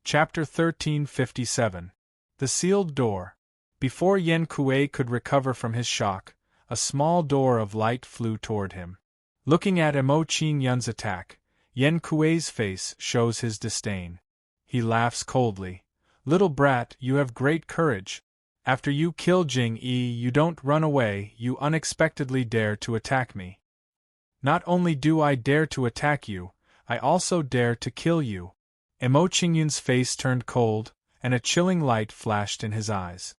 Chapter 1357. The Sealed Door. Before Yen Kuei could recover from his shock, a small door of light flew toward him. Looking at Emo Qingyun's attack, Yen Kuei's face shows his disdain. He laughs coldly. "Little brat, you have great courage. After you kill Jing Yi, you don't run away, you unexpectedly dare to attack me. Not only do I dare to attack you, I also dare to kill you." Emo Qingyun's face turned cold, and a chilling light flashed in his eyes.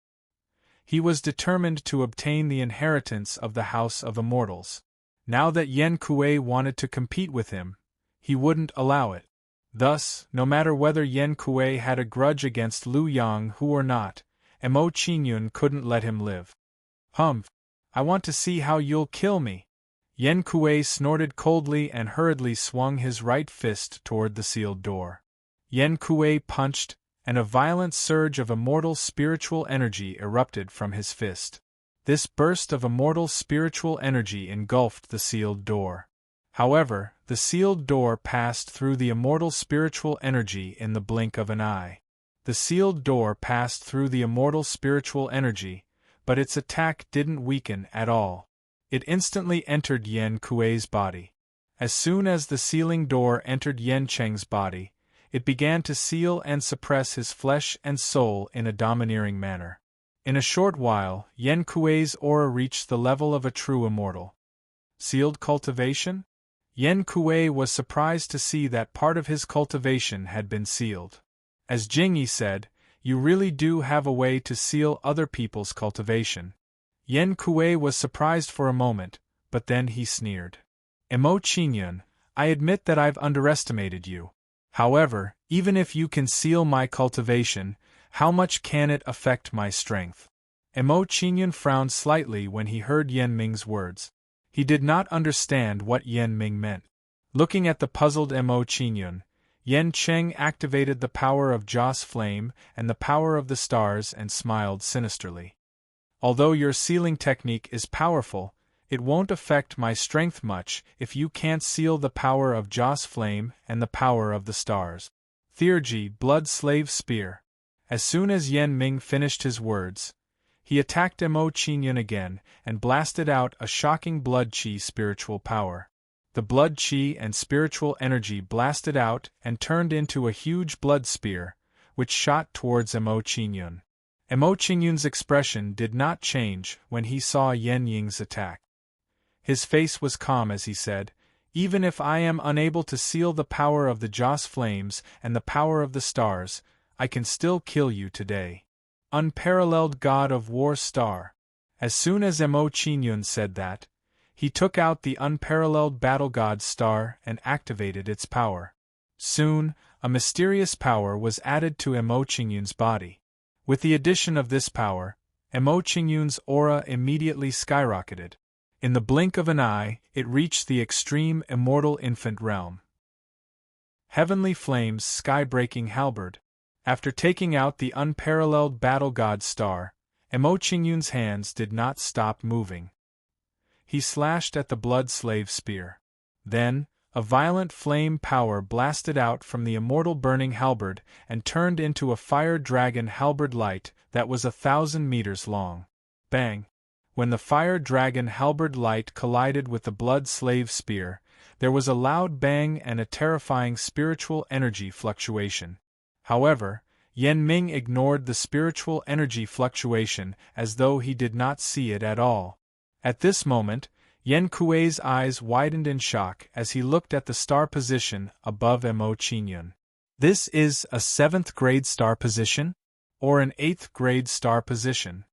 He was determined to obtain the inheritance of the House of Immortals. Now that Yen Kuei wanted to compete with him, he wouldn't allow it. Thus, no matter whether Yen Kuei had a grudge against Lu Yang or not, Emo Qingyun couldn't let him live. "Humph! I want to see how you'll kill me!" Yen Kuei snorted coldly and hurriedly swung his right fist toward the sealed door. Yen Kuei punched, and a violent surge of immortal spiritual energy erupted from his fist. This burst of immortal spiritual energy engulfed the sealed door. However, the sealed door passed through the immortal spiritual energy in the blink of an eye. The sealed door passed through the immortal spiritual energy, but its attack didn't weaken at all. It instantly entered Yen Kuei's body. As soon as the sealing door entered Yen Cheng's body, it began to seal and suppress his flesh and soul in a domineering manner. In a short while, Yen Kuei's aura reached the level of a true immortal. Sealed cultivation? Yen Kuei was surprised to see that part of his cultivation had been sealed. As Jingyi said, "You really do have a way to seal other people's cultivation." Yen Kuei was surprised for a moment, but then he sneered. "Emo Qingyun, I admit that I've underestimated you. However, even if you can seal my cultivation, how much can it affect my strength?" Emo Qingyun frowned slightly when he heard Yen Ming's words. He did not understand what Yen Ming meant. Looking at the puzzled Emo Qingyun, Yen Cheng activated the power of Joss Flame and the power of the stars and smiled sinisterly. "Although your sealing technique is powerful, it won't affect my strength much if you can't seal the power of Joss Flame and the power of the stars." Theurgy Blood Slave Spear. As soon as Yen Ming finished his words, he attacked Emo Qingyun again and blasted out a shocking blood chi spiritual power. The blood chi and spiritual energy blasted out and turned into a huge blood spear, which shot towards Emo Qingyun. Emo Qingyun's expression did not change when he saw Yen Ying's attack. His face was calm as he said, "Even if I am unable to seal the power of the Joss Flames and the power of the stars, I can still kill you today. Unparalleled God of War Star." As soon as Emo Qingyun said that, he took out the Unparalleled Battle God Star and activated its power. Soon, a mysterious power was added to Emo Qingyun's body. With the addition of this power, Emo Qingyun's aura immediately skyrocketed. In the blink of an eye, it reached the extreme immortal infant realm. Heavenly Flames Sky-Breaking Halberd. After taking out the Unparalleled Battle God Star, Emo Qingyun's hands did not stop moving. He slashed at the Blood Slave Spear. Then, a violent flame power blasted out from the immortal burning halberd and turned into a fire dragon halberd light that was 1,000 meters long. Bang! When the fire dragon halberd light collided with the blood slave spear, there was a loud bang and a terrifying spiritual energy fluctuation. However, Yen Ming ignored the spiritual energy fluctuation as though he did not see it at all. At this moment, Yen Kuei's eyes widened in shock as he looked at the star position above Emo Qingyun. This is a 7th grade star position? Or an 8th grade star position?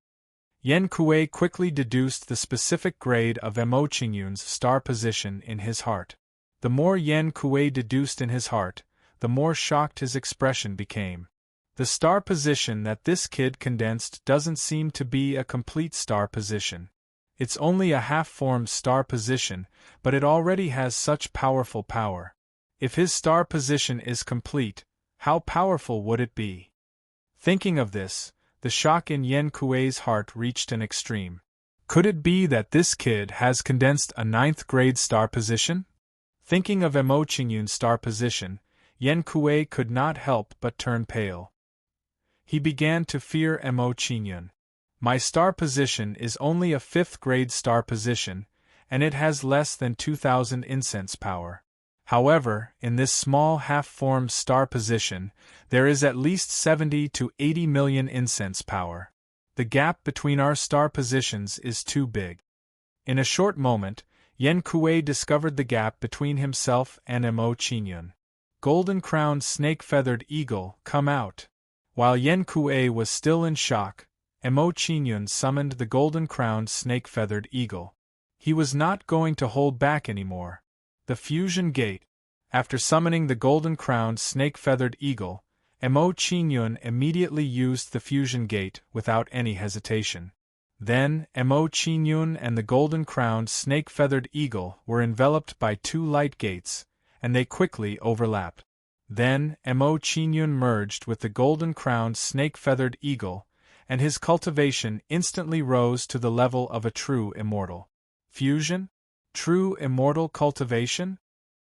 Yen Kuei quickly deduced the specific grade of Emo Qingyun's star position in his heart. The more Yen Kuei deduced in his heart, the more shocked his expression became. The star position that this kid condensed doesn't seem to be a complete star position. It's only a half-formed star position, but it already has such powerful power. If his star position is complete, how powerful would it be? Thinking of this, the shock in Yen Kuei's heart reached an extreme. Could it be that this kid has condensed a 9th grade star position? Thinking of Emo Qingyun's star position, Yen Kuei could not help but turn pale. He began to fear Mo Qingyun. My star position is only a 5th grade star position, and it has less than 2,000 incense power. However, in this small half-formed star position, there is at least 70 to 80 million incense power. The gap between our star positions is too big. In a short moment, Yen Kuei discovered the gap between himself and Mo Qingyun. Golden-crowned snake-feathered eagle, come out! While Yen Kuei was still in shock, Mo Qingyun summoned the golden-crowned snake-feathered eagle. He was not going to hold back anymore. The fusion gate. After summoning the golden-crowned snake-feathered eagle, Mo Qingyun immediately used the fusion gate without any hesitation. Then, Mo Qingyun and the golden-crowned snake-feathered eagle were enveloped by 2 light gates, and they quickly overlapped. Then, Mo Qingyun merged with the golden-crowned snake-feathered eagle, and his cultivation instantly rose to the level of a true immortal. Fusion? True immortal cultivation?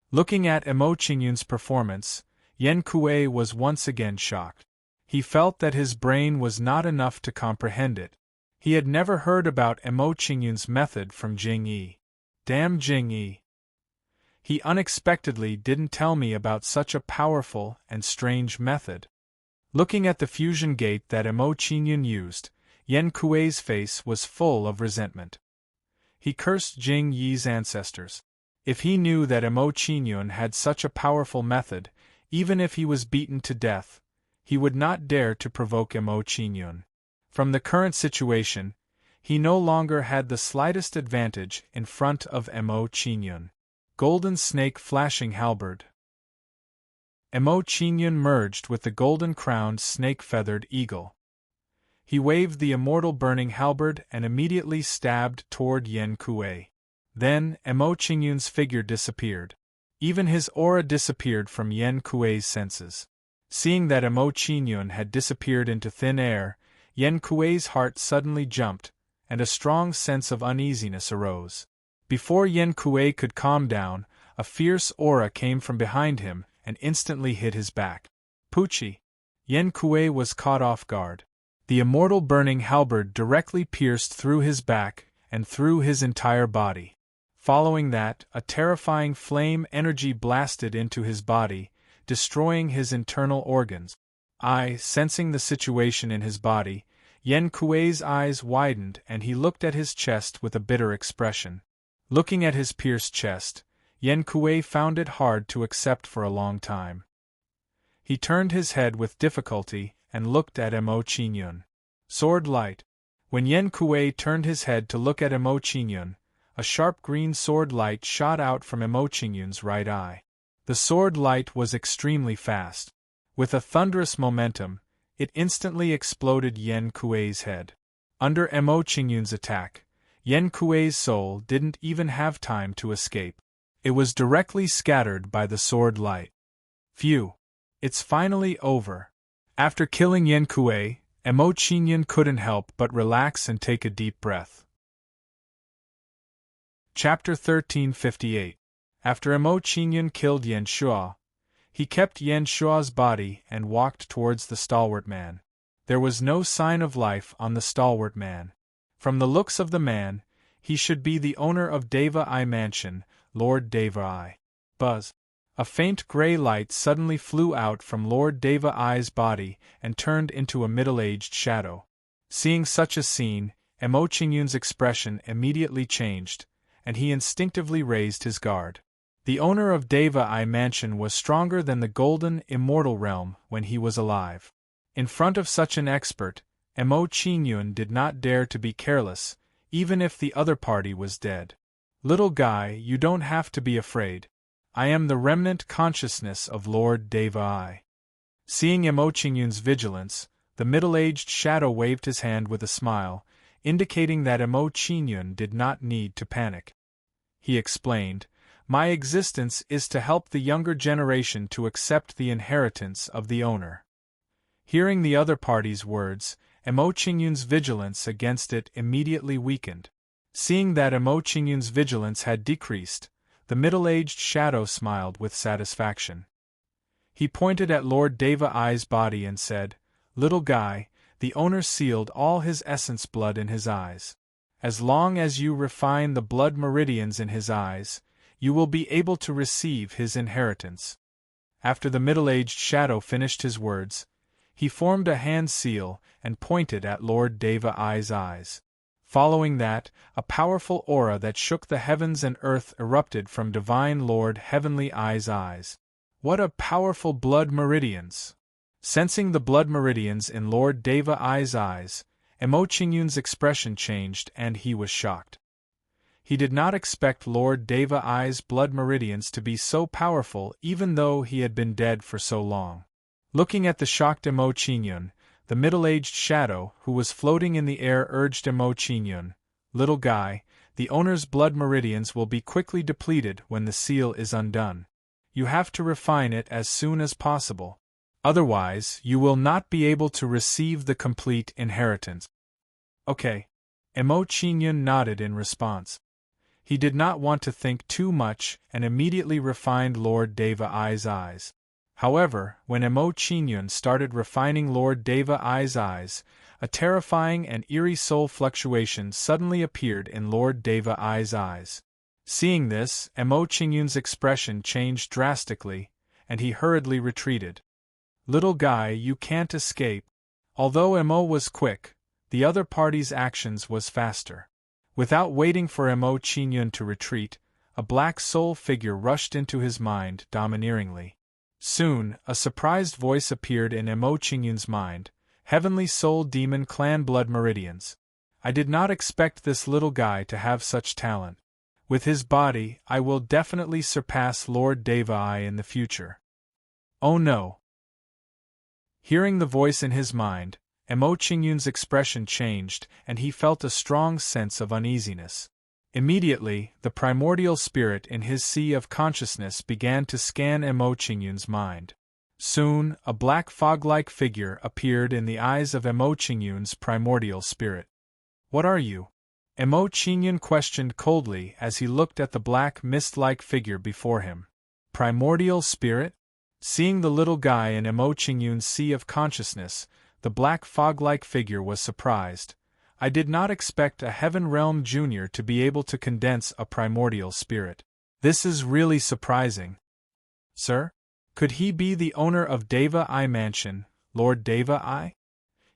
Looking at Mo Qingyun's performance, Yen Kuei was once again shocked. He felt that his brain was not enough to comprehend it. He had never heard about Mo Qingyun's method from Jing Yi. Damn Jing Yi. He unexpectedly didn't tell me about such a powerful and strange method. Looking at the fusion gate that Mo Qingyun used, Yen Kuei's face was full of resentment. He cursed Jing Yi's ancestors. If he knew that Mo Qingyun had such a powerful method, even if he was beaten to death, he would not dare to provoke Mo Qingyun. From the current situation, he no longer had the slightest advantage in front of Mo Qingyun. Golden snake flashing halberd. Mo Qingyun merged with the golden-crowned snake-feathered eagle. He waved the immortal burning halberd and immediately stabbed toward Yen Kuei. Then, Mo Qingyun's figure disappeared. Even his aura disappeared from Yen Kuei's senses. Seeing that Mo Qingyun had disappeared into thin air, Yen Kuei's heart suddenly jumped, and a strong sense of uneasiness arose. Before Yen Kuei could calm down, a fierce aura came from behind him and instantly hit his back. Poochie! Yen Kuei was caught off guard. The immortal burning halberd directly pierced through his back and through his entire body. Following that, a terrifying flame energy blasted into his body, destroying his internal organs. Sensing the situation in his body, Yen Kuei's eyes widened and he looked at his chest with a bitter expression. Looking at his pierced chest, Yen Kuei found it hard to accept for a long time. He turned his head with difficulty and looked at Mo Qingyun. Sword light. When Yen Kuei turned his head to look at Mo Qingyun, a sharp green sword light shot out from Mo Qingyun's right eye. The sword light was extremely fast. With a thunderous momentum, it instantly exploded Yen Kuei's head. Under Mo Qingyun's attack, Yen Kuei's soul didn't even have time to escape. It was directly scattered by the sword light. Phew! It's finally over. After killing Yen Kuei, Mo Qingyun couldn't help but relax and take a deep breath. Chapter 1358. After Mo Qingyun killed Yen Shuo, he kept Yen Shuo's body and walked towards the stalwart man. There was no sign of life on the stalwart man. From the looks of the man, he should be the owner of Deva I Mansion, Lord Deva I. Buzz. A faint gray light suddenly flew out from Lord Deva I's body and turned into a middle-aged shadow. Seeing such a scene, Mo Qingyun's expression immediately changed, and he instinctively raised his guard. The owner of Deva I Mansion was stronger than the golden, immortal realm when he was alive. In front of such an expert, Mo Qingyun did not dare to be careless, even if the other party was dead. Little guy, you don't have to be afraid. I am the remnant consciousness of Lord Deva I. Seeing Mo Qingyun's vigilance, the middle-aged shadow waved his hand with a smile, indicating that Mo Qingyun did not need to panic. He explained, "My existence is to help the younger generation to accept the inheritance of the owner." Hearing the other party's words, Mo Qingyun's vigilance against it immediately weakened. Seeing that Mo Qingyun's vigilance had decreased, the middle-aged shadow smiled with satisfaction. He pointed at Lord Deva I's body and said, "Little guy, the owner sealed all his essence blood in his eyes. As long as you refine the blood meridians in his eyes, you will be able to receive his inheritance." After the middle-aged shadow finished his words, he formed a hand seal and pointed at Lord Deva I's eyes. Following that, a powerful aura that shook the heavens and earth erupted from Divine Lord Heavenly Eye's eyes. What a powerful blood meridians! Sensing the blood meridians in Lord Deva I's eyes, Emo Qingyun's expression changed and he was shocked. He did not expect Lord Deva I's blood meridians to be so powerful even though he had been dead for so long. Looking at the shocked Emo Qingyun, the middle-aged shadow who was floating in the air urged Emo Qingyun, "Little guy, the owner's blood meridians will be quickly depleted when the seal is undone. You have to refine it as soon as possible. Otherwise, you will not be able to receive the complete inheritance." "Okay." Emo Qingyun nodded in response. He did not want to think too much and immediately refined Lord Deva I's eyes. However, when Emo Qingyun started refining Lord Deva I's eyes, a terrifying and eerie soul fluctuation suddenly appeared in Lord Deva I's eyes. Seeing this, Emo Qingyun's expression changed drastically, and he hurriedly retreated. "Little guy, you can't escape." Although Emo was quick, the other party's actions was faster. Without waiting for Emo Qingyun to retreat, a black soul figure rushed into his mind domineeringly. Soon, a surprised voice appeared in Emo Qingyun's mind, "Heavenly Soul Demon Clan Blood Meridians. I did not expect this little guy to have such talent. With his body, I will definitely surpass Lord Deva I in the future." "Oh no." Hearing the voice in his mind, Emo Qingyun's expression changed and he felt a strong sense of uneasiness. Immediately, the primordial spirit in his sea of consciousness began to scan Emo Qingyun's mind. Soon, a black fog-like figure appeared in the eyes of Emo Qingyun's primordial spirit. "What are you?" Emo Qingyun questioned coldly as he looked at the black mist-like figure before him. "Primordial spirit?" Seeing the little guy in Emo Qingyun's sea of consciousness, the black fog-like figure was surprised. "I did not expect a Heaven Realm Junior to be able to condense a primordial spirit. This is really surprising." "Sir? Could he be the owner of Deva I Mansion, Lord Deva I?"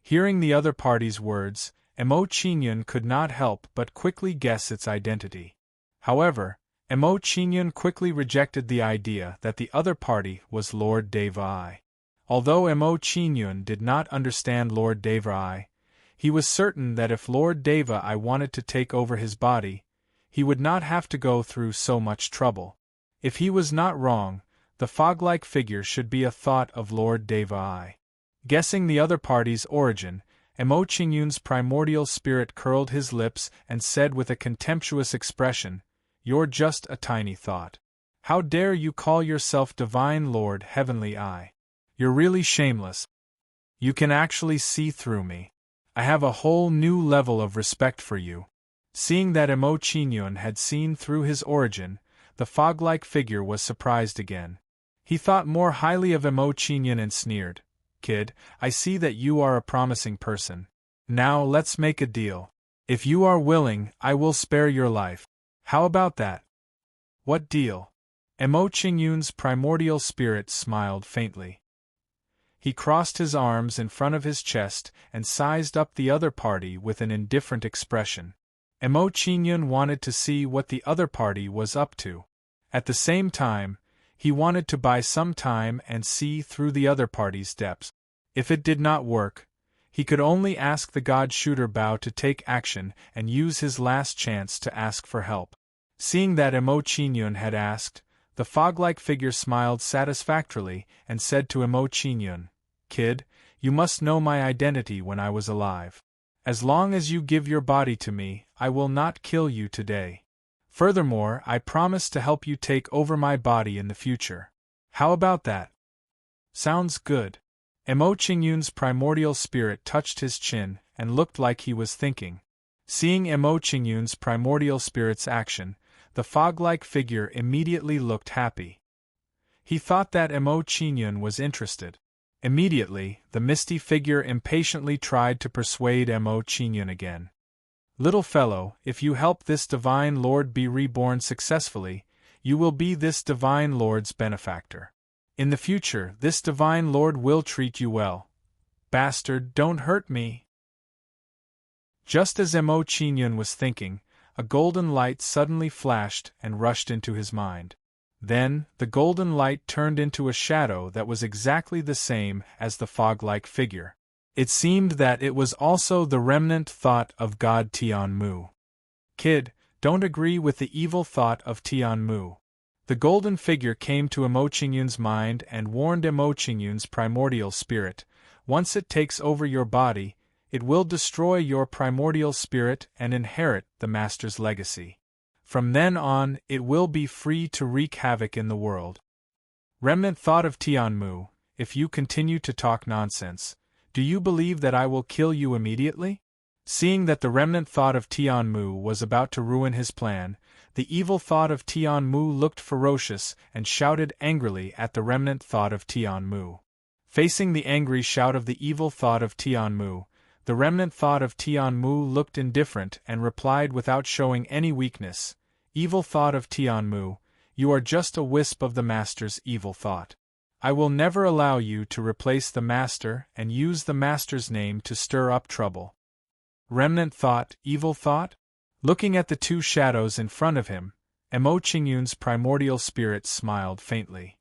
Hearing the other party's words, Emo Qingyun could not help but quickly guess its identity. However, Emo Qingyun quickly rejected the idea that the other party was Lord Deva I. Although Emo Qingyun did not understand Lord Deva I, he was certain that if Lord Deva I wanted to take over his body, he would not have to go through so much trouble. If he was not wrong, the fog-like figure should be a thought of Lord Deva I. Guessing the other party's origin, Emo Qingyun's primordial spirit curled his lips and said with a contemptuous expression, "You're just a tiny thought. How dare you call yourself Divine Lord Heavenly I? You're really shameless. You can actually see through me. I have a whole new level of respect for you." Seeing that Emo Qingyun had seen through his origin, the fog-like figure was surprised again. He thought more highly of Emo Qingyun and sneered, "Kid, I see that you are a promising person. Now let's make a deal. If you are willing, I will spare your life. How about that?" "What deal?" Emo Qingyun's primordial spirit smiled faintly. He crossed his arms in front of his chest and sized up the other party with an indifferent expression. Emo Qingyun wanted to see what the other party was up to. At the same time, he wanted to buy some time and see through the other party's depths. If it did not work, he could only ask the God Shooter Bao to take action and use his last chance to ask for help. Seeing that Emo Qingyun had asked, the fog-like figure smiled satisfactorily and said to Emo Qingyun, "Kid, you must know my identity when I was alive. As long as you give your body to me, I will not kill you today. Furthermore, I promise to help you take over my body in the future. How about that?" "Sounds good." Emo Qingyun's primordial spirit touched his chin and looked like he was thinking. Seeing Emo Qingyun's primordial spirit's action, the fog-like figure immediately looked happy. He thought that Mo Qingyun was interested. Immediately, the misty figure impatiently tried to persuade Mo Qingyun again. Little fellow, if you help this divine lord be reborn successfully, you will be this divine lord's benefactor. In the future, this divine lord will treat you well. Bastard, don't hurt me! Just as Mo Qingyun was thinking, a golden light suddenly flashed and rushed into his mind. Then, the golden light turned into a shadow that was exactly the same as the fog-like figure. It seemed that it was also the remnant thought of God Tianmu. Kid, don't agree with the evil thought of Tianmu. The golden figure came to Mo Qingyun's mind and warned Mo Qingyun's primordial spirit. Once it takes over your body, it will destroy your primordial spirit and inherit the master's legacy. From then on, it will be free to wreak havoc in the world. Remnant thought of Tianmu, if you continue to talk nonsense, do you believe that I will kill you immediately? Seeing that the remnant thought of Tianmu was about to ruin his plan, the evil thought of Tianmu looked ferocious and shouted angrily at the remnant thought of Tianmu. Facing the angry shout of the evil thought of Tianmu, the remnant thought of Tianmu looked indifferent and replied without showing any weakness, Evil thought of Tianmu, you are just a wisp of the master's evil thought. I will never allow you to replace the master and use the master's name to stir up trouble. Remnant thought, evil thought? Looking at the two shadows in front of him, Mo Qingyun's primordial spirit smiled faintly.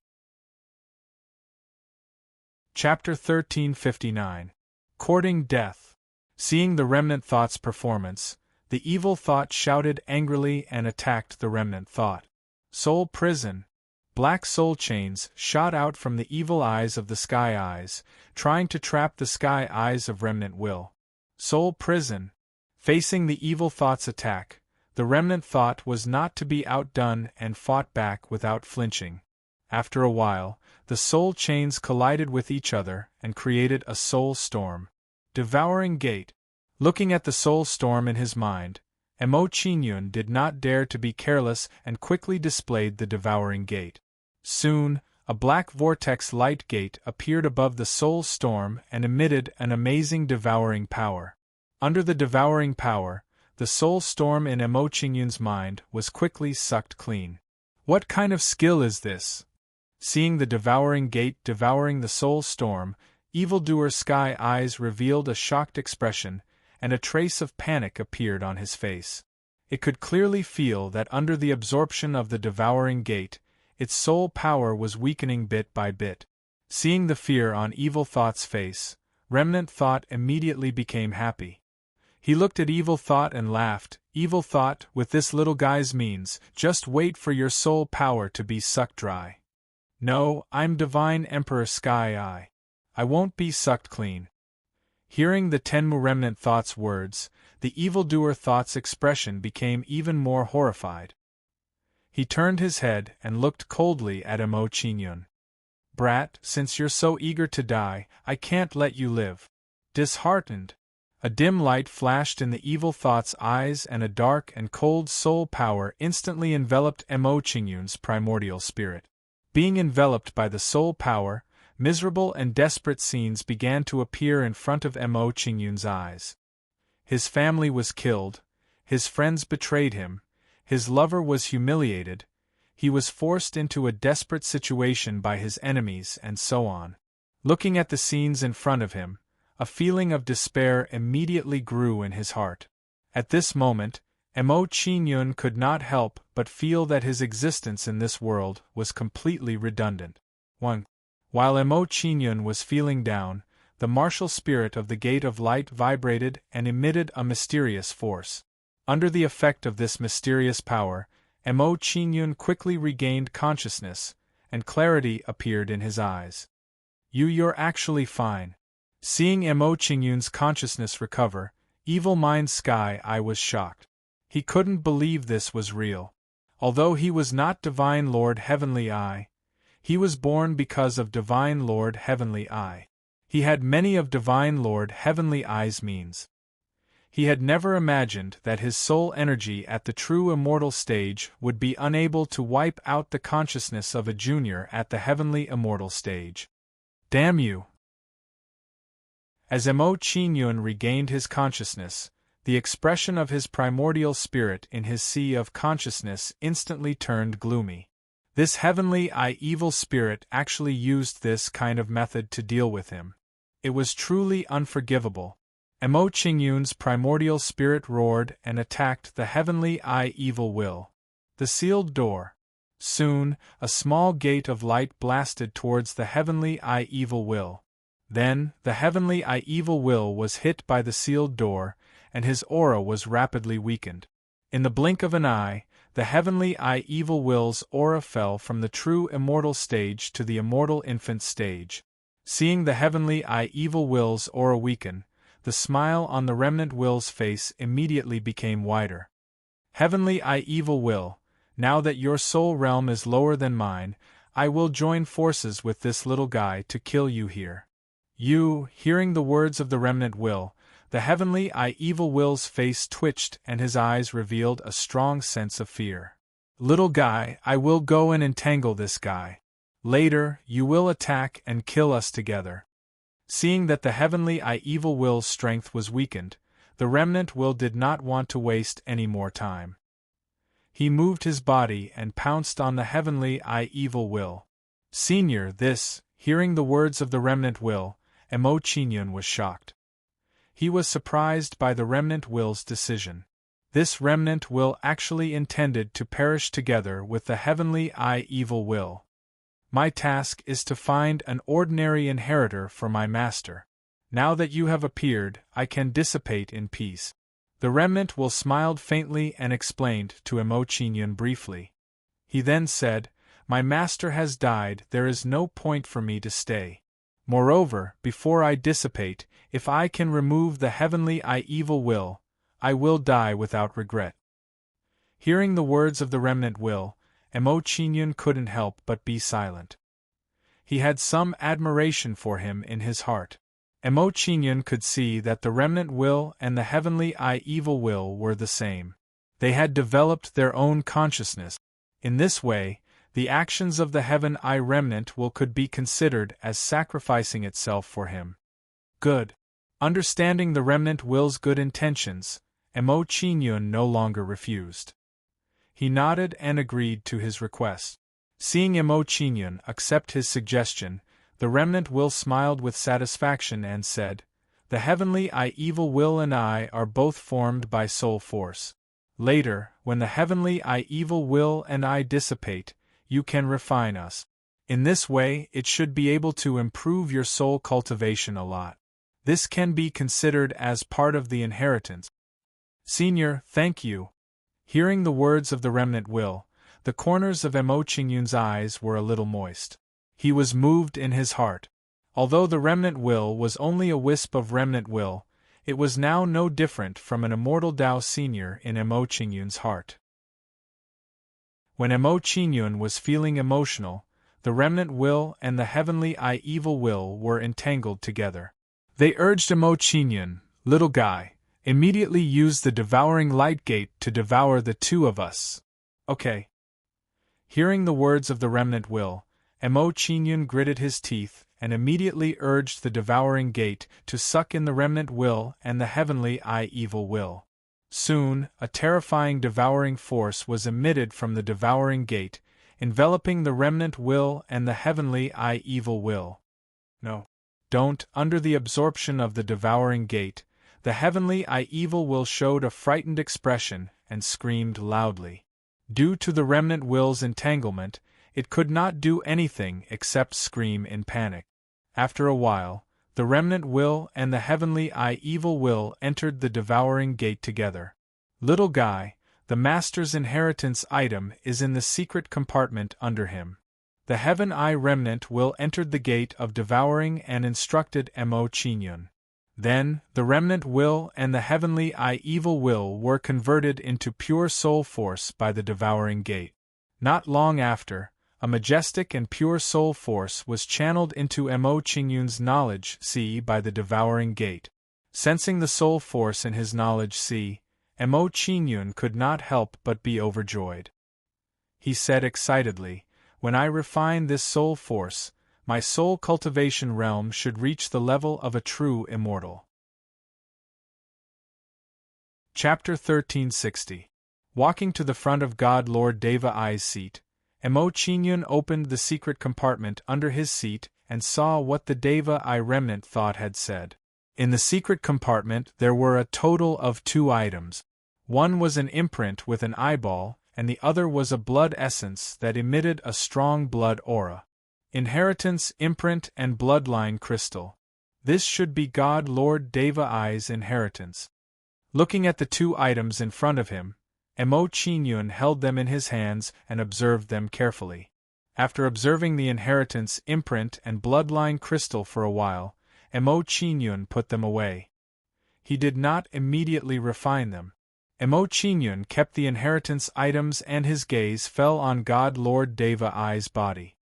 Chapter 1359. Courting Death. Seeing the remnant thought's performance, the evil thought shouted angrily and attacked the remnant thought. Soul prison. Black soul chains shot out from the evil eyes of the sky eyes, trying to trap the sky eyes of remnant will. Soul prison. Facing the evil thought's attack, the remnant thought was not to be outdone and fought back without flinching. After a while, the soul chains collided with each other and created a soul storm. Devouring Gate. Looking at the soul storm in his mind, Mo Qingyun did not dare to be careless and quickly displayed the devouring gate. Soon, a black vortex light gate appeared above the soul storm and emitted an amazing devouring power. Under the devouring power, the soul storm in Mo Qingyun's mind was quickly sucked clean. What kind of skill is this? Seeing the devouring gate devouring the soul storm, evildoer Sky Eyes revealed a shocked expression, and a trace of panic appeared on his face. It could clearly feel that under the absorption of the devouring gate, its soul power was weakening bit by bit. Seeing the fear on Evil Thought's face, Remnant Thought immediately became happy. He looked at Evil Thought and laughed. Evil Thought, with this little guy's means, just wait for your soul power to be sucked dry. No, I'm Divine Emperor Sky Eye. I won't be sucked clean. Hearing the Tenmu Remnant Thought's words, the evildoer Thought's expression became even more horrified. He turned his head and looked coldly at Mo Qingyun. Brat, since you're so eager to die, I can't let you live. Disheartened. A dim light flashed in the evil Thought's eyes and a dark and cold soul power instantly enveloped Mo Qingyun's primordial spirit. Being enveloped by the soul power, miserable and desperate scenes began to appear in front of Mo Qingyun's eyes. His family was killed, his friends betrayed him, his lover was humiliated, he was forced into a desperate situation by his enemies, and so on. Looking at the scenes in front of him, a feeling of despair immediately grew in his heart. At this moment, Mo Qingyun could not help but feel that his existence in this world was completely redundant. 1. While Mo Qingyun was feeling down, the martial spirit of the Gate of Light vibrated and emitted a mysterious force. Under the effect of this mysterious power, Mo Qingyun quickly regained consciousness, and clarity appeared in his eyes. You're actually fine. Seeing Mo Qingyun's consciousness recover, Evil Mind Sky Eye was shocked. He couldn't believe this was real. Although he was not Divine Lord Heavenly Eye, he was born because of Divine Lord Heavenly Eye. He had many of Divine Lord Heavenly Eye's means. He had never imagined that his soul energy at the true immortal stage would be unable to wipe out the consciousness of a junior at the heavenly immortal stage. Damn you! As Emo Qingyun regained his consciousness, the expression of his primordial spirit in his sea of consciousness instantly turned gloomy. This heavenly evil spirit actually used this kind of method to deal with him. It was truly unforgivable. Emo Qingyun's primordial spirit roared and attacked the heavenly evil will. The sealed door. Soon, a small gate of light blasted towards the heavenly evil will. Then, the heavenly evil will was hit by the sealed door, and his aura was rapidly weakened. In the blink of an eye, the heavenly evil will's aura fell from the true immortal stage to the immortal infant stage. Seeing the heavenly evil will's aura weaken, the smile on the remnant will's face immediately became wider. Heavenly evil will, now that your soul realm is lower than mine, I will join forces with this little guy to kill you here. You, hearing the words of the remnant will, the heavenly evil will's face twitched and his eyes revealed a strong sense of fear. Little guy, I will go and entangle this guy. Later, you will attack and kill us together. Seeing that the heavenly evil will's strength was weakened, the remnant will did not want to waste any more time. He moved his body and pounced on the heavenly evil will. Senior, this, hearing the words of the remnant will, Emo Qingyun was shocked. He was surprised by the remnant will's decision. This remnant will actually intended to perish together with the heavenly evil will. My task is to find an ordinary inheritor for my master. Now that you have appeared, I can dissipate in peace. The remnant will smiled faintly and explained to Emo Qingyun briefly. He then said, My master has died, there is no point for me to stay. Moreover, before I dissipate, if I can remove the heavenly evil will, I will die without regret. Hearing the words of the remnant will, Emo Qingyun couldn't help but be silent. He had some admiration for him in his heart. Emo Qingyun could see that the remnant will and the heavenly evil will were the same. They had developed their own consciousness. In this way, the actions of the heaven remnant will could be considered as sacrificing itself for him. Good. Understanding the remnant will's good intentions, Emo Qingyun no longer refused. He nodded and agreed to his request. Seeing Emo Qingyun accept his suggestion, the remnant will smiled with satisfaction and said, The heavenly evil will and I are both formed by soul force. Later, when the heavenly evil will and I dissipate, you can refine us. In this way, it should be able to improve your soul cultivation a lot. This can be considered as part of the inheritance. Senior, thank you. Hearing the words of the remnant will, the corners of Emo Qingyun's eyes were a little moist. He was moved in his heart. Although the remnant will was only a wisp of remnant will, it was now no different from an immortal Tao senior in Emo Qingyun's heart. When Emo Qingyun was feeling emotional, the remnant will and the heavenly evil will were entangled together. They urged Emo Qingyun, little guy, immediately use the devouring light gate to devour the two of us. Okay. Hearing the words of the remnant will, Emo Qingyun gritted his teeth and immediately urged the devouring gate to suck in the remnant will and the heavenly evil will. Soon, a terrifying devouring force was emitted from the devouring gate, enveloping the remnant will and the heavenly evil will. No. Don't. Under the absorption of the devouring gate, the heavenly evil will showed a frightened expression and screamed loudly. Due to the remnant will's entanglement, it could not do anything except scream in panic. After a while, the remnant will and the heavenly evil will entered the devouring gate together. Little guy, the master's inheritance item is in the secret compartment under him. The heaven remnant will entered the gate of devouring and instructed Emo Qingyun. Then, the remnant will and the heavenly evil will were converted into pure soul force by the devouring gate. Not long after, a majestic and pure soul force was channeled into Emo Qingyun's knowledge by the devouring gate. Sensing the soul force in his knowledge sea, Mo Qingyun could not help but be overjoyed. He said excitedly, "When I refine this soul force, my soul cultivation realm should reach the level of a true immortal." Chapter 1360. Walking to the front of God Lord Deva I's seat, Mo Qingyun opened the secret compartment under his seat and saw what the Deva I remnant thought had said. In the secret compartment there were a total of 2 items. One was an imprint with an eyeball, and the other was a blood essence that emitted a strong blood aura. Inheritance, imprint, and bloodline crystal. This should be God Lord Deva I's inheritance. Looking at the 2 items in front of him, Mo Qingyun held them in his hands and observed them carefully. After observing the inheritance, imprint, and bloodline crystal for a while, Mo Qingyun put them away. He did not immediately refine them. Mo Qingyun kept the inheritance items and his gaze fell on God Lord Deva I's body.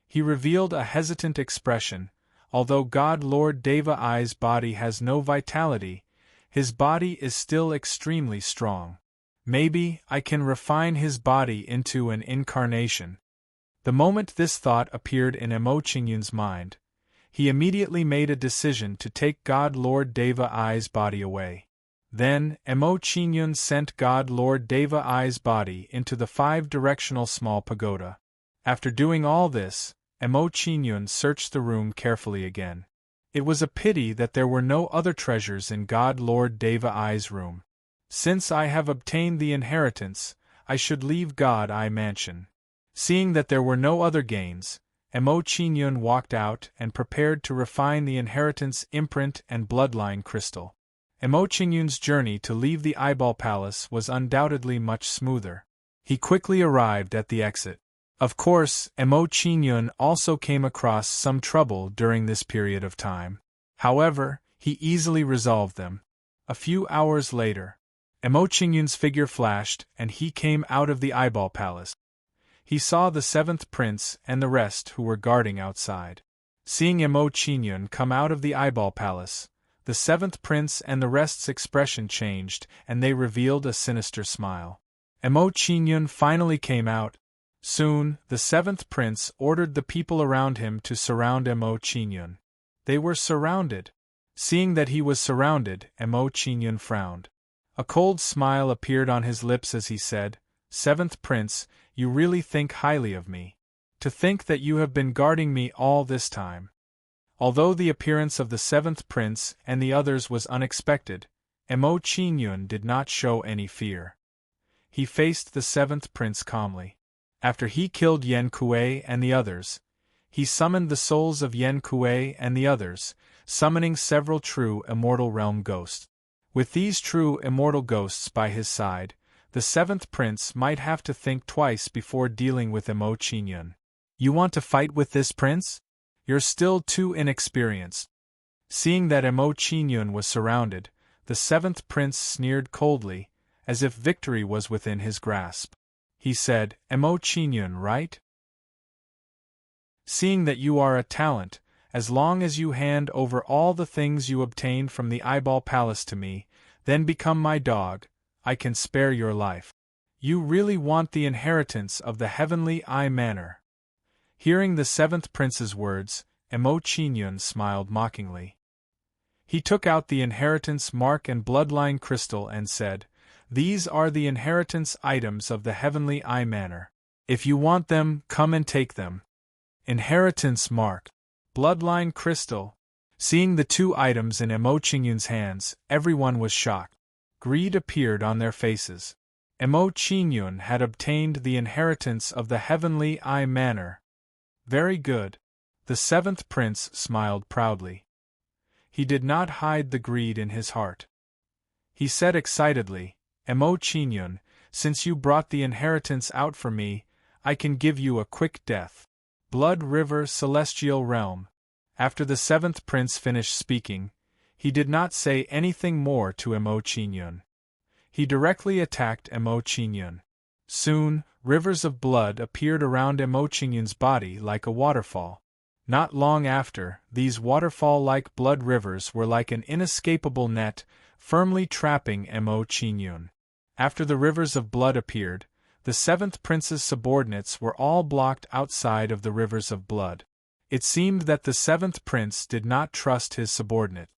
He revealed a hesitant expression. Although God Lord Deva I's body has no vitality, his body is still extremely strong. Maybe I can refine his body into an incarnation. The moment this thought appeared in Mo Qingyun's mind, he immediately made a decision to take God Lord Deva I's body away. Then, Mo Qingyun sent God Lord Deva I's body into the 5-directional small pagoda. After doing all this, Mo Qingyun searched the room carefully again. It was a pity that there were no other treasures in God Lord Deva I's room. Since I have obtained the inheritance, I should leave God I mansion. Seeing that there were no other gains, Mo Qingyun walked out and prepared to refine the inheritance imprint and bloodline crystal. Mo Qingyun's journey to leave the Eyeball Palace was undoubtedly much smoother. He quickly arrived at the exit. Of course, Mo Qingyun also came across some trouble during this period of time. However, he easily resolved them. A few hours later, Mo Qingyun's figure flashed and he came out of the Eyeball Palace. He saw the 7th prince and the rest who were guarding outside. Seeing Mo Qingyun come out of the Eyeball Palace, the 7th prince and the rest's expression changed and they revealed a sinister smile. Mo Qingyun finally came out. Soon, the 7th prince ordered the people around him to surround Mo Qingyun. They were surrounded. Seeing that he was surrounded, Mo Qingyun frowned. A cold smile appeared on his lips as he said, "7th prince, you really think highly of me. To think that you have been guarding me all this time." Although the appearance of the 7th prince and the others was unexpected, Mo Qingyun did not show any fear. He faced the 7th prince calmly. After he killed Yan Kuei and the others, he summoned the souls of Yan Kuei and the others, summoning several true immortal realm ghosts. With these true immortal ghosts by his side, the 7th prince might have to think twice before dealing with Mo Qingyun. "You want to fight with this prince? You're still too inexperienced." Seeing that Mo Qingyun was surrounded, the 7th prince sneered coldly, as if victory was within his grasp. He said, "Mo Qingyun, right? Seeing that you are a talent, as long as you hand over all the things you obtained from the Eyeball Palace to me, then become my dog, I can spare your life. You really want the inheritance of the heavenly Eye Manor." Hearing the 7th prince's words, Mo Qingyun smiled mockingly. He took out the inheritance mark and bloodline crystal and said, "These are the inheritance items of the heavenly Eye Manor. If you want them, come and take them." Inheritance mark, bloodline crystal. Seeing the 2 items in Mo Qingyun's hands, everyone was shocked. Greed appeared on their faces. Mo Qingyun had obtained the inheritance of the heavenly Eye Manor. Very good. The 7th prince smiled proudly. He did not hide the greed in his heart. He said excitedly, "Mo Qingyun, since you brought the inheritance out for me, I can give you a quick death." Blood River Celestial Realm. After the 7th prince finished speaking, he did not say anything more to Mo Qingyun. He directly attacked Mo Qingyun. Soon, rivers of blood appeared around Mo Qingyun's body like a waterfall. Not long after, these waterfall-like blood rivers were like an inescapable net, firmly trapping Mo Qingyun. After the rivers of blood appeared, the seventh prince's subordinates were all blocked outside of the rivers of blood. It seemed that the seventh prince did not trust his subordinate.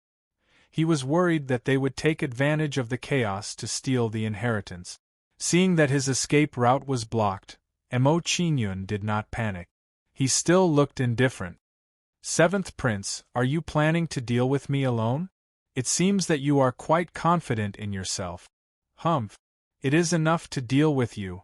He was worried that they would take advantage of the chaos to steal the inheritance. Seeing that his escape route was blocked, Mo Qingyun did not panic. He still looked indifferent. "Seventh Prince, are you planning to deal with me alone? It seems that you are quite confident in yourself." "Humph! It is enough to deal with you."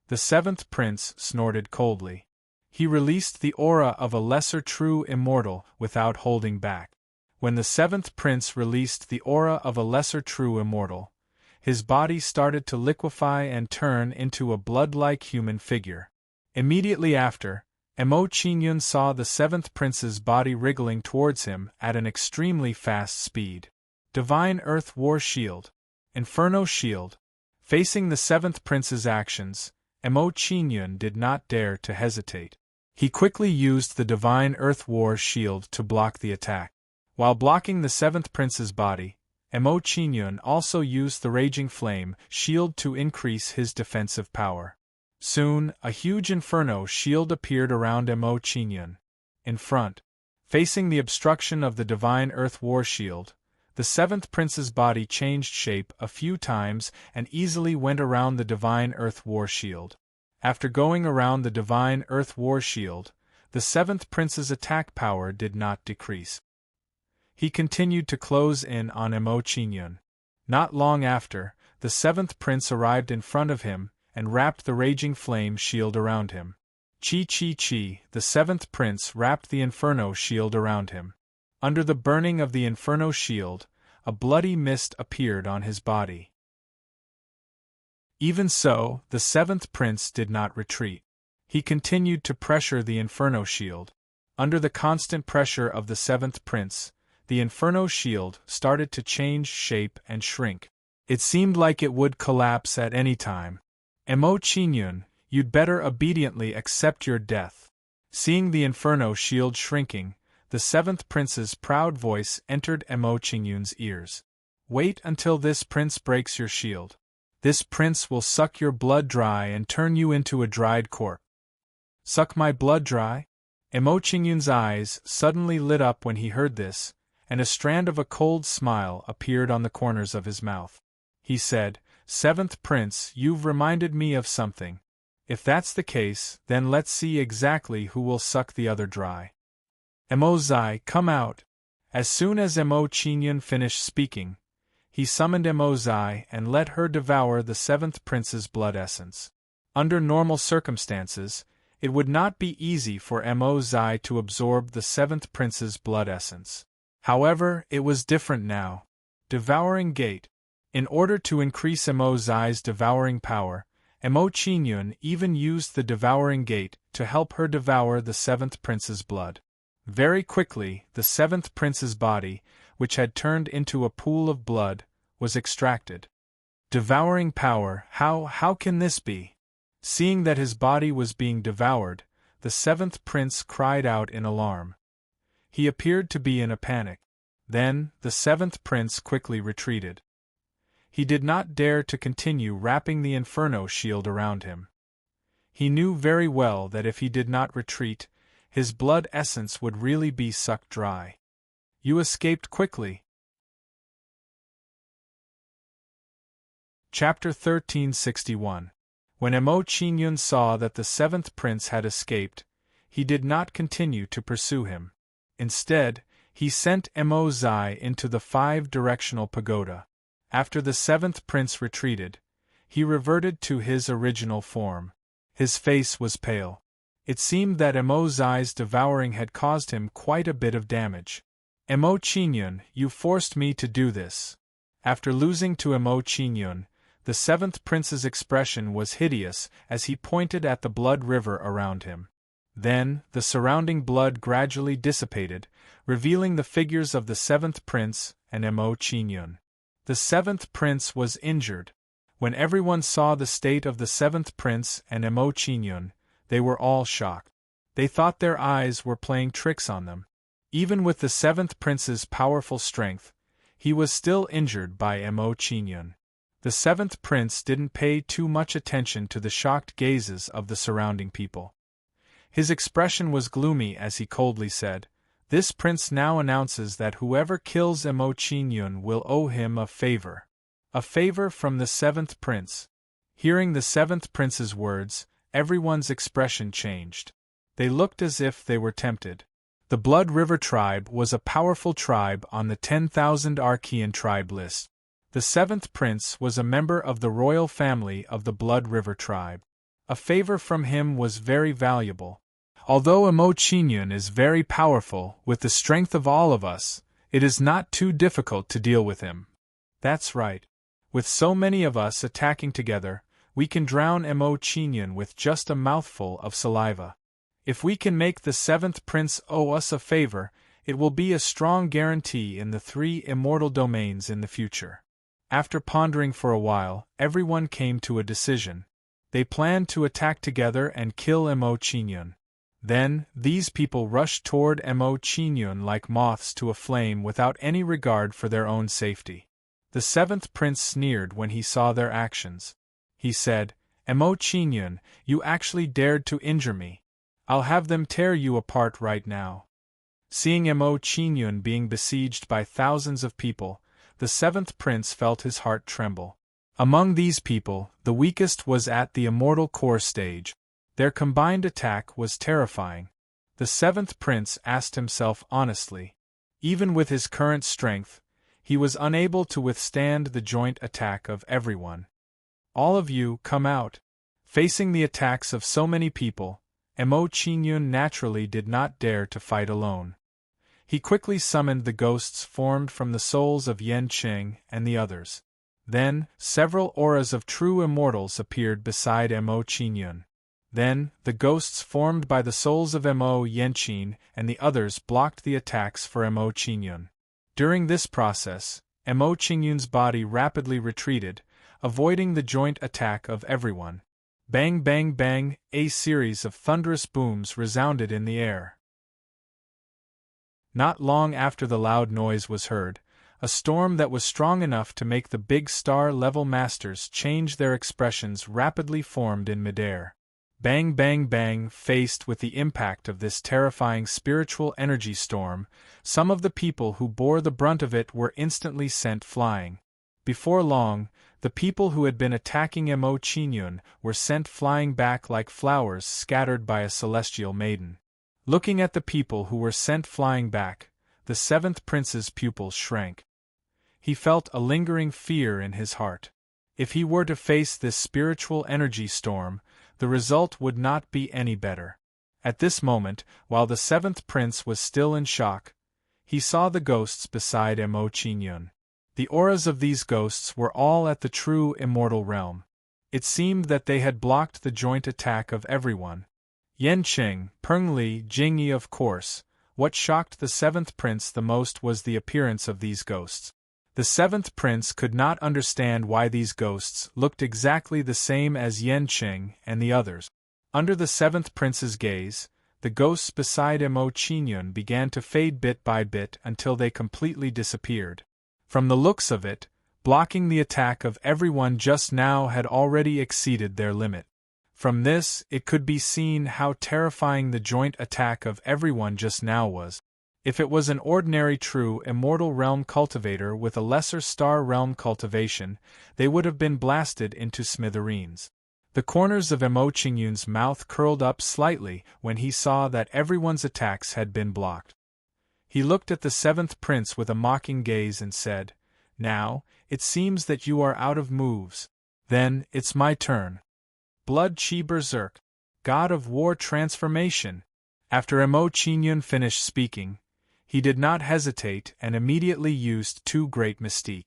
The seventh prince snorted coldly. He released the aura of a lesser true immortal without holding back. When the seventh prince released the aura of a lesser true immortal, his body started to liquefy and turn into a blood-like human figure. Immediately after, Mo Qingyun saw the seventh prince's body wriggling towards him at an extremely fast speed. Divine Earth War Shield. Inferno Shield. Facing the seventh prince's actions, Mo Qingyun did not dare to hesitate. He quickly used the Divine Earth War Shield to block the attack. While blocking the seventh prince's body, Mo Qingyun also used the Raging Flame Shield to increase his defensive power. Soon, a huge Inferno Shield appeared around Mo Qingyun. In front, facing the obstruction of the Divine Earth War Shield, the seventh prince's body changed shape a few times and easily went around the Divine Earth War Shield. After going around the Divine Earth War Shield, the seventh prince's attack power did not decrease. He continued to close in on Mo Qingyun. Not long after, the seventh prince arrived in front of him and wrapped the Raging Flame Shield around him. Chi, the seventh prince wrapped the Inferno Shield around him. Under the burning of the Inferno Shield, a bloody mist appeared on his body. Even so, the seventh prince did not retreat. He continued to pressure the Inferno Shield. Under the constant pressure of the seventh prince, the Inferno Shield started to change shape and shrink. It seemed like it would collapse at any time. "Mo Qingyun, you'd better obediently accept your death." Seeing the Inferno Shield shrinking, the seventh prince's proud voice entered Mo Qingyun's ears. "Wait until this prince breaks your shield. This prince will suck your blood dry and turn you into a dried corpse." "Suck my blood dry?" Mo Qingyun's eyes suddenly lit up when he heard this, and a strand of a cold smile appeared on the corners of his mouth. He said, "Seventh Prince, you've reminded me of something. If that's the case, then let's see exactly who will suck the other dry." "Mo Zai, come out!" As soon as Mo Qingyun finished speaking, he summoned Mo Zai and let her devour the seventh prince's blood essence. Under normal circumstances, it would not be easy for Mo Zai to absorb the seventh prince's blood essence. However, it was different now. Devouring Gate. In order to increase Mo Zai's devouring power, Mo Qingyun even used the Devouring Gate to help her devour the seventh prince's blood. Very quickly, the seventh prince's body, which had turned into a pool of blood, was extracted. Devouring power, how can this be? Seeing that his body was being devoured, the seventh prince cried out in alarm. He appeared to be in a panic. Then, the seventh prince quickly retreated. He did not dare to continue wrapping the Inferno Shield around him. He knew very well that if he did not retreat, his blood essence would really be sucked dry. "You escaped quickly." Chapter 1361. When Mo Qingyun saw that the seventh prince had escaped, he did not continue to pursue him. Instead, he sent Mo Zai into the five-directional pagoda. After the seventh prince retreated, he reverted to his original form. His face was pale. It seemed that Mo Zai's devouring had caused him quite a bit of damage. "Mo Qingyun, you forced me to do this." After losing to Mo Qingyun, the seventh prince's expression was hideous as he pointed at the blood river around him. Then, the surrounding blood gradually dissipated, revealing the figures of the seventh prince and Mo Qingyun. The seventh prince was injured. When everyone saw the state of the seventh prince and Mo Qingyun, they were all shocked. They thought their eyes were playing tricks on them. Even with the seventh prince's powerful strength, he was still injured by Mo Qingyun. The seventh prince didn't pay too much attention to the shocked gazes of the surrounding people. His expression was gloomy as he coldly said, "This prince now announces that whoever kills Mo Qingyun will owe him a favor. A favor from the seventh prince." Hearing the seventh prince's words, everyone's expression changed. They looked as if they were tempted. The Blood River tribe was a powerful tribe on the 10,000 Archean tribe list. The seventh prince was a member of the royal family of the Blood River tribe. A favor from him was very valuable. Although Mo Qingyun is very powerful, with the strength of all of us, it is not too difficult to deal with him. That's right. With so many of us attacking together, we can drown Mo Qingyun with just a mouthful of saliva. If we can make the seventh prince owe us a favor, it will be a strong guarantee in the 3 immortal domains in the future. After pondering for a while, everyone came to a decision. They planned to attack together and kill Mo Qingyun. Then, these people rushed toward Mo Qingyun like moths to a flame without any regard for their own safety. The seventh prince sneered when he saw their actions. He said, "Mo Qingyun, you actually dared to injure me. I'll have them tear you apart right now." Seeing Mo Qingyun being besieged by thousands of people, the seventh prince felt his heart tremble. Among these people, the weakest was at the immortal core stage. Their combined attack was terrifying. The seventh prince asked himself honestly. Even with his current strength, he was unable to withstand the joint attack of everyone. "All of you, come out." Facing the attacks of so many people, Mo Qingyun naturally did not dare to fight alone. He quickly summoned the ghosts formed from the souls of Yan Qing and the others. Then, several auras of true immortals appeared beside Mo Qingyun. Then, the ghosts formed by the souls of Mo Yanqing and the others blocked the attacks for Mo Qingyun. During this process, Mo Qingyun's body rapidly retreated, avoiding the joint attack of everyone. Bang bang bang, a series of thunderous booms resounded in the air. Not long after the loud noise was heard, a storm that was strong enough to make the big star-level masters change their expressions rapidly formed in midair. Bang bang bang. Faced with the impact of this terrifying spiritual energy storm, some of the people who bore the brunt of it were instantly sent flying. Before long, the people who had been attacking Mo Qingyun were sent flying back like flowers scattered by a celestial maiden. Looking at the people who were sent flying back, the seventh prince's pupils shrank. He felt a lingering fear in his heart. If he were to face this spiritual energy storm, the result would not be any better. At this moment, while the seventh prince was still in shock, he saw the ghosts beside Mo Qingyun. The auras of these ghosts were all at the true immortal realm. It seemed that they had blocked the joint attack of everyone. Yan Qing, Peng Li, Jingyi. Of course, what shocked the seventh prince the most was the appearance of these ghosts. The seventh prince could not understand why these ghosts looked exactly the same as Yan Qing and the others. Under the seventh prince's gaze, the ghosts beside Mo Qingyun began to fade bit by bit until they completely disappeared. From the looks of it, blocking the attack of everyone just now had already exceeded their limit. From this, it could be seen how terrifying the joint attack of everyone just now was. If it was an ordinary true immortal realm cultivator with a lesser star realm cultivation, they would have been blasted into smithereens. The corners of Mo Qingyun's mouth curled up slightly when he saw that everyone's attacks had been blocked. He looked at the seventh prince with a mocking gaze and said, "Now, it seems that you are out of moves. Then, it's my turn. Blood Chi Berserk, God of War Transformation." After Mo Qingyun finished speaking, he did not hesitate and immediately used two great mystique.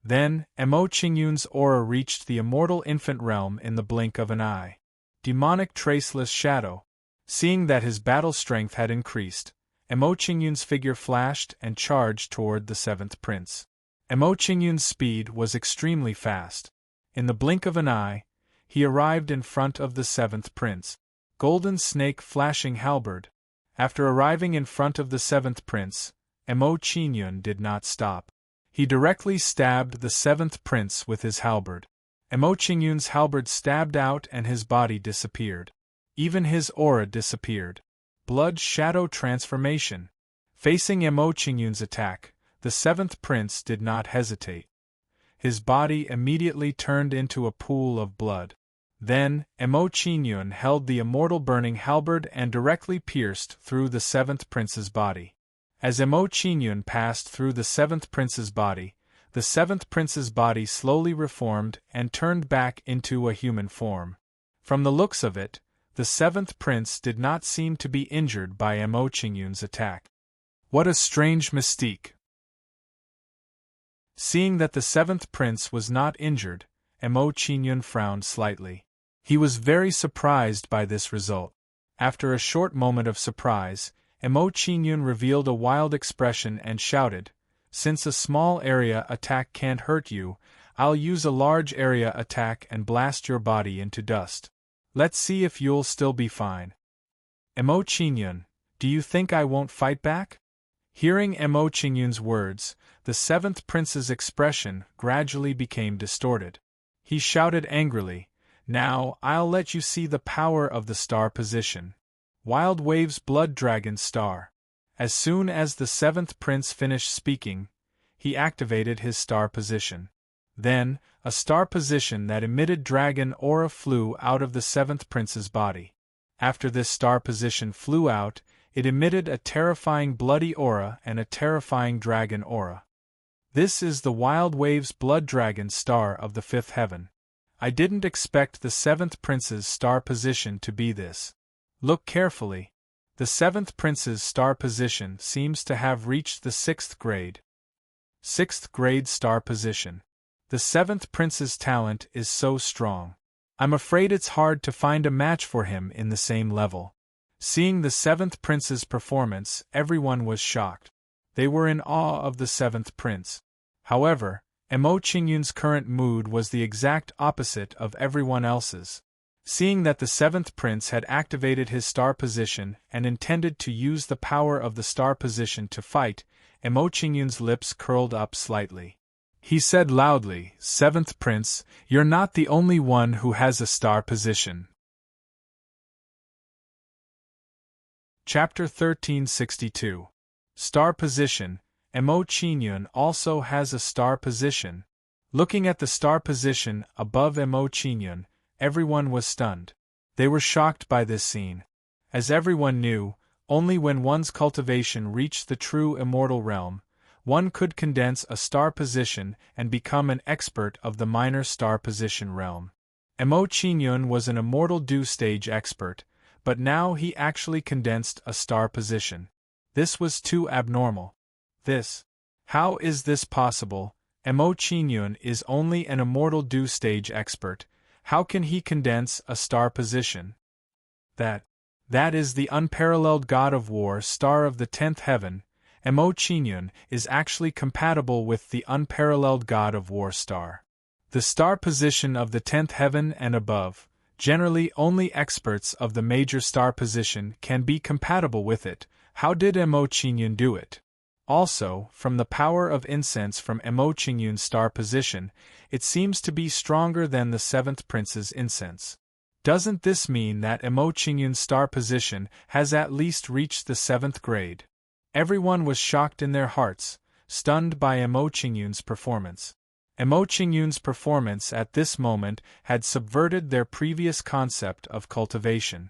Then, Mo Qingyun's aura reached the immortal infant realm in the blink of an eye. Demonic Traceless Shadow. Seeing that his battle strength had increased, Mo Qingyun's figure flashed and charged toward the seventh prince. Mo Qingyun's speed was extremely fast. In the blink of an eye, he arrived in front of the seventh prince. golden snake flashing halberd. After arriving in front of the seventh prince, Mo Qingyun did not stop. He directly stabbed the seventh prince with his halberd. Mo Qingyun's halberd stabbed out and his body disappeared. Even his aura disappeared. Blood shadow transformation. Facing Mo Qingyun's attack, the seventh prince did not hesitate. His body immediately turned into a pool of blood. Then, Mo Qingyun held the immortal burning halberd and directly pierced through the seventh prince's body. As Mo Qingyun passed through the seventh prince's body, the seventh prince's body slowly reformed and turned back into a human form. From the looks of it, the seventh prince did not seem to be injured by Mo Qingyun's attack. What a strange mystique! Seeing that the seventh prince was not injured, Mo Qingyun frowned slightly. He was very surprised by this result. After a short moment of surprise, Mo Qingyun revealed a wild expression and shouted, "Since a small area attack can't hurt you, I'll use a large area attack and blast your body into dust. Let's see if you'll still be fine." Mo Qingyun, do you think I won't fight back? Hearing Mo Qingyun's words, the seventh prince's expression gradually became distorted. He shouted angrily, "Now I'll let you see the power of the star position. Wild Wave's Blood Dragon Star." As soon as the seventh prince finished speaking, he activated his star position. Then, a star position that emitted dragon aura flew out of the seventh prince's body. After this star position flew out, it emitted a terrifying bloody aura and a terrifying dragon aura. This is the Wild Wave's Blood Dragon Star of the fifth heaven. I didn't expect the seventh prince's star position to be this. Look carefully. The seventh prince's star position seems to have reached the sixth grade. Sixth grade star position. The seventh prince's talent is so strong. I'm afraid it's hard to find a match for him in the same level. Seeing the seventh prince's performance, everyone was shocked. They were in awe of the seventh prince. However, Mo Qingyun's current mood was the exact opposite of everyone else's. Seeing that the seventh prince had activated his star position and intended to use the power of the star position to fight, Mo Qingyun's lips curled up slightly. He said loudly, "Seventh prince, you're not the only one who has a star position." Chapter 1362. Star Position. Mo Qingyun also has a star position. Looking at the star position above Mo Qingyun, everyone was stunned. They were shocked by this scene. As everyone knew, only when one's cultivation reached the true immortal realm, one could condense a star position and become an expert of the minor star position realm. Mo Qingyun was an immortal dew stage expert, but now he actually condensed a star position. This was too abnormal. How is this possible? Mo Qingyun is only an immortal dew stage expert. How can he condense a star position? That is the unparalleled god of war star of the 10th heaven. Mo Qingyun is actually compatible with the unparalleled god of war star. The star position of the 10th heaven and above, generally only experts of the major star position can be compatible with it. How did Mo Qingyun do it? Also, from the power of incense from Mo Qingyun's star position, it seems to be stronger than the seventh prince's incense. Doesn't this mean that Mo Qingyun's star position has at least reached the seventh grade? Everyone was shocked in their hearts, stunned by Mo Qingyun's performance. Mo Qingyun's performance at this moment had subverted their previous concept of cultivation.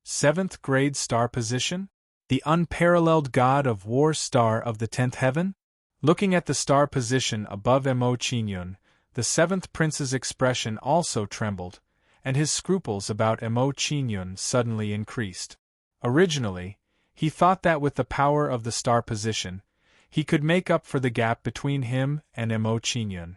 Seventh grade star position? The unparalleled god of war star of the 10th heaven? Looking at the star position above Mo Qingyun, the seventh prince's expression also trembled, and his scruples about Mo Qingyun suddenly increased. Originally, he thought that with the power of the star position, he could make up for the gap between him and Mo Qingyun.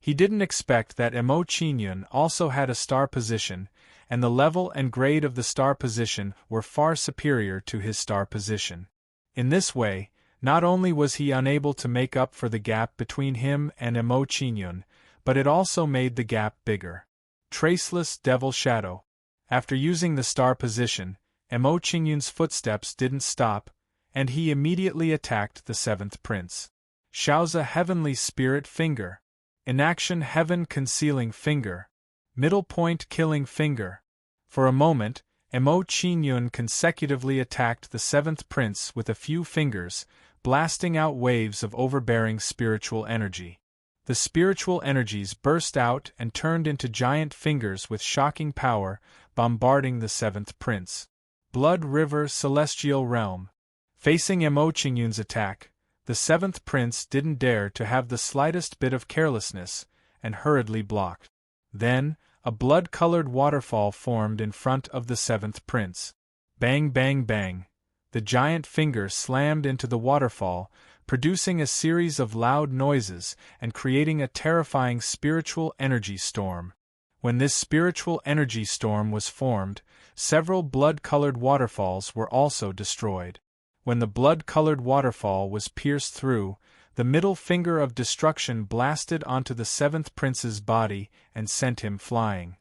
He didn't expect that Mo Qingyun also had a star position, and the level and grade of the star position were far superior to his star position. In this way, not only was he unable to make up for the gap between him and Mo Qingyun, but it also made the gap bigger. Traceless Devil Shadow. After using the star position, Mo Qingyun's footsteps didn't stop, and he immediately attacked the seventh prince. Xiaoza Heavenly Spirit Finger. Inaction Heaven Concealing Finger. Middle Point Killing Finger. For a moment, Mo Qingyun consecutively attacked the seventh prince with a few fingers, blasting out waves of overbearing spiritual energy. The spiritual energies burst out and turned into giant fingers with shocking power, bombarding the seventh prince. Blood River Celestial Realm. Facing Mo Qingyun's attack, the seventh prince didn't dare to have the slightest bit of carelessness, and hurriedly blocked. Then, a blood-colored waterfall formed in front of the seventh prince. Bang bang bang. The giant finger slammed into the waterfall, producing a series of loud noises and creating a terrifying spiritual energy storm. When this spiritual energy storm was formed, several blood-colored waterfalls were also destroyed. When the blood-colored waterfall was pierced through, the middle finger of destruction blasted onto the seventh prince's body and sent him flying.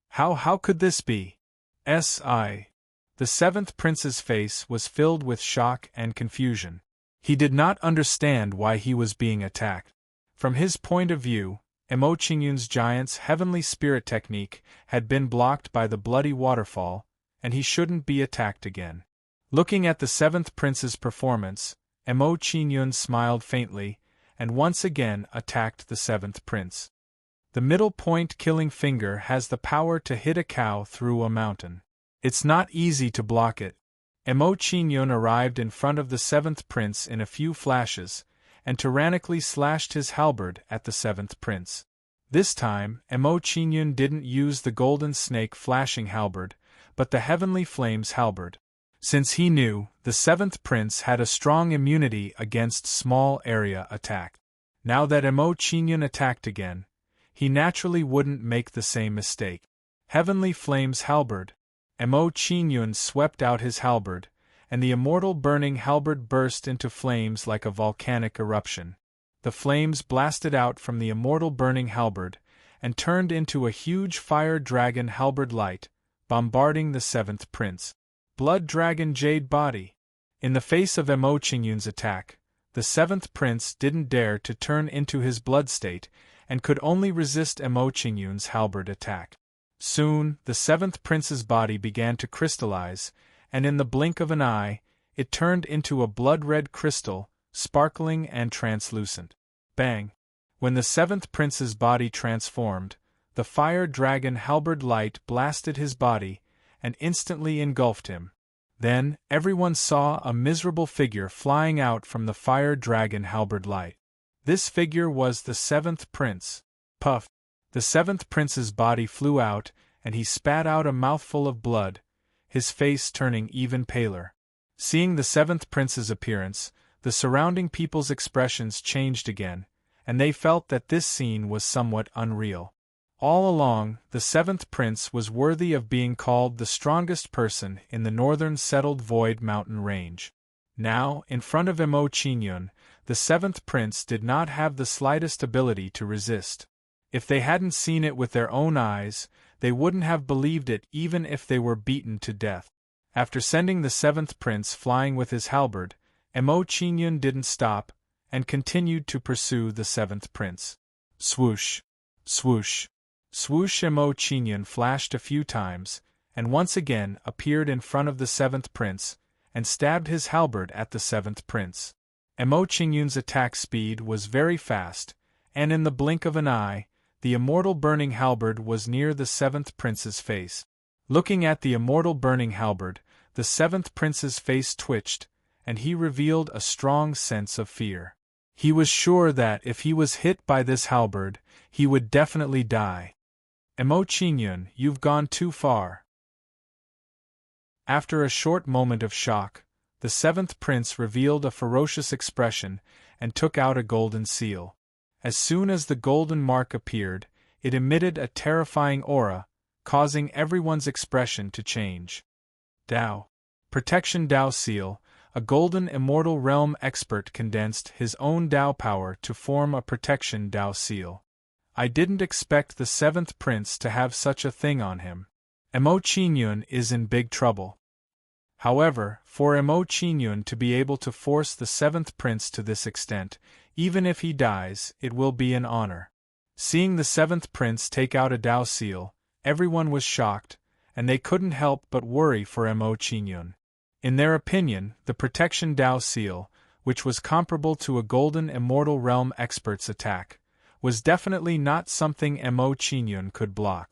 How could this be? The seventh prince's face was filled with shock and confusion. He did not understand why he was being attacked. From his point of view, Mo Qingyun's giant's heavenly spirit technique had been blocked by the bloody waterfall, and he shouldn't be attacked again. Looking at the seventh prince's performance, Mo Qingyun smiled faintly, and once again attacked the seventh prince. The middle point killing finger has the power to hit a cow through a mountain. It's not easy to block it. Mo Qingyun arrived in front of the seventh prince in a few flashes, and tyrannically slashed his halberd at the seventh prince. This time, Mo Qingyun didn't use the golden snake flashing halberd, but the heavenly flames halberd. Since he knew, the seventh prince had a strong immunity against small area attack. Now that Mo Qingyun attacked again, he naturally wouldn't make the same mistake. Heavenly flames halberd. Mo Qingyun swept out his halberd, and the immortal burning halberd burst into flames like a volcanic eruption. The flames blasted out from the immortal burning halberd, and turned into a huge fire dragon halberd light, bombarding the seventh prince. Blood Dragon Jade Body. In the face of Mo Qingyun's attack, the seventh prince didn't dare to turn into his blood state, and could only resist Mo Qingyun's halberd attack. Soon, the seventh prince's body began to crystallize, and in the blink of an eye, it turned into a blood-red crystal, sparkling and translucent. Bang! When the seventh prince's body transformed, the fire dragon halberd light blasted his body, and instantly engulfed him. Then, everyone saw a miserable figure flying out from the fire dragon halberd light. This figure was the seventh prince. Puff! The seventh prince's body flew out, and he spat out a mouthful of blood, his face turning even paler. Seeing the seventh prince's appearance, the surrounding people's expressions changed again, and they felt that this scene was somewhat unreal. All along, the seventh prince was worthy of being called the strongest person in the northern settled Void Mountain range. Now, in front of Mo Qingyun, the seventh prince did not have the slightest ability to resist. If they hadn't seen it with their own eyes, they wouldn't have believed it even if they were beaten to death. After sending the seventh prince flying with his halberd, Mo Qingyun didn't stop, and continued to pursue the seventh prince. Swoosh! Swoosh! Swoosh! Mo Qingyun flashed a few times, and once again appeared in front of the seventh prince, and stabbed his halberd at the seventh prince. Mo Qingyun's attack speed was very fast, and in the blink of an eye, the immortal burning halberd was near the seventh prince's face. Looking at the immortal burning halberd, the seventh prince's face twitched, and he revealed a strong sense of fear. He was sure that if he was hit by this halberd, he would definitely die. Mo Qingyun, you've gone too far. After a short moment of shock, the seventh prince revealed a ferocious expression and took out a golden seal. As soon as the golden mark appeared, it emitted a terrifying aura, causing everyone's expression to change. Dao. Protection Dao Seal. A golden immortal realm expert condensed his own Dao power to form a protection Dao Seal. I didn't expect the 7th prince to have such a thing on him. Emo Qingyun is in big trouble. However, for Emo Qingyun to be able to force the 7th prince to this extent, even if he dies, it will be an honor. Seeing the 7th prince take out a Dao seal, everyone was shocked, and they couldn't help but worry for Emo Qingyun. In their opinion, the protection Dao seal, which was comparable to a golden immortal realm expert's attack, was definitely not something Emo Qingyun could block.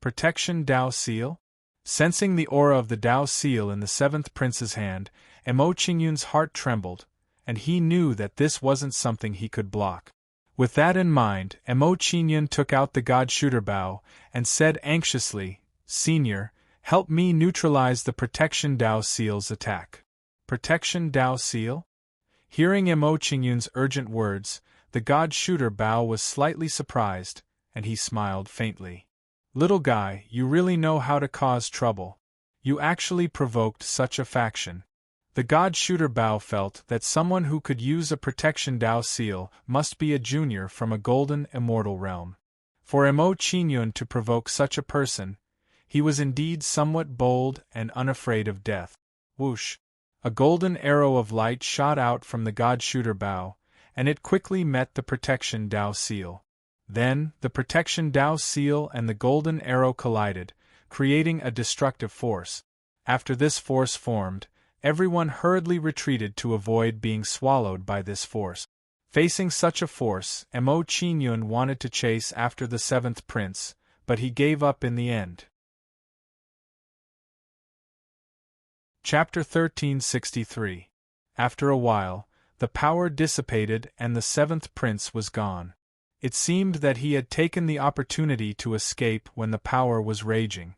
Protection Dao seal? Sensing the aura of the Dao seal in the 7th prince's hand, Emo Qingyun's heart trembled, and he knew that this wasn't something he could block. With that in mind, Emo Qingyun took out the God Shooter Bao and said anxiously, "Senior, help me neutralize the Protection Dao Seal's attack." Protection Dao Seal? Hearing Emo Qingyun's urgent words, the God Shooter Bao was slightly surprised, and he smiled faintly. "Little guy, you really know how to cause trouble. You actually provoked such a faction." The God Shooter Bao felt that someone who could use a Protection Dao seal must be a junior from a golden immortal realm. For Emo Qingyun to provoke such a person, he was indeed somewhat bold and unafraid of death. Whoosh! A golden arrow of light shot out from the God Shooter Bao, and it quickly met the Protection Dao seal. Then, the Protection Dao seal and the golden arrow collided, creating a destructive force. After this force formed, everyone hurriedly retreated to avoid being swallowed by this force. Facing such a force, Emo Qingyun wanted to chase after the 7th prince, but he gave up in the end. Chapter 1363. After a while, the power dissipated and the 7th prince was gone. It seemed that he had taken the opportunity to escape when the power was raging.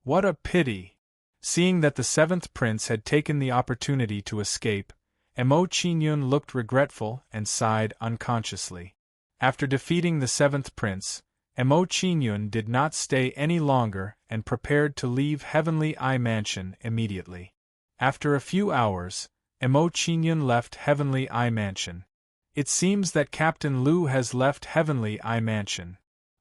What a pity! Seeing that the 7th prince had taken the opportunity to escape, Emo Qingyun looked regretful and sighed unconsciously. After defeating the 7th prince, Emo Qingyun did not stay any longer and prepared to leave Heavenly Eye Mansion immediately. After a few hours, Emo Qingyun left Heavenly Eye Mansion. It seems that Captain Lu has left Heavenly Eye Mansion.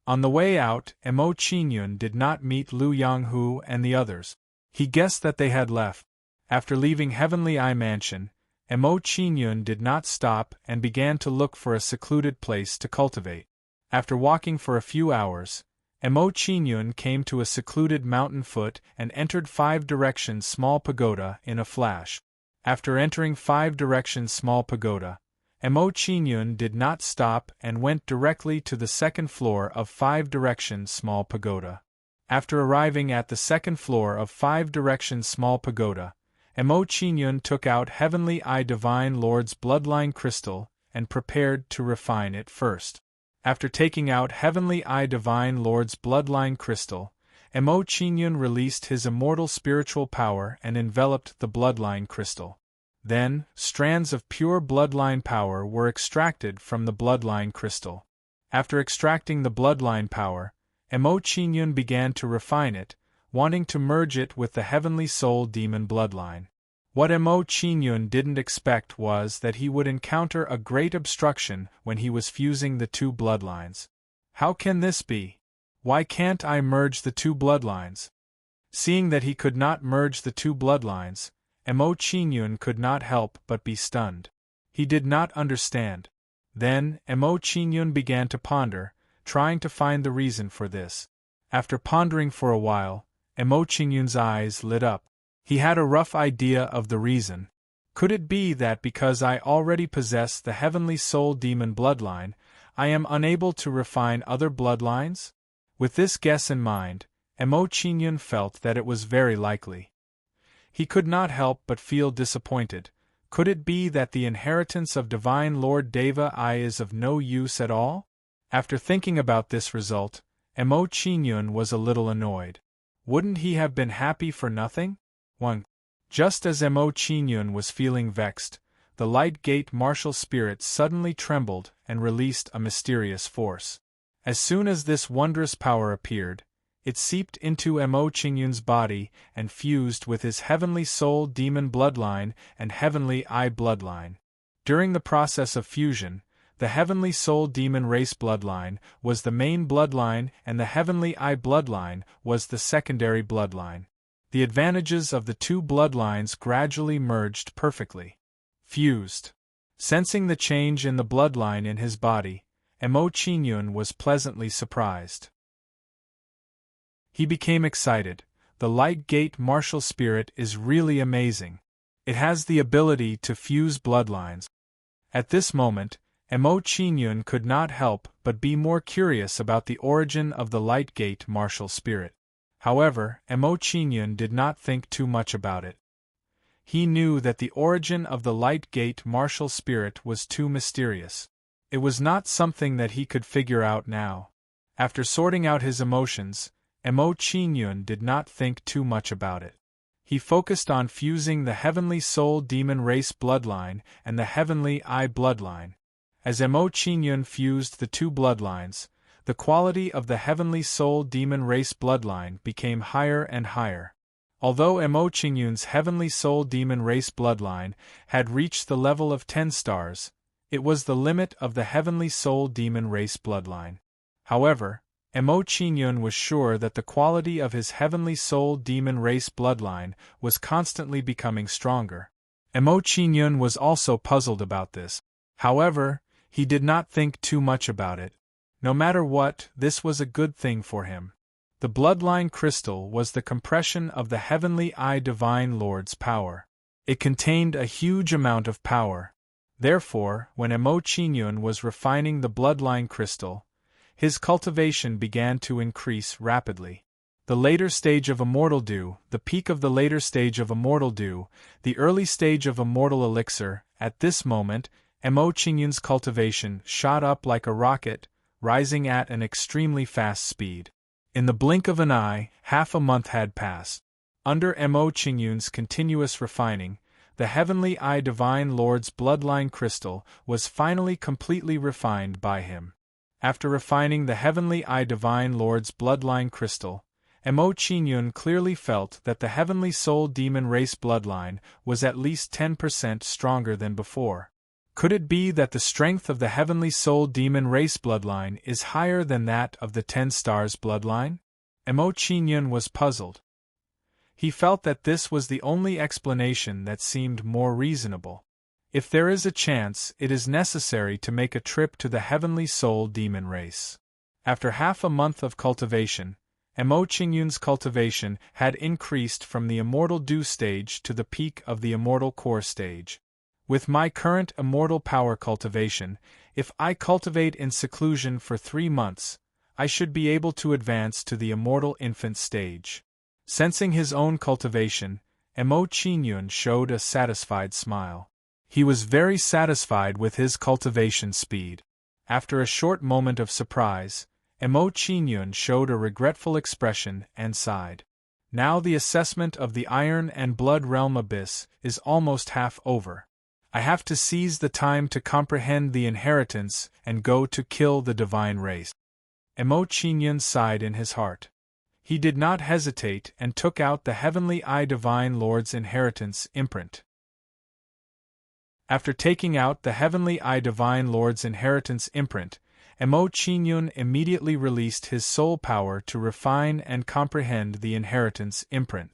On the way out, Emo Qingyun did not meet Lu Yanghu and the others. He guessed that they had left. After leaving Heavenly Eye Mansion, Emo Qingyun did not stop and began to look for a secluded place to cultivate. After walking for a few hours, Emo Qingyun came to a secluded mountain foot and entered 5 Directions Small Pagoda in a flash. After entering 5 Directions Small Pagoda, Emo Qingyun did not stop and went directly to the 2nd floor of 5 Directions Small Pagoda. After arriving at the 2nd floor of 5 Directions Small Pagoda, Emo Qingyun took out Heavenly Eye Divine Lord's Bloodline Crystal and prepared to refine it first. After taking out Heavenly Eye Divine Lord's Bloodline Crystal, Emo Qingyun released his immortal spiritual power and enveloped the Bloodline Crystal. Then, strands of pure bloodline power were extracted from the bloodline crystal. After extracting the bloodline power, Emo Qingyun began to refine it, wanting to merge it with the Heavenly Soul Demon bloodline. What Emo Qingyun didn't expect was that he would encounter a great obstruction when he was fusing the 2 bloodlines. How can this be? Why can't I merge the 2 bloodlines? Seeing that he could not merge the 2 bloodlines, Emo Qingyun could not help but be stunned. He did not understand. Then, Emo Qingyun began to ponder, trying to find the reason for this. After pondering for a while, Emo Qingyun's eyes lit up. He had a rough idea of the reason. Could it be that because I already possess the Heavenly Soul Demon bloodline, I am unable to refine other bloodlines? With this guess in mind, Emo Qingyun felt that it was very likely. He could not help but feel disappointed. Could it be that the inheritance of Divine Lord Deva I is of no use at all? After thinking about this result, Emo Qingyun was a little annoyed. Wouldn't he have been happy for nothing? 1. Just as Emo Qingyun was feeling vexed, the Light Gate martial spirit suddenly trembled and released a mysterious force. As soon as this wondrous power appeared, it seeped into Emo Qingyun's body and fused with his Heavenly Soul Demon bloodline and Heavenly Eye bloodline. During the process of fusion, the the Heavenly Soul Demon Race bloodline was the main bloodline and the Heavenly Eye bloodline was the secondary bloodline. The advantages of the two bloodlines gradually merged perfectly. Fused. Sensing the change in the bloodline in his body, Emo Qingyun was pleasantly surprised. He became excited. The Light Gate martial spirit is really amazing. It has the ability to fuse bloodlines. At this moment, Emo Qingyun could not help but be more curious about the origin of the Light Gate martial spirit. However, Emo Qingyun did not think too much about it. He knew that the origin of the Light Gate martial spirit was too mysterious. It was not something that he could figure out now. After sorting out his emotions, Emo Qingyun did not think too much about it. He focused on fusing the Heavenly Soul Demon Race bloodline and the Heavenly Eye bloodline. As Emo Qingyun fused the two bloodlines, the quality of the Heavenly Soul Demon Race bloodline became higher and higher. Although Emo Qingyun's Heavenly Soul Demon Race bloodline had reached the level of 10 stars, it was the limit of the Heavenly Soul Demon Race bloodline. However, Emo Qingyun was sure that the quality of his Heavenly Soul Demon Race bloodline was constantly becoming stronger. Emo Qingyun was also puzzled about this. However, he did not think too much about it. No matter what, this was a good thing for him. The bloodline crystal was the compression of the Heavenly Eye Divine Lord's power. It contained a huge amount of power. Therefore, when Emo Qingyun was refining the bloodline crystal, his cultivation began to increase rapidly. The later stage of Immortal Dew, the peak of the later stage of Immortal Dew, the early stage of Immortal Elixir, at this moment, Emo Qingyun's cultivation shot up like a rocket, rising at an extremely fast speed. In the blink of an eye, half a month had passed. Under Emo Qingyun's continuous refining, the Heavenly Eye Divine Lord's bloodline crystal was finally completely refined by him. After refining the Heavenly Eye Divine Lord's bloodline crystal, Emo Qingyun clearly felt that the Heavenly Soul Demon Race bloodline was at least 10% stronger than before. Could it be that the strength of the Heavenly Soul Demon Race bloodline is higher than that of the 10 Stars bloodline? Emo Qingyun was puzzled. He felt that this was the only explanation that seemed more reasonable. If there is a chance, it is necessary to make a trip to the Heavenly Soul Demon Race. After half a month of cultivation, Emo Qingyun's cultivation had increased from the Immortal Dew stage to the peak of the Immortal Core stage. With my current immortal power cultivation, if I cultivate in seclusion for 3 months, I should be able to advance to the Immortal Infant stage. Sensing his own cultivation, Emo Qingyun showed a satisfied smile. He was very satisfied with his cultivation speed. After a short moment of surprise, Emo Qingyun showed a regretful expression and sighed. Now the assessment of the Iron and Blood Realm Abyss is almost half over. I have to seize the time to comprehend the inheritance and go to kill the divine race. Emo Qingyun sighed in his heart. He did not hesitate and took out the Heavenly Eye Divine Lord's inheritance imprint. After taking out the Heavenly Eye Divine Lord's inheritance imprint, Emo Qingyun immediately released his soul power to refine and comprehend the inheritance imprint.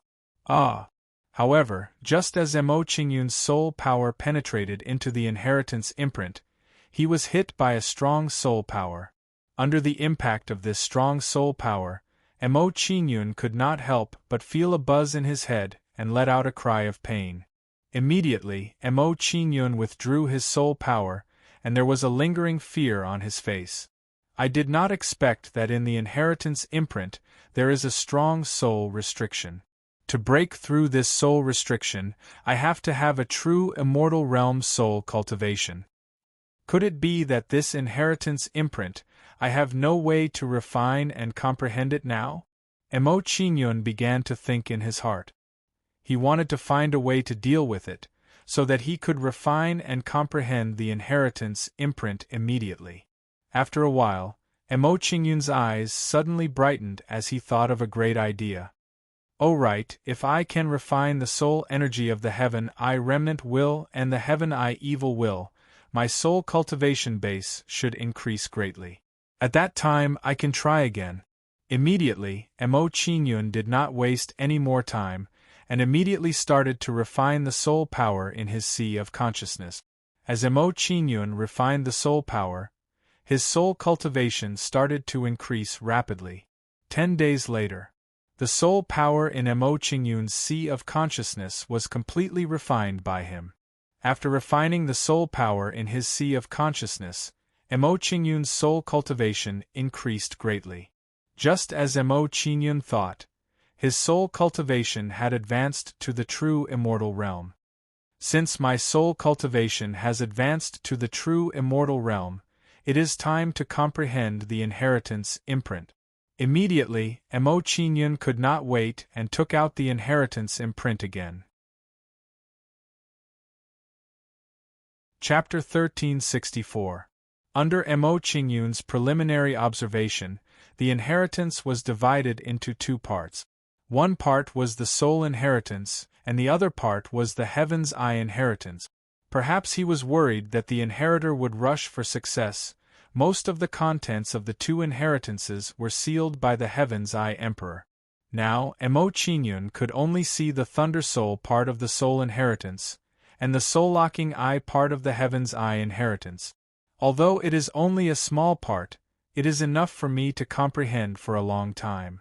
However, just as Emo Qingyun's soul power penetrated into the inheritance imprint, he was hit by a strong soul power. Under the impact of this strong soul power, Emo Qingyun could not help but feel a buzz in his head and let out a cry of pain. Immediately, Emo Qingyun withdrew his soul power, and there was a lingering fear on his face. I did not expect that in the inheritance imprint there is a strong soul restriction. To break through this soul restriction, I have to have a true immortal realm soul cultivation. Could it be that this inheritance imprint, I have no way to refine and comprehend it now? Emo Qingyun began to think in his heart. He wanted to find a way to deal with it, so that he could refine and comprehend the inheritance imprint immediately. After a while, Emo Qingyun's eyes suddenly brightened as he thought of a great idea. Oh right, if I can refine the soul energy of the Heaven Eye Remnant Will and the Heaven Eye Evil Will, my soul cultivation base should increase greatly. At that time I can try again. Immediately, Mo Qingyun did not waste any more time, and immediately started to refine the soul power in his sea of consciousness. As Mo Qingyun refined the soul power, his soul cultivation started to increase rapidly. 10 days later, the soul power in Mo Qingyun's sea of consciousness was completely refined by him. After refining the soul power in his sea of consciousness, Mo Qingyun's soul cultivation increased greatly. Just as Mo Qingyun thought, his soul cultivation had advanced to the true immortal realm. Since my soul cultivation has advanced to the true immortal realm, it is time to comprehend the inheritance imprint. Immediately, Mo Qingyun could not wait and took out the inheritance imprint again. Chapter 1364. Under Mo Qingyun's preliminary observation, the inheritance was divided into two parts. One part was the soul inheritance, and the other part was the heaven's eye inheritance. Perhaps he was worried that the inheritor would rush for success. Most of the contents of the two inheritances were sealed by the heaven's eye emperor. Now, Mo Qingyun could only see the thunder soul part of the soul inheritance, and the soul-locking eye part of the heaven's eye inheritance. Although it is only a small part, it is enough for me to comprehend for a long time.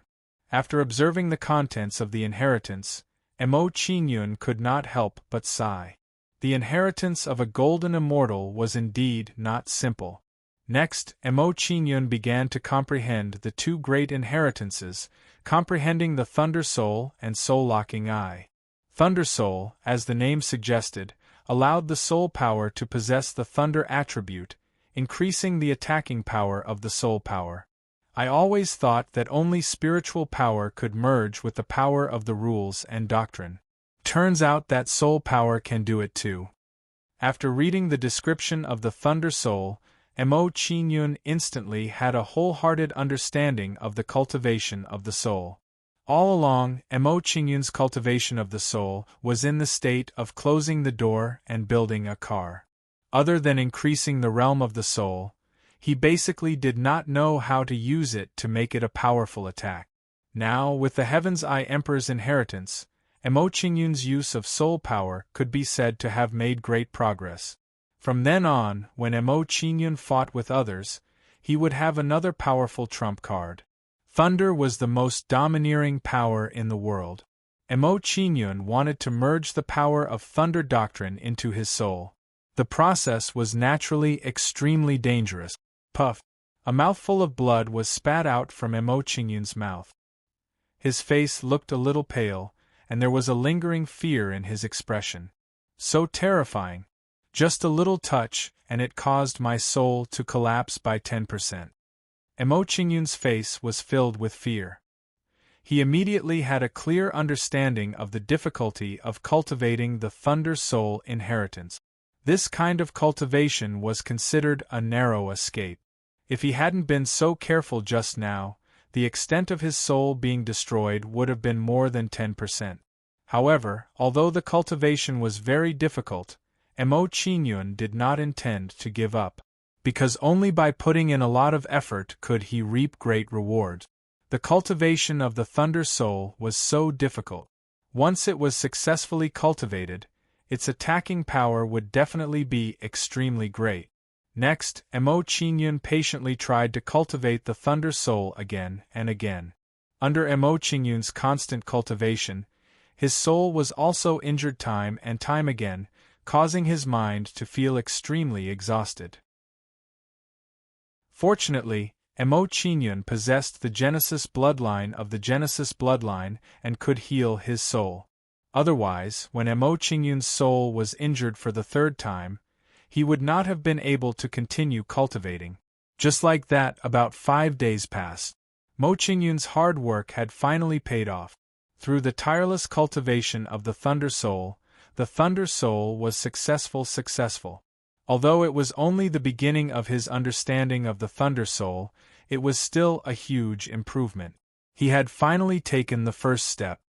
After observing the contents of the inheritance, Mo Qingyun could not help but sigh. The inheritance of a golden immortal was indeed not simple. Next, Mo Qingyun began to comprehend the two great inheritances, comprehending the Thunder Soul and Soul-Locking Eye. Thunder Soul, as the name suggested, allowed the soul power to possess the thunder attribute, increasing the attacking power of the soul power. I always thought that only spiritual power could merge with the power of the rules and doctrine. Turns out that soul power can do it too. After reading the description of the Thunder Soul, Mo Qingyun instantly had a wholehearted understanding of the cultivation of the soul. All along, Mo Qingyun's cultivation of the soul was in the state of closing the door and building a car. Other than increasing the realm of the soul, he basically did not know how to use it to make it a powerful attack. Now, with the Heaven's Eye Emperor's inheritance, Mo Qingyun's use of soul power could be said to have made great progress. From then on, when Mo Qingyun fought with others, he would have another powerful trump card. Thunder was the most domineering power in the world. Mo Qingyun wanted to merge the power of thunder doctrine into his soul. The process was naturally extremely dangerous. Puff! A mouthful of blood was spat out from Mo Qingyun's mouth. His face looked a little pale, and there was a lingering fear in his expression. So terrifying! Just a little touch, and it caused my soul to collapse by 10%. Mo Qingyun's face was filled with fear. He immediately had a clear understanding of the difficulty of cultivating the Thunder Soul inheritance. This kind of cultivation was considered a narrow escape. If he hadn't been so careful just now, the extent of his soul being destroyed would have been more than 10%. However, although the cultivation was very difficult, Mo Qingyun did not intend to give up, because only by putting in a lot of effort could he reap great rewards. The cultivation of the Thunder Soul was so difficult. Once it was successfully cultivated, its attacking power would definitely be extremely great. Next, Mo Qingyun patiently tried to cultivate the Thunder Soul again and again. Under Mo Qingyun's constant cultivation, his soul was also injured time and time again, causing his mind to feel extremely exhausted. Fortunately, Mo Qingyun possessed the Genesis bloodline of the Genesis bloodline and could heal his soul. Otherwise, when Mo Qingyun's soul was injured for the third time, he would not have been able to continue cultivating. Just like that, about 5 days passed. Mo Qingyun's hard work had finally paid off. Through the tireless cultivation of the Thunder Soul was successful. Although it was only the beginning of his understanding of the Thunder Soul, it was still a huge improvement. He had finally taken the first step.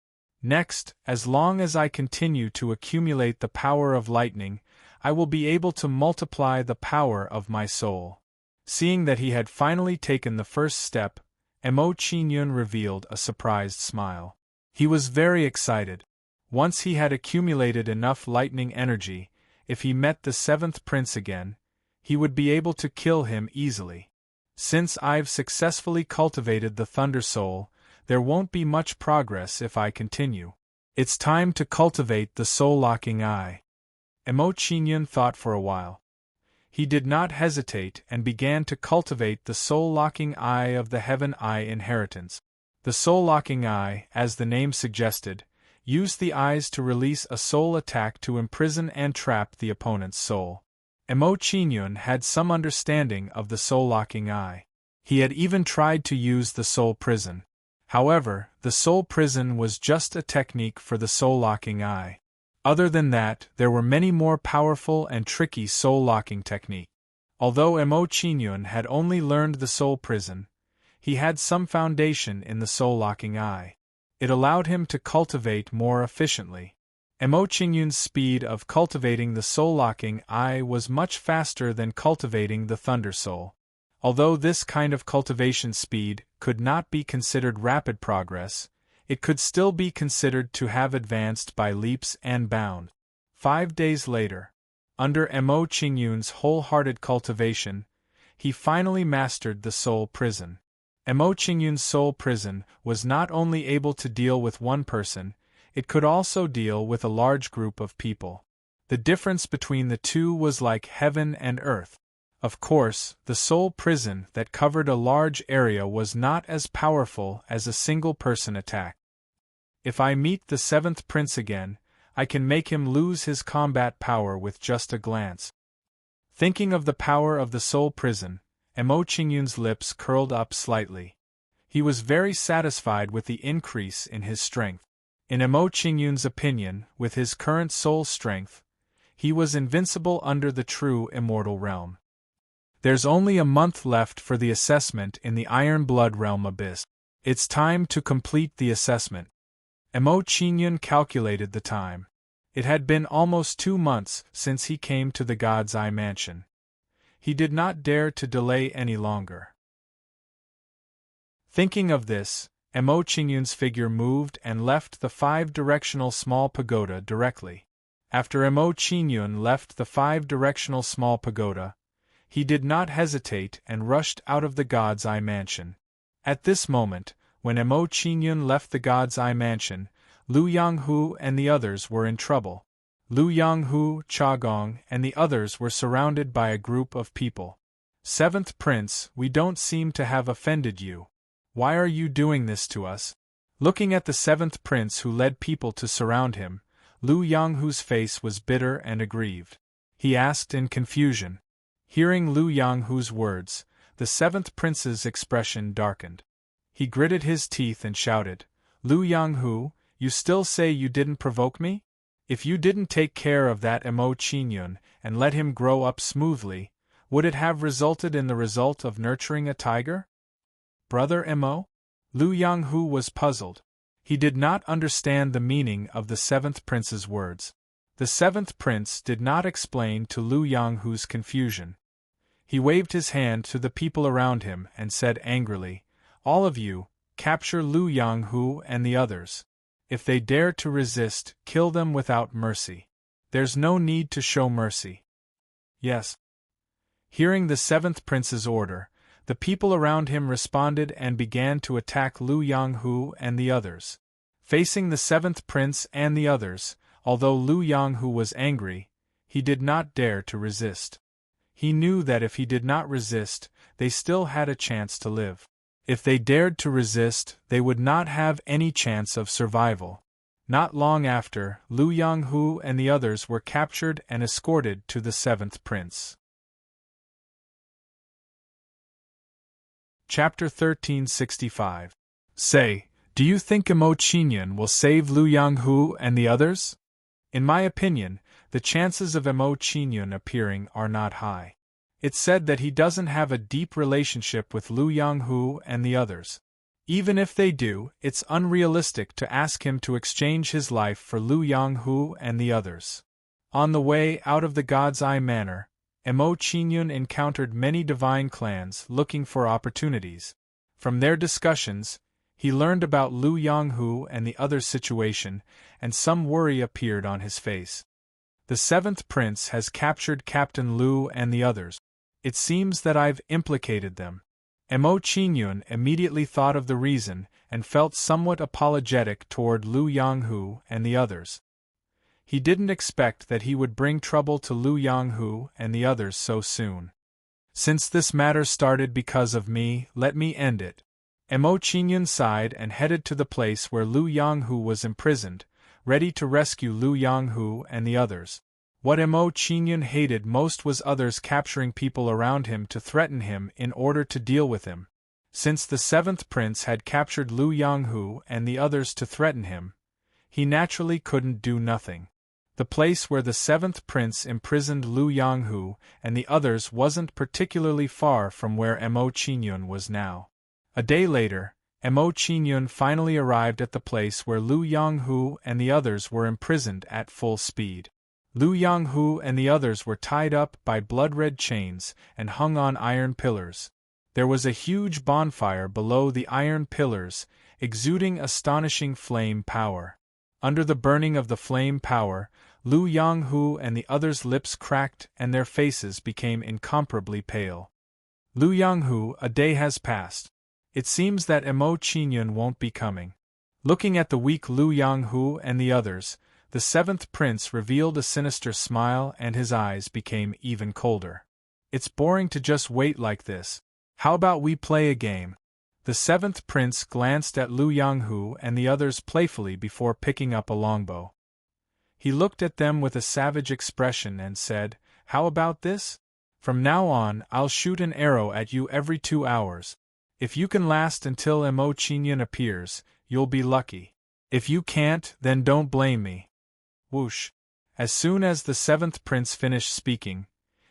Next, as long as I continue to accumulate the power of lightning, I will be able to multiply the power of my soul. Seeing that he had finally taken the first step, Mo Qingyun revealed a surprised smile. He was very excited. Once he had accumulated enough lightning energy, if he met the seventh prince again, he would be able to kill him easily. Since I've successfully cultivated the Thunder Soul, there won't be much progress if I continue. It's time to cultivate the soul-locking eye. Mo Qingyun thought for a while. He did not hesitate and began to cultivate the soul-locking eye of the Heaven Eye inheritance. The soul-locking eye, as the name suggested, used the eyes to release a soul attack to imprison and trap the opponent's soul. Mo Qingyun had some understanding of the soul-locking eye. He had even tried to use the soul prison. However, the soul prison was just a technique for the soul-locking eye. Other than that, there were many more powerful and tricky soul-locking techniques. Although Mo Qingyun had only learned the soul prison, he had some foundation in the soul-locking eye. It allowed him to cultivate more efficiently. Mo Qingyun's speed of cultivating the soul-locking eye was much faster than cultivating the Thunder Soul. Although this kind of cultivation speed could not be considered rapid progress, it could still be considered to have advanced by leaps and bounds. 5 days later, under Mo Qingyun's wholehearted cultivation, he finally mastered the soul prison. Mo Qingyun's soul prison was not only able to deal with one person, it could also deal with a large group of people. The difference between the two was like heaven and earth. Of course, the soul prison that covered a large area was not as powerful as a single-person attack. If I meet the seventh prince again, I can make him lose his combat power with just a glance. Thinking of the power of the soul prison, Mo Qingyun's lips curled up slightly. He was very satisfied with the increase in his strength. In Mo Qingyun's opinion, with his current soul strength, he was invincible under the true immortal realm. There's only a month left for the assessment in the Iron Blood Realm Abyss. It's time to complete the assessment. Mo Qingyun calculated the time. It had been almost 2 months since he came to the God's Eye Mansion. He did not dare to delay any longer. Thinking of this, Mo Qingyun's figure moved and left the 5-directional small pagoda directly. After Mo Qingyun left the 5-directional small pagoda, he did not hesitate and rushed out of the God's Eye Mansion. At this moment, when Mo Qingyun left the God's Eye Mansion, Lu Yanghu and the others were in trouble. Lu Yanghu, Chagong, and the others were surrounded by a group of people. "Seventh Prince, we don't seem to have offended you. Why are you doing this to us?" Looking at the seventh prince who led people to surround him, Lu Yanghu's face was bitter and aggrieved. He asked in confusion. Hearing Lu Yanghu's words, the seventh prince's expression darkened. He gritted his teeth and shouted, "Lu Yanghu, you still say you didn't provoke me? If you didn't take care of that Mo Qingyun and let him grow up smoothly, would it have resulted in the result of nurturing a tiger?" "Brother Mo?" Lu Yanghu was puzzled. He did not understand the meaning of the seventh prince's words. The seventh prince did not explain to Lu Yanghu's confusion. He waved his hand to the people around him and said angrily, "All of you, capture Lu Yanghu and the others. If they dare to resist, kill them without mercy. There's no need to show mercy." "Yes." Hearing the seventh prince's order, the people around him responded and began to attack Lu Yanghu and the others. Facing the seventh prince and the others, although Lu Yanghu was angry, he did not dare to resist. He knew that if he did not resist, they still had a chance to live. If they dared to resist, they would not have any chance of survival. Not long after, Lu Yanghu and the others were captured and escorted to the seventh prince. Chapter 1365. Say, do you think Mo Qingyun will save Lu Yanghu and the others? In my opinion, the chances of Mo Qingyun appearing are not high. It's said that he doesn't have a deep relationship with Lu Yanghu and the others. Even if they do, it's unrealistic to ask him to exchange his life for Lu Yanghu and the others. On the way out of the God's Eye Manor, Mo Qingyun encountered many divine clans looking for opportunities. From their discussions, he learned about Lu Yonghu and the others' situation, and some worry appeared on his face. The seventh prince has captured Captain Lu and the others. It seems that I've implicated them. Mo Qingyun immediately thought of the reason and felt somewhat apologetic toward Lu Yonghu and the others. He didn't expect that he would bring trouble to Lu Yonghu and the others so soon. Since this matter started because of me, let me end it. Mo Qingyun sighed and headed to the place where Lu Yonghu was imprisoned, ready to rescue Lu Yonghu and the others. What Mo Qingyun hated most was others capturing people around him to threaten him in order to deal with him. Since the seventh prince had captured Lu Yonghu and the others to threaten him, he naturally couldn't do nothing. The place where the seventh prince imprisoned Lu Yonghu and the others wasn't particularly far from where Mo Qingyun was now. A day later, Mo Qingyun finally arrived at the place where Lu Yonghu and the others were imprisoned at full speed. Lu Yonghu and the others were tied up by blood-red chains and hung on iron pillars. There was a huge bonfire below the iron pillars, exuding astonishing flame power. Under the burning of the flame power, Lu Yonghu and the others' lips cracked and their faces became incomparably pale. Lu Yonghu, a day has passed. It seems that Mo Qingyun won't be coming. Looking at the weak Lu Yonghu and the others, the seventh prince revealed a sinister smile and his eyes became even colder. It's boring to just wait like this. How about we play a game? The seventh prince glanced at Lu Yonghu and the others playfully before picking up a longbow. He looked at them with a savage expression and said, "How about this? From now on, I'll shoot an arrow at you every 2 hours. If you can last until Mo Qingyun appears, you'll be lucky. If you can't, then don't blame me." Whoosh! As soon as the seventh prince finished speaking,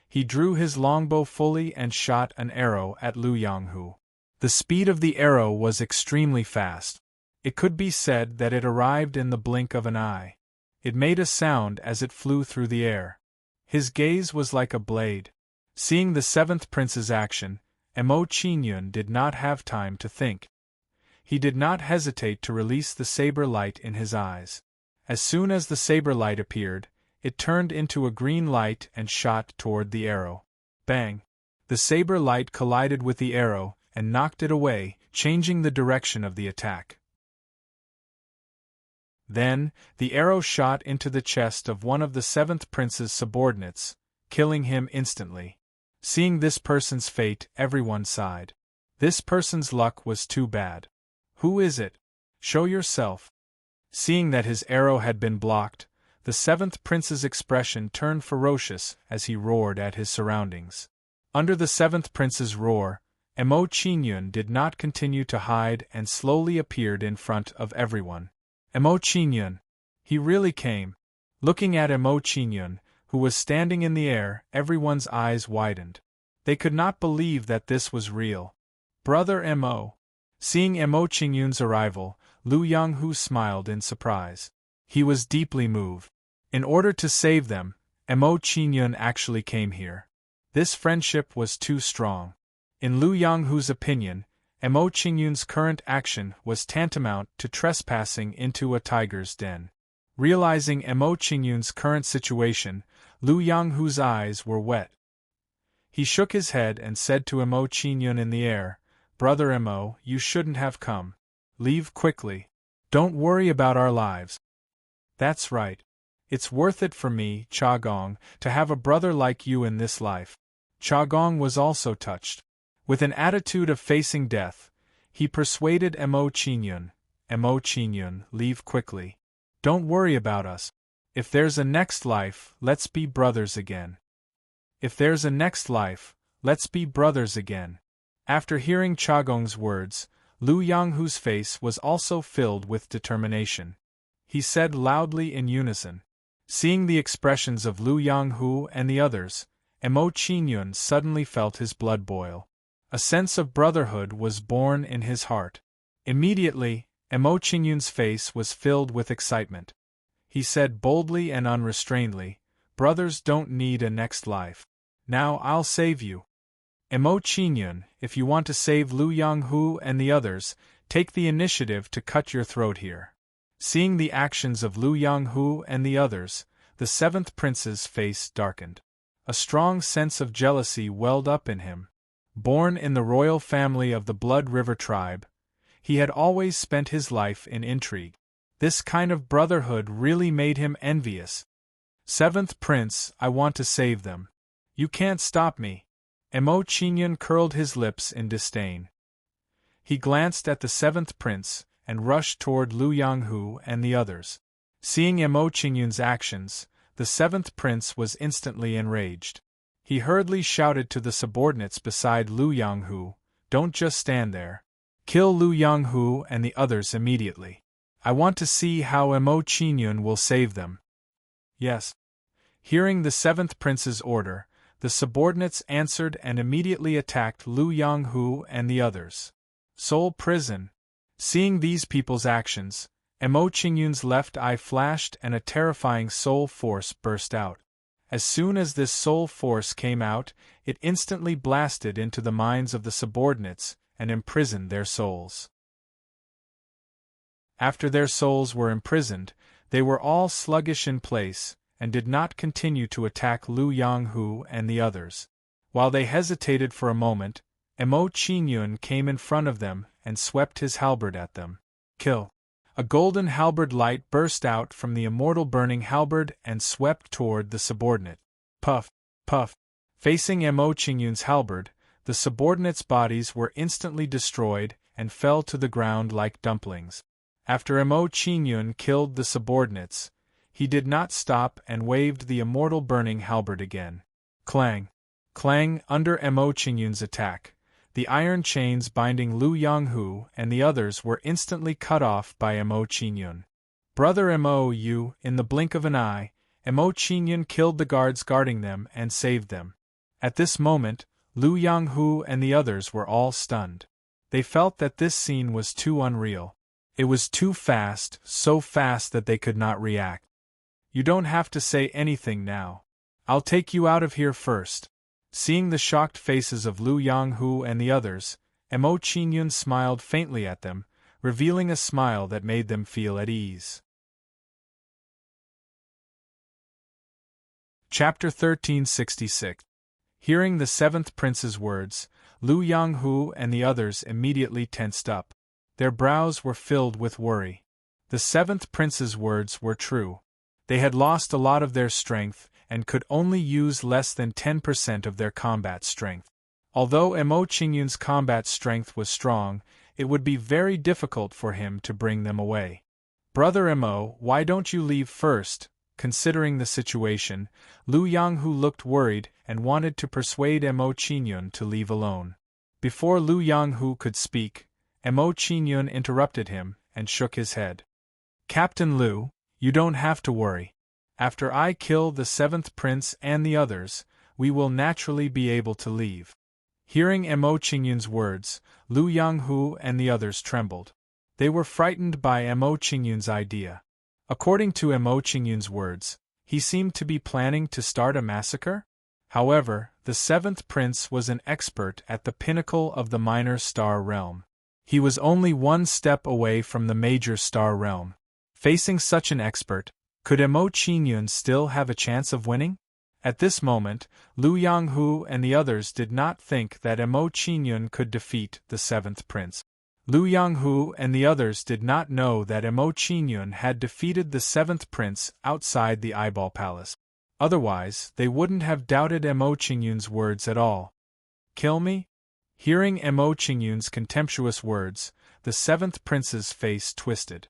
he drew his longbow fully and shot an arrow at Lu Yonghu. The speed of the arrow was extremely fast. It could be said that it arrived in the blink of an eye. It made a sound as it flew through the air. His gaze was like a blade. Seeing the seventh prince's action, Mo Qingyun did not have time to think. He did not hesitate to release the saber light in his eyes. As soon as the saber light appeared, it turned into a green light and shot toward the arrow. Bang! The saber light collided with the arrow and knocked it away, changing the direction of the attack. Then, the arrow shot into the chest of one of the seventh prince's subordinates, killing him instantly. Seeing this person's fate, everyone sighed. This person's luck was too bad. Who is it? Show yourself. Seeing that his arrow had been blocked, the seventh prince's expression turned ferocious as he roared at his surroundings. Under the seventh prince's roar, Mo Qingyun did not continue to hide and slowly appeared in front of everyone. Mo Qingyun! He really came. Looking at Mo Qingyun, who was standing in the air, everyone's eyes widened. They could not believe that this was real. Brother Mo! Seeing Mo Qingyun's arrival, Lu Yonghu smiled in surprise. He was deeply moved. In order to save them, Mo Qingyun actually came here. This friendship was too strong. In Lu Yonghu's opinion, Mo Qingyun's current action was tantamount to trespassing into a tiger's den. Realizing Mo Qingyun's current situation, Lu Yonghu's eyes were wet. He shook his head and said to Mo Qingyun in the air, "Brother Mo, you shouldn't have come. Leave quickly. Don't worry about our lives." "That's right. It's worth it for me, Chagong, to have a brother like you in this life." Chagong was also touched. With an attitude of facing death, he persuaded Mo Qingyun, "Mo Qingyun, leave quickly. Don't worry about us. If there's a next life, let's be brothers again. If there's a next life, let's be brothers again." After hearing Chagong's words, Lu Yonghu's face was also filled with determination. He said loudly in unison. Seeing the expressions of Lu Yonghu and the others, Mo Qingyun suddenly felt his blood boil. A sense of brotherhood was born in his heart. Immediately, Mo Qingyun's face was filled with excitement. He said boldly and unrestrainedly, brothers don't need a next life. Now I'll save you. Emo Qingyun, if you want to save Lu Yanghu and the others, take the initiative to cut your throat here. Seeing the actions of Lu Yanghu and the others, the seventh prince's face darkened. A strong sense of jealousy welled up in him. Born in the royal family of the Blood River tribe, he had always spent his life in intrigue. This kind of brotherhood really made him envious. Seventh prince, I want to save them. You can't stop me. Emo Qingyun curled his lips in disdain. He glanced at the seventh prince and rushed toward Lu Yanghu and the others. Seeing Emo Qingyun's actions, the seventh prince was instantly enraged. He hurriedly shouted to the subordinates beside Lu Yanghu, "Don't just stand there. Kill Lu Yanghu and the others immediately. I want to see how Emo Qingyun will save them." Yes. Hearing the seventh prince's order, the subordinates answered and immediately attacked Lu Yanghu and the others. Soul prison. Seeing these people's actions, Emo Qingyun's left eye flashed and a terrifying soul force burst out. As soon as this soul force came out, it instantly blasted into the minds of the subordinates and imprisoned their souls. After their souls were imprisoned, they were all sluggish in place, and did not continue to attack Lu Yanghu and the others. While they hesitated for a moment, Emo Qingyun came in front of them and swept his halberd at them. Kill! A golden halberd light burst out from the immortal burning halberd and swept toward the subordinate. Puff! Puff! Facing Emo Qingyun's halberd, the subordinates' bodies were instantly destroyed and fell to the ground like dumplings. After Emo Qingyun killed the subordinates, he did not stop and waved the immortal burning halberd again. Clang! Clang! Under Emo Qingyun's attack, the iron chains binding Lu Yanghu and the others were instantly cut off by Emo Qingyun. Brother Emo, in the blink of an eye, Emo Qingyun killed the guards guarding them and saved them. At this moment, Lu Yanghu and the others were all stunned. They felt that this scene was too unreal. It was too fast, so fast that they could not react. You don't have to say anything now. I'll take you out of here first. Seeing the shocked faces of Lu Yanghu and the others, Emo Qingyun smiled faintly at them, revealing a smile that made them feel at ease. Chapter 1366. Hearing the seventh prince's words, Lu Yanghu and the others immediately tensed up. Their brows were filled with worry. The seventh prince's words were true. They had lost a lot of their strength and could only use less than 10% of their combat strength. Although Emo Qingyun's combat strength was strong, it would be very difficult for him to bring them away. Brother Emo, why don't you leave first? Considering the situation, Lu Yanghu looked worried and wanted to persuade Emo Qingyun to leave alone. Before Lu Yanghu could speak, Emo Qingyun interrupted him and shook his head. Captain Lu, you don't have to worry. After I kill the seventh prince and the others, we will naturally be able to leave. Hearing Emo Qingyun's words, Lu Yanghu and the others trembled. They were frightened by Emo Qingyun's idea. According to Emo Qingyun's words, he seemed to be planning to start a massacre? However, the seventh prince was an expert at the pinnacle of the minor star realm. He was only one step away from the major star realm. Facing such an expert, could Emo Qingyun still have a chance of winning? At this moment, Lu Yanghu and the others did not think that Emo Qingyun could defeat the seventh prince. Lu Yanghu and the others did not know that Emo Qingyun had defeated the seventh prince outside the Eyeball Palace. Otherwise, they wouldn't have doubted Emo Qingyun's words at all. Kill me? Hearing Emo Qingyun's contemptuous words, the seventh prince's face twisted.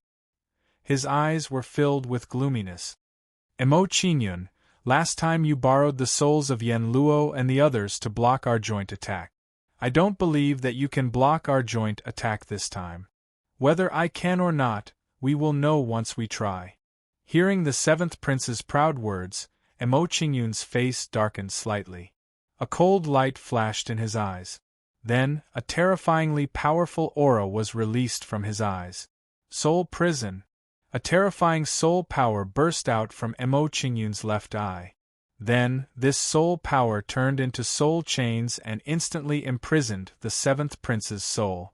His eyes were filled with gloominess. Emo Qingyun, last time you borrowed the souls of Yen Luo and the others to block our joint attack. I don't believe that you can block our joint attack this time. Whether I can or not, we will know once we try. Hearing the seventh prince's proud words, Emo Qingyun's face darkened slightly. A cold light flashed in his eyes. Then, a terrifyingly powerful aura was released from his eyes. Soul prison. A terrifying soul power burst out from Emo Qingyun's left eye. Then, this soul power turned into soul chains and instantly imprisoned the seventh prince's soul.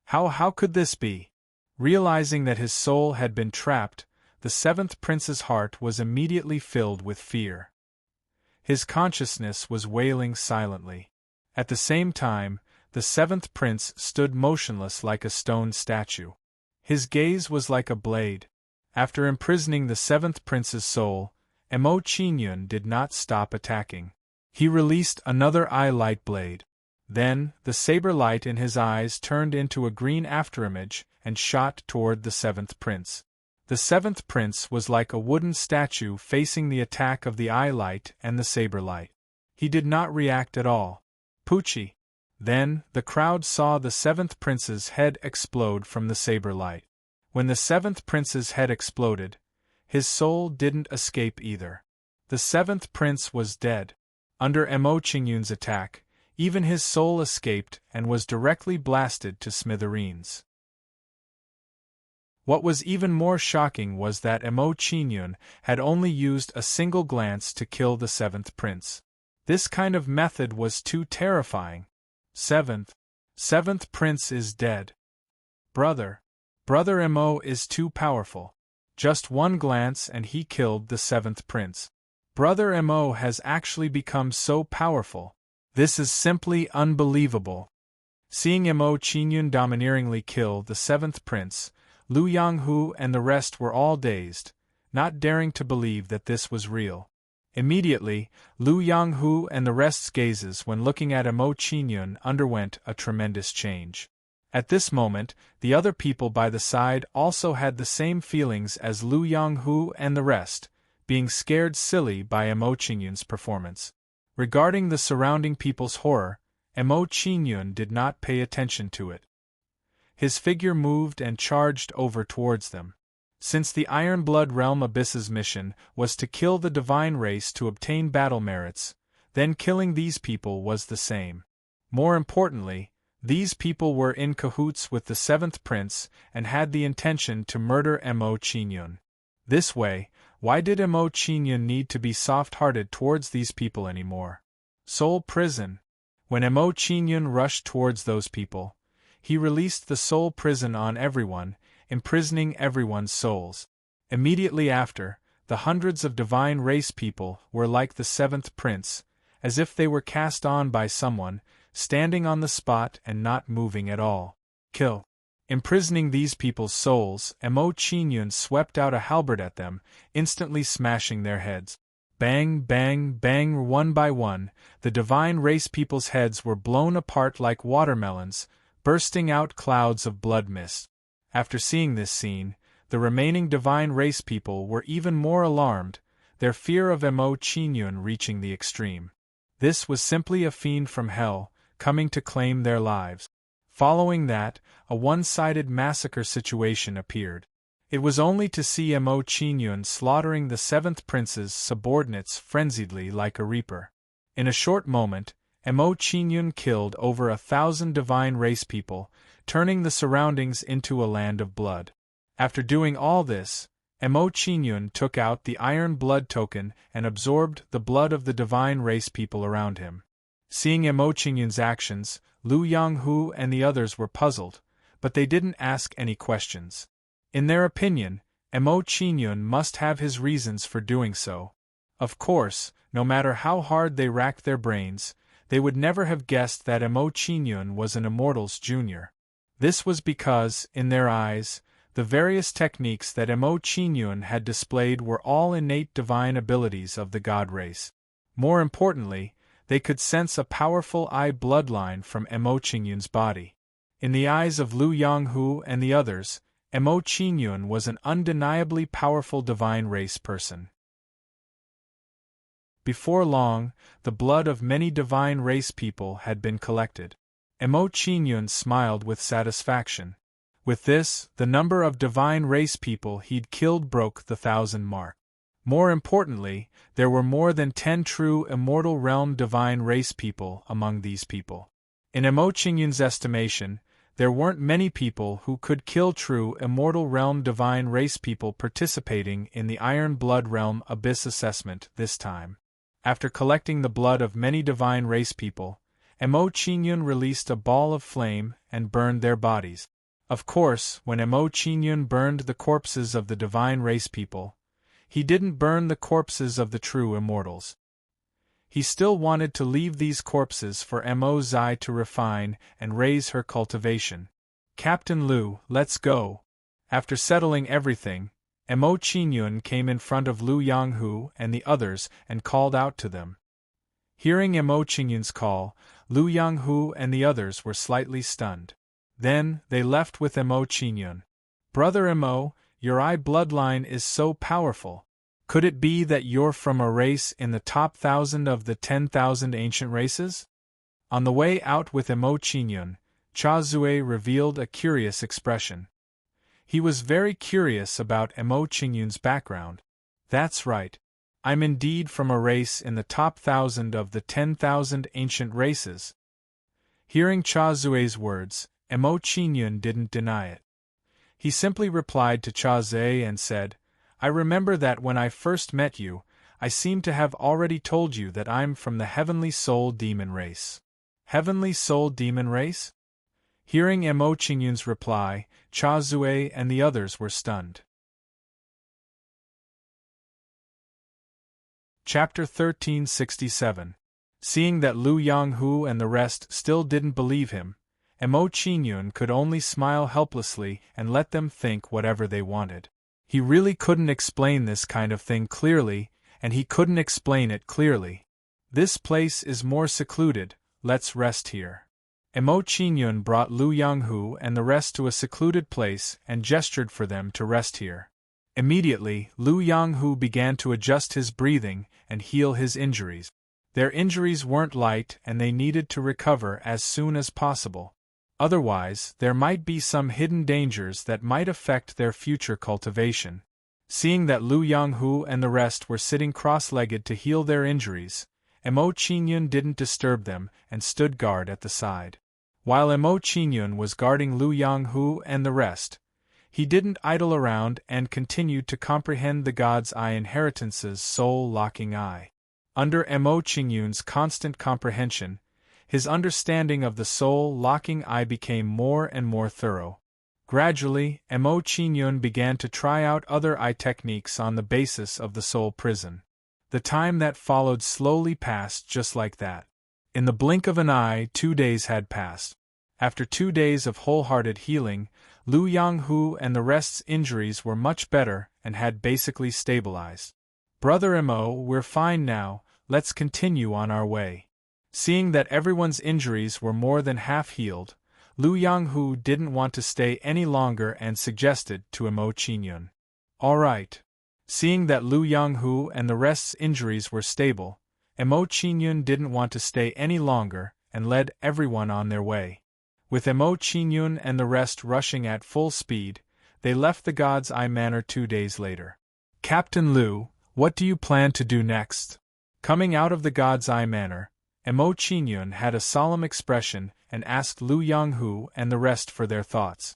How could this be? Realizing that his soul had been trapped, the seventh prince's heart was immediately filled with fear. His consciousness was wailing silently. At the same time, the seventh prince stood motionless like a stone statue. His gaze was like a blade. After imprisoning the seventh prince's soul, Mo Qingyun did not stop attacking. He released another eye light blade. Then, the saber light in his eyes turned into a green afterimage and shot toward the seventh prince. The seventh prince was like a wooden statue facing the attack of the eye light and the saber light. He did not react at all. Poochie! Then, the crowd saw the seventh prince's head explode from the saber light. When the seventh prince's head exploded, his soul didn't escape either. The seventh prince was dead. Under Mo Qingyun's attack, even his soul escaped and was directly blasted to smithereens. What was even more shocking was that Mo Qingyun had only used a single glance to kill the seventh prince. This kind of method was too terrifying. Seventh prince is dead. Brother Mo is too powerful. Just one glance and he killed the seventh prince. Brother Mo has actually become so powerful. This is simply unbelievable. Seeing Mo Qingyun domineeringly kill the seventh prince, Lu Yanghu and the rest were all dazed, not daring to believe that this was real. Immediately, Lu Yanghu and the rest's gazes when looking at Mo Qingyun underwent a tremendous change. At this moment, the other people by the side also had the same feelings as Lu Yanghu and the rest, being scared silly by Mo Qingyun's performance. Regarding the surrounding people's horror, Mo Qingyun did not pay attention to it. His figure moved and charged over towards them. Since the Iron Blood Realm Abyss's mission was to kill the divine race to obtain battle merits, then killing these people was the same. More importantly, these people were in cahoots with the seventh prince and had the intention to murder Mo Qingyun. This way, why did Mo Qingyun need to be soft-hearted towards these people anymore? Soul prison. When Mo Qingyun rushed towards those people, he released the soul prison on everyone, imprisoning everyone's souls. Immediately after, the hundreds of divine race people were like the seventh prince, as if they were cast on by someone, standing on the spot and not moving at all. Kill. Imprisoning these people's souls, Mo Qingyun swept out a halberd at them, instantly smashing their heads. Bang, bang, bang, one by one, the divine race people's heads were blown apart like watermelons, bursting out clouds of blood mist. After seeing this scene, the remaining divine race people were even more alarmed, their fear of Mo Qingyun reaching the extreme. This was simply a fiend from hell, coming to claim their lives. Following that, a one-sided massacre situation appeared. It was only to see Mo Qingyun slaughtering the seventh prince's subordinates frenziedly like a reaper. In a short moment, Mo Qingyun killed over 1,000 divine race people, turning the surroundings into a land of blood. After doing all this, Mo Qingyun took out the Iron Blood token and absorbed the blood of the divine race people around him. Seeing Mo Qingyun's actions, Lu Yanghu and the others were puzzled, but they didn't ask any questions. In their opinion, Mo Qingyun must have his reasons for doing so. Of course, no matter how hard they racked their brains, they would never have guessed that Mo Qingyun was an immortal's junior. This was because, in their eyes, the various techniques that Mo Qingyun had displayed were all innate divine abilities of the god race. More importantly, they could sense a powerful eye bloodline from Mo Qingyun's body. In the eyes of Lu Yanghu and the others, Mo Qingyun was an undeniably powerful divine race person. Before long, the blood of many divine race people had been collected. Mo Qingyun smiled with satisfaction. With this, the number of divine race people he'd killed broke the 1,000 mark. More importantly, there were more than 10 true immortal realm divine race people among these people. In Mo Qingyun's estimation, there weren't many people who could kill true immortal realm divine race people participating in the Iron Blood Realm Abyss assessment this time. After collecting the blood of many divine race people, Mo Qingyun released a ball of flame and burned their bodies. Of course, when Mo Qingyun burned the corpses of the divine race people, he didn't burn the corpses of the true immortals. He still wanted to leave these corpses for Mo Zai to refine and raise her cultivation. Captain Liu, let's go. After settling everything, Mo Qingyun came in front of Liu Yanghu and the others and called out to them. Hearing Mo Qingyun's call, Liu Yanghu and the others were slightly stunned. Then, they left with Mo Qingyun. Brother Mo, your eye bloodline is so powerful. Could it be that you're from a race in the top 1,000 of the 10,000 ancient races? On the way out with Mo Qingyun, Cha Zue revealed a curious expression. He was very curious about Mo Qingyun's background. That's right. I'm indeed from a race in the top 1,000 of the 10,000 ancient races. Hearing Cha Zue's words, Mo Qingyun didn't deny it. He simply replied to Cha Zue and said, I remember that when I first met you, I seem to have already told you that I'm from the Heavenly Soul Demon race. Heavenly Soul Demon race? Hearing Mo Qingyun's reply, Cha Zue and the others were stunned. Chapter 1367. Seeing that Liu Yanghu and the rest still didn't believe him, Mo Qingyun could only smile helplessly and let them think whatever they wanted. He really couldn't explain this kind of thing clearly, and he couldn't explain it clearly. This place is more secluded, let's rest here. Mo Qingyun brought Liu Yanghu and the rest to a secluded place and gestured for them to rest here. Immediately, Liu Yanghu began to adjust his breathing and heal his injuries. Their injuries weren't light and they needed to recover as soon as possible. Otherwise, there might be some hidden dangers that might affect their future cultivation. Seeing that Liu Yanghu and the rest were sitting cross-legged to heal their injuries, Mo Qingyun didn't disturb them and stood guard at the side. While Mo Qingyun was guarding Liu Yanghu and the rest, he didn't idle around and continued to comprehend the God's Eye inheritance's soul-locking eye. Under Mo Qingyun's constant comprehension, his understanding of the soul-locking eye became more and more thorough. Gradually, Mo Qingyun began to try out other eye techniques on the basis of the soul prison. The time that followed slowly passed just like that. In the blink of an eye, 2 days had passed. After 2 days of wholehearted healing, Liu Yanghu and the rest's injuries were much better and had basically stabilized. Brother Mo, we're fine now, let's continue on our way. Seeing that everyone's injuries were more than half healed, Liu Yanghu didn't want to stay any longer and suggested to Mo Qingyun. All right. Seeing that Liu Yanghu and the rest's injuries were stable, Mo Qingyun didn't want to stay any longer and led everyone on their way. With Mo Qingyun and the rest rushing at full speed, they left the God's Eye Manor 2 days later. Captain Liu, what do you plan to do next? Coming out of the God's Eye Manor, Mo Qingyun had a solemn expression and asked Liu Yanghu and the rest for their thoughts.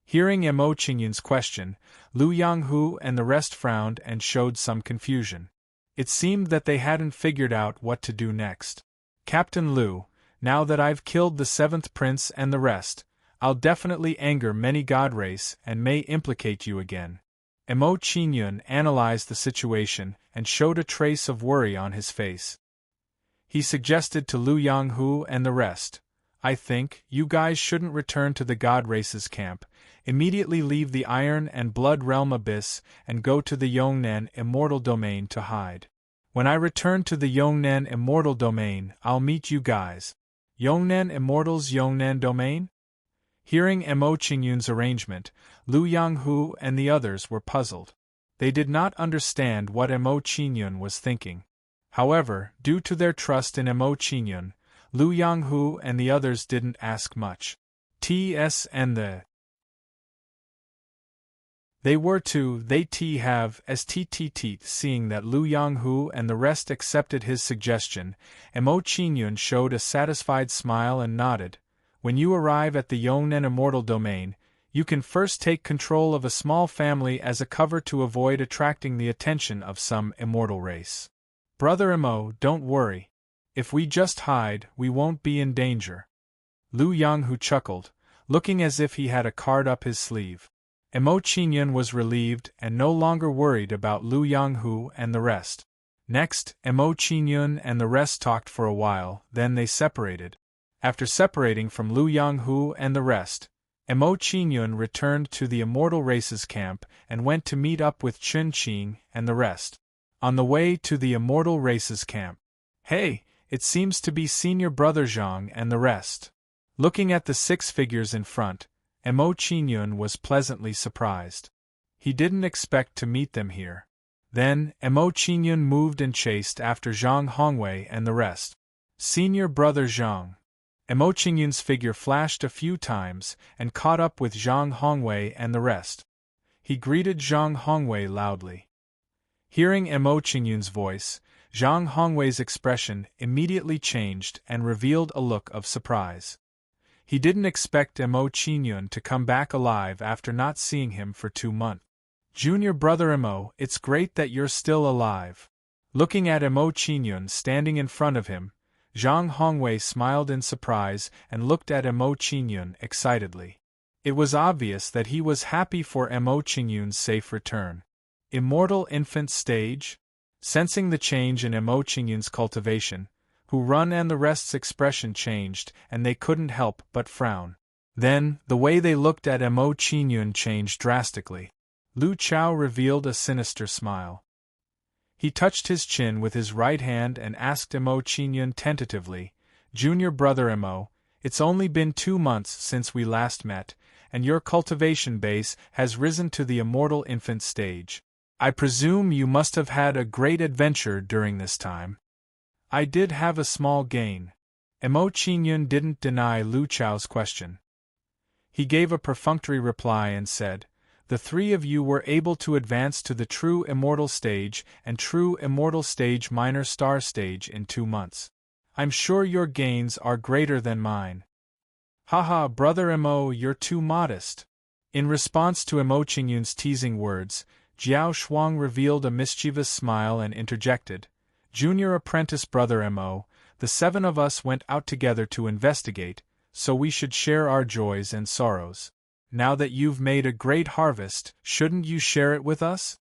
Hearing Mo Qingyun's question, Liu Yanghu and the rest frowned and showed some confusion. It seemed that they hadn't figured out what to do next. Captain Liu, now that I've killed the 7th prince and the rest, I'll definitely anger many god race and may implicate you again. Mo Qingyun analyzed the situation and showed a trace of worry on his face. He suggested to Liu Yanghu and the rest, I think you guys shouldn't return to the God Race's camp, immediately leave the Iron and Blood Realm Abyss and go to the Yongnan Immortal Domain to hide. When I return to the Yongnan Immortal Domain, I'll meet you guys. Yongnan Immortal's Yongnan Domain? Hearing Mo Qingyun's arrangement, Liu Yanghu and the others were puzzled. They did not understand what Mo Qingyun was thinking. However, due to their trust in Mo Qingyun, Liu Yanghu and the others didn't ask much. They were to, they have, seeing that Liu Yanghu and the rest accepted his suggestion, Mo Qingyun showed a satisfied smile and nodded. When you arrive at the Yongnan Immortal Domain, you can first take control of a small family as a cover to avoid attracting the attention of some immortal race. Brother Mo, don't worry. If we just hide, we won't be in danger. Lu Yanghu chuckled, looking as if he had a card up his sleeve. Emo Qingyun was relieved and no longer worried about Lu Yanghu and the rest. Next, Emo Qingyun and the rest talked for a while, then they separated. After separating from Lu Yanghu and the rest, Emo Qingyun returned to the Immortal Races camp and went to meet up with Chun Qing and the rest. On the way to the Immortal Races camp. Hey, it seems to be Senior Brother Zhang and the rest. Looking at the 6 figures in front, Emo Qingyun was pleasantly surprised. He didn't expect to meet them here. Then, Emo Qingyun moved and chased after Zhang Hongwei and the rest. Senior Brother Zhang. Emo Qingyun's figure flashed a few times and caught up with Zhang Hongwei and the rest. He greeted Zhang Hongwei loudly. Hearing Emo Qingyun's voice, Zhang Hongwei's expression immediately changed and revealed a look of surprise. He didn't expect Emo Qingyun to come back alive after not seeing him for 2 months. Junior Brother Emo, it's great that you're still alive. Looking at Emo Qingyun standing in front of him, Zhang Hongwei smiled in surprise and looked at Emo Qingyun excitedly. It was obvious that he was happy for Emo Qingyun's safe return. Immortal Infant Stage? Sensing the change in Emo Qingyun's cultivation, Hu Run and the rest's expression changed and they couldn't help but frown. Then, the way they looked at Emo Qingyun changed drastically. Lu Chao revealed a sinister smile. He touched his chin with his right hand and asked Emo Qingyun tentatively, Junior Brother Emo, it's only been 2 months since we last met, and your cultivation base has risen to the Immortal Infant Stage. I presume you must have had a great adventure during this time. I did have a small gain. Emo Qingyun didn't deny Lu Chao's question. He gave a perfunctory reply and said, The 3 of you were able to advance to the True Immortal Stage and True Immortal Stage Minor Star Stage in 2 months. I'm sure your gains are greater than mine. Haha, Brother Emo, you're too modest. In response to Emo Qingyun's teasing words, Jiao Shuang revealed a mischievous smile and interjected, Junior Apprentice Brother Emo, the 7 of us went out together to investigate, so we should share our joys and sorrows. Now that you've made a great harvest, shouldn't you share it with us?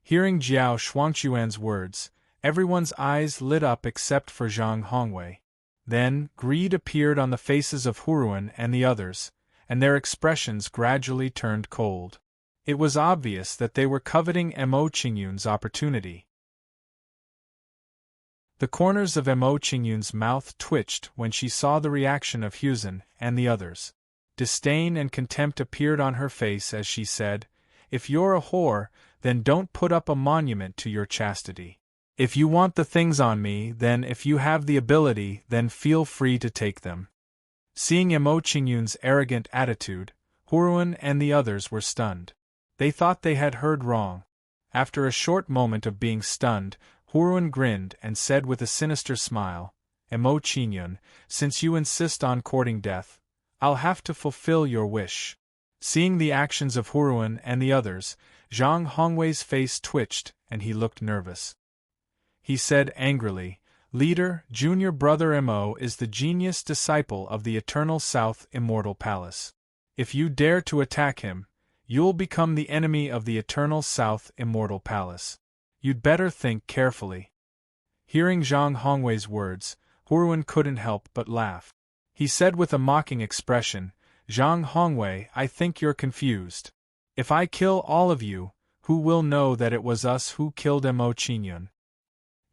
Hearing Jiao Shuangquan's words, everyone's eyes lit up except for Zhang Hongwei. Then, greed appeared on the faces of Huruan and the others, and their expressions gradually turned cold. It was obvious that they were coveting Emo Qingyun's opportunity. The corners of Emo Qingyun's mouth twitched when she saw the reaction of Huzan and the others. Disdain and contempt appeared on her face as she said, If you're a whore, then don't put up a monument to your chastity. If you want the things on me, then if you have the ability, then feel free to take them. Seeing Emo Qingyun's arrogant attitude, Huruan and the others were stunned. They thought they had heard wrong. After a short moment of being stunned, Huruan grinned and said with a sinister smile, Emo Qingyun, since you insist on courting death, I'll have to fulfill your wish. Seeing the actions of Huruan and the others, Zhang Hongwei's face twitched and he looked nervous. He said angrily, Leader, Junior Brother Emo is the genius disciple of the Eternal South Immortal Palace. If you dare to attack him, you'll become the enemy of the Eternal South Immortal Palace. You'd better think carefully. Hearing Zhang Hongwei's words, Huruan couldn't help but laugh. He said with a mocking expression, Zhang Hongwei, I think you're confused. If I kill all of you, who will know that it was us who killed Emo Qingyun?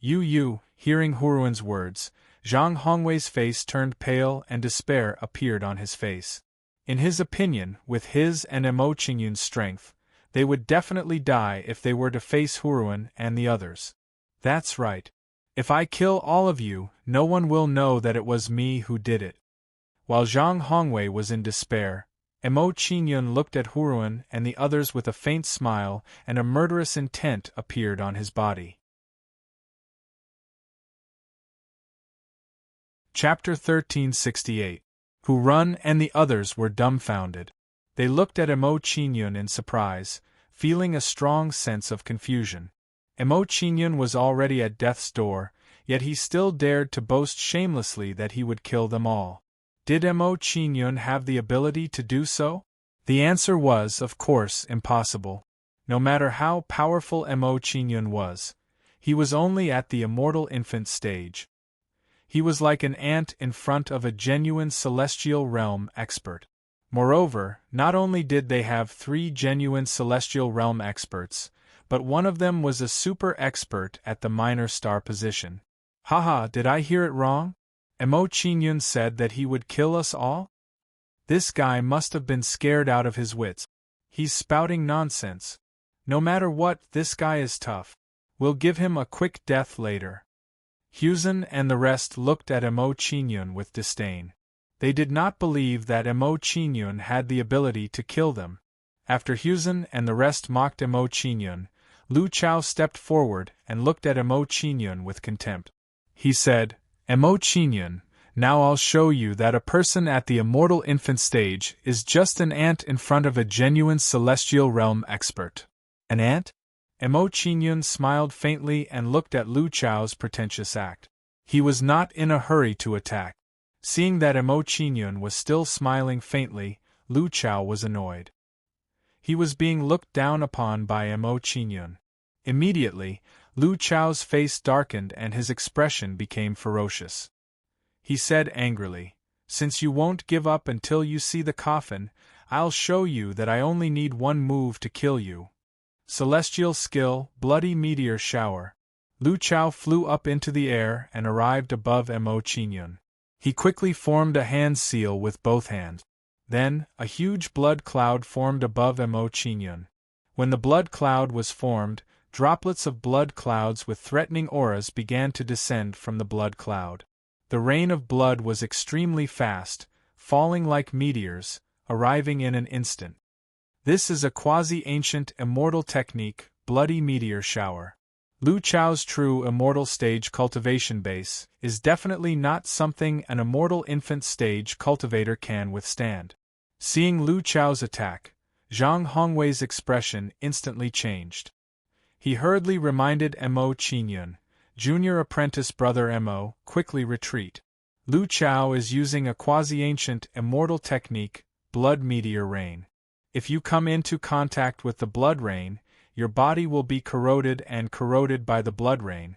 You, hearing Huruan's words, Zhang Hongwei's face turned pale and despair appeared on his face. In his opinion, with his and Emo Qingyun's strength, they would definitely die if they were to face Huruan and the others. That's right. If I kill all of you, no one will know that it was me who did it. While Zhang Hongwei was in despair, Emo Qingyun looked at Huruan and the others with a faint smile and a murderous intent appeared on his body. Chapter 1368. Huruan and the others were dumbfounded. They looked at Emo Qingyun in surprise, feeling a strong sense of confusion. Emo Qingyun was already at death's door, yet he still dared to boast shamelessly that he would kill them all. Did Emo Qingyun have the ability to do so? The answer was, of course, impossible. No matter how powerful Emo Qingyun was, he was only at the immortal infant stage. He was like an ant in front of a genuine celestial realm expert. Moreover, not only did they have 3 genuine celestial realm experts, but one of them was a super expert at the minor star position. Haha, did I hear it wrong? Emo Qingyun said that he would kill us all? This guy must have been scared out of his wits. He's spouting nonsense. No matter what, this guy is tough. We'll give him a quick death later. Husen and the rest looked at Emo Qingyun with disdain. They did not believe that Emo Qingyun had the ability to kill them. After Husen and the rest mocked Emo Qingyun, Lu Chao stepped forward and looked at Emo Qingyun with contempt. He said, Emo Qingyun, now I'll show you that a person at the immortal infant stage is just an ant in front of a genuine celestial realm expert. An ant? Emo Qingyun smiled faintly and looked at Lu Chao's pretentious act. He was not in a hurry to attack. Seeing that Emo Qingyun was still smiling faintly, Lu Chao was annoyed. He was being looked down upon by Emo Qingyun. Immediately, Lu Chao's face darkened and his expression became ferocious. He said angrily, Since you won't give up until you see the coffin, I'll show you that I only need one move to kill you. Celestial skill, bloody meteor shower. Lu Chao flew up into the air and arrived above Emo Qingyun. He quickly formed a hand seal with both hands. Then, a huge blood cloud formed above Emo Qingyun. When the blood cloud was formed, droplets of blood clouds with threatening auras began to descend from the blood cloud. The rain of blood was extremely fast, falling like meteors, arriving in an instant. This is a quasi-ancient immortal technique, bloody meteor shower. Lu Chao's true immortal stage cultivation base is definitely not something an immortal infant stage cultivator can withstand. Seeing Lu Chao's attack, Zhang Hongwei's expression instantly changed. He hurriedly reminded Emo Qingyun, Junior Apprentice Brother Emo, quickly retreat. Lu Chao is using a quasi-ancient immortal technique, blood meteor rain. If you come into contact with the blood rain, your body will be corroded and corroded by the blood rain.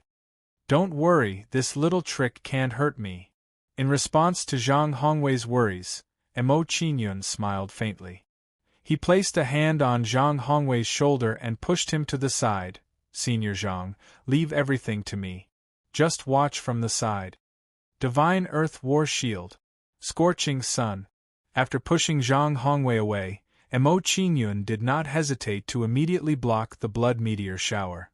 Don't worry, this little trick can't hurt me. In response to Zhang Hongwei's worries, Emo Qingyun smiled faintly. He placed a hand on Zhang Hongwei's shoulder and pushed him to the side. Senior Zhang, leave everything to me. Just watch from the side. Divine Earth War Shield. Scorching Sun. After pushing Zhang Hongwei away, Emo Qingyun did not hesitate to immediately block the blood meteor shower.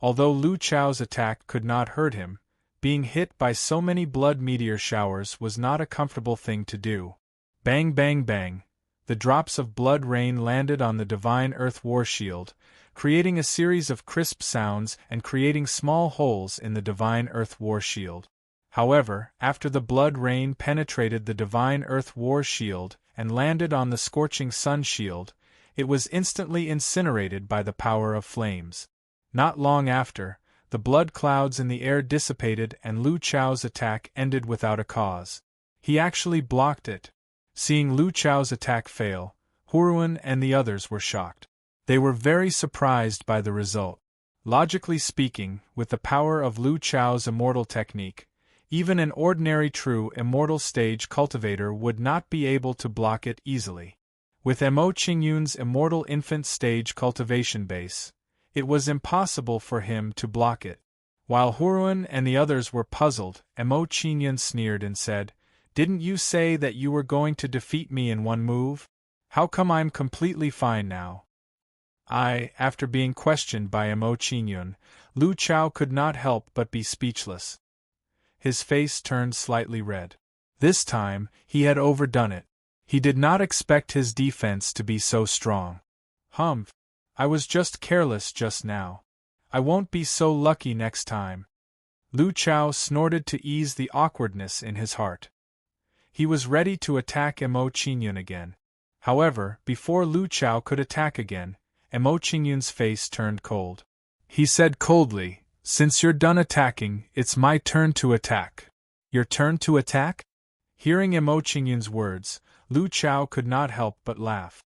Although Lu Chao's attack could not hurt him, being hit by so many blood meteor showers was not a comfortable thing to do. Bang bang bang, the drops of blood rain landed on the Divine Earth War Shield, creating a series of crisp sounds and creating small holes in the Divine Earth War Shield. However, after the blood rain penetrated the Divine Earth War Shield and landed on the Scorching Sun Shield, it was instantly incinerated by the power of flames. Not long after, the blood clouds in the air dissipated and Lu Chao's attack ended without a cause. He actually blocked it. Seeing Lu Chao's attack fail, Huruan and the others were shocked. They were very surprised by the result. Logically speaking, with the power of Lu Chao's immortal technique, even an ordinary true immortal stage cultivator would not be able to block it easily. With Emo Qingyun's immortal infant stage cultivation base, it was impossible for him to block it. While Huruan and the others were puzzled, Emo Qingyun sneered and said, "Didn't you say that you were going to defeat me in one move? How come I'm completely fine now?" After being questioned by Emo Qingyun, Lu Chao could not help but be speechless. His face turned slightly red. This time, he had overdone it. He did not expect his defense to be so strong. "Humph. I was just careless just now. I won't be so lucky next time." Lu Chao snorted to ease the awkwardness in his heart. He was ready to attack Emo Qingyun again. However, before Lu Chao could attack again, Emo Qingyun's face turned cold. He said coldly, "Since you're done attacking, it's my turn to attack." "Your turn to attack?" Hearing Emo Qingyun's words, Lu Chao could not help but laugh.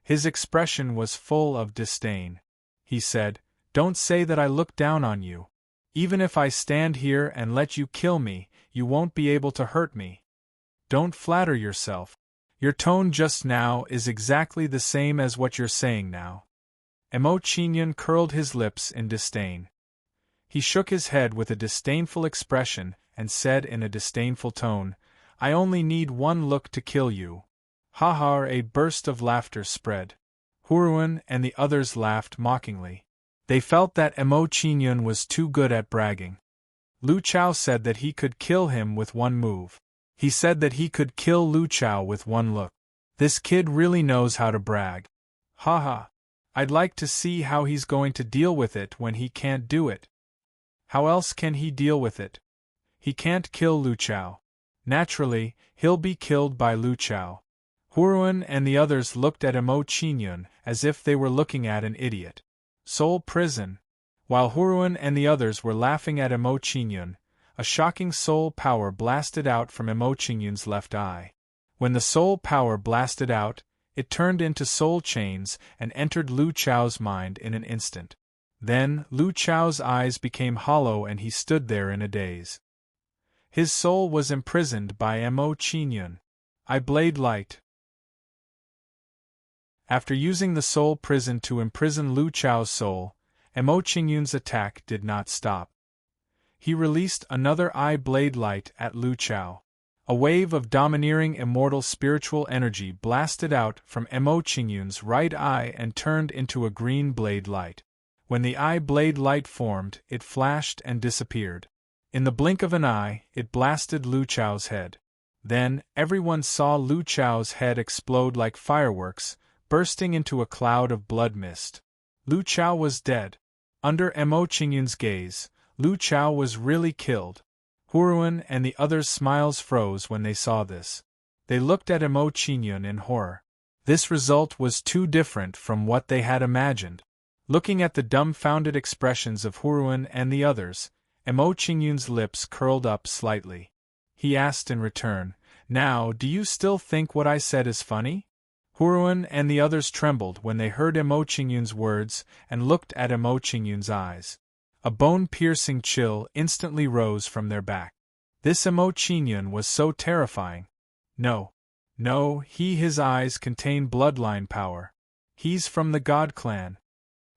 His expression was full of disdain. He said, "Don't say that I look down on you. Even if I stand here and let you kill me, you won't be able to hurt me. Don't flatter yourself. Your tone just now is exactly the same as what you're saying now." Emo Qingyun curled his lips in disdain. He shook his head with a disdainful expression and said in a disdainful tone, "I only need one look to kill you." Ha ha! A burst of laughter spread. Huruan and the others laughed mockingly. They felt that Emo Qingyun was too good at bragging. Lu Chao said that he could kill him with one move. He said that he could kill Lu Chao with one look. This kid really knows how to brag. Ha ha! I'd like to see how he's going to deal with it when he can't do it. How else can he deal with it? He can't kill Lu Chao. Naturally, he'll be killed by Lu Chao. Huruan and the others looked at Emo Qingyun as if they were looking at an idiot. Soul prison. While Huruan and the others were laughing at Emo Qingyun, a shocking soul power blasted out from Emo Qingyun's left eye. When the soul power blasted out, it turned into soul chains and entered Lu Chao's mind in an instant. Then, Lu Chao's eyes became hollow and he stood there in a daze. His soul was imprisoned by Emo Qingyun. I blade light. After using the soul prison to imprison Lu Chao's soul, Emo Qingyun's attack did not stop. He released another eye blade light at Lu Chao. A wave of domineering immortal spiritual energy blasted out from Emo Qingyun's right eye and turned into a green blade light. When the eye blade light formed, it flashed and disappeared. In the blink of an eye, it blasted Lu Chao's head. Then, everyone saw Lu Chao's head explode like fireworks, bursting into a cloud of blood mist. Lu Chao was dead. Under Emo Qingyun's gaze, Lu Chao was really killed. Huruan and the others' smiles froze when they saw this. They looked at Emo Qingyun in horror. This result was too different from what they had imagined. Looking at the dumbfounded expressions of Huruan and the others, Emo Qingyun's lips curled up slightly. He asked in return, "Now, do you still think what I said is funny?" Huruan and the others trembled when they heard Emo Qingyun's words and looked at Emo Qingyun's eyes. A bone-piercing chill instantly rose from their back. This Emo Qingyun was so terrifying. No, his eyes contain bloodline power. He's from the God clan.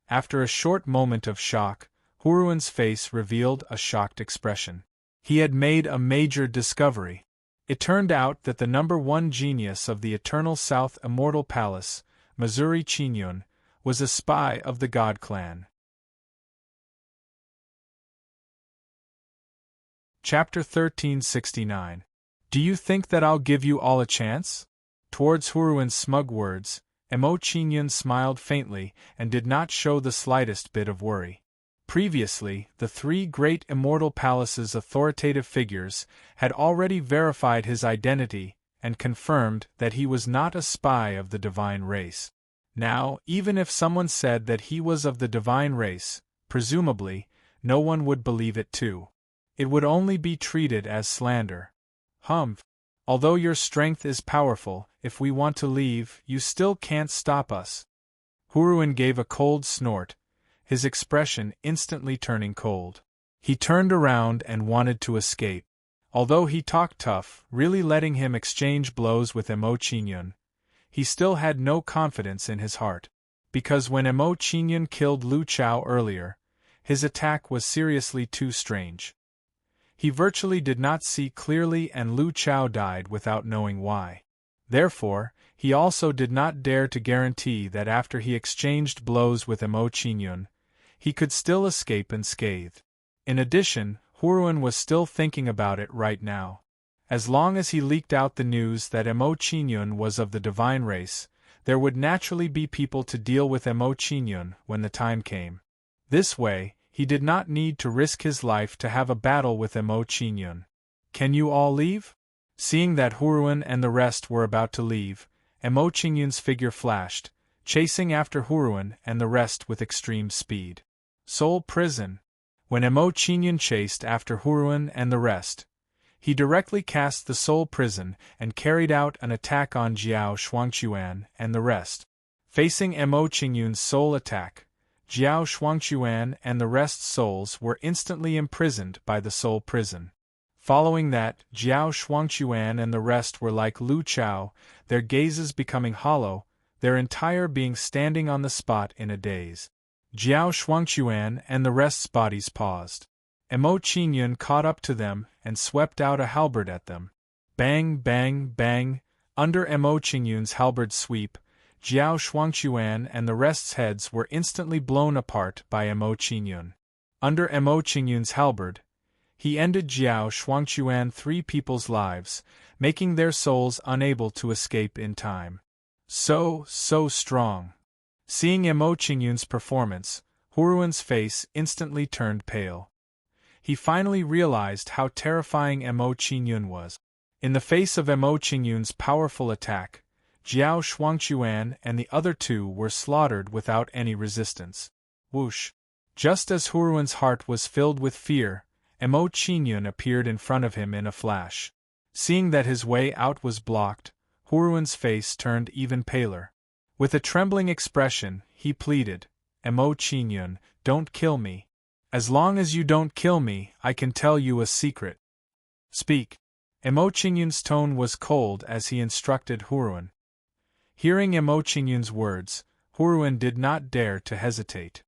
After a short moment of shock, Huruan's face revealed a shocked expression. He had made a major discovery. It turned out that the #1 genius of the Eternal South Immortal Palace, Missouri Qingyun, was a spy of the God clan. Chapter 1369. Do you think that I'll give you all a chance? Towards Huruan's smug words, Emo Qingyun smiled faintly and did not show the slightest bit of worry. Previously, the 3 great immortal palaces' authoritative figures had already verified his identity and confirmed that he was not a spy of the divine race. Now, even if someone said that he was of the divine race, presumably, no one would believe it too. It would only be treated as slander. Although your strength is powerful, if we want to leave, you still can't stop us. Huruan gave a cold snort, his expression instantly turning cold. He turned around and wanted to escape. Although he talked tough, really letting him exchange blows with Emo Qingyun, he still had no confidence in his heart. Because when Emo Qingyun killed Lu Chao earlier, his attack was seriously too strange. He virtually did not see clearly and Lu Chao died without knowing why. Therefore, he also did not dare to guarantee that after he exchanged blows with Emo Qingyun, he could still escape unscathed. In addition, Huruan was still thinking about it right now. As long as he leaked out the news that Emo Qingyun was of the divine race, there would naturally be people to deal with Emo Qingyun when the time came. This way, he did not need to risk his life to have a battle with Emo Qingyun. Can you all leave? Seeing that Huruan and the rest were about to leave, Emo Qingyun's figure flashed, chasing after Huruan and the rest with extreme speed. Soul Prison. When Emo Qingyun chased after Huruan and the rest, he directly cast the Soul Prison and carried out an attack on Jiao Shuangquan and the rest. Facing Emo Qingyun's soul attack, Jiao Shuangquan and the rest's souls were instantly imprisoned by the Soul Prison. Following that, Jiao Shuangquan and the rest were like Lu Chao, their gazes becoming hollow, their entire being standing on the spot in a daze. Jiao Shuangquan and the rest's bodies paused. Emo Qingyun caught up to them and swept out a halberd at them. Bang, bang, bang. Under Emo Qingyun's halberd sweep, Jiao Shuangquan and the rest's heads were instantly blown apart by Emo Qingyun. Under Emo Qingyun's halberd, he ended Jiao Shuangquan 3 people's lives, making their souls unable to escape in time. So strong. Seeing Emo Qingyun's performance, Huruan's face instantly turned pale. He finally realized how terrifying Emo Qingyun was. In the face of Emo Qingyun's powerful attack, Jiao Shuangquan and the other 2 were slaughtered without any resistance. Whoosh! Just as Huruan's heart was filled with fear, Emo Qingyun appeared in front of him in a flash. Seeing that his way out was blocked, Huruan's face turned even paler. With a trembling expression, he pleaded, "Emo Qingyun, don't kill me. As long as you don't kill me, I can tell you a secret." "Speak." Emo Qingyun's tone was cold as he instructed Huruan. Hearing Emo Qingyun's words, Huruan did not dare to hesitate.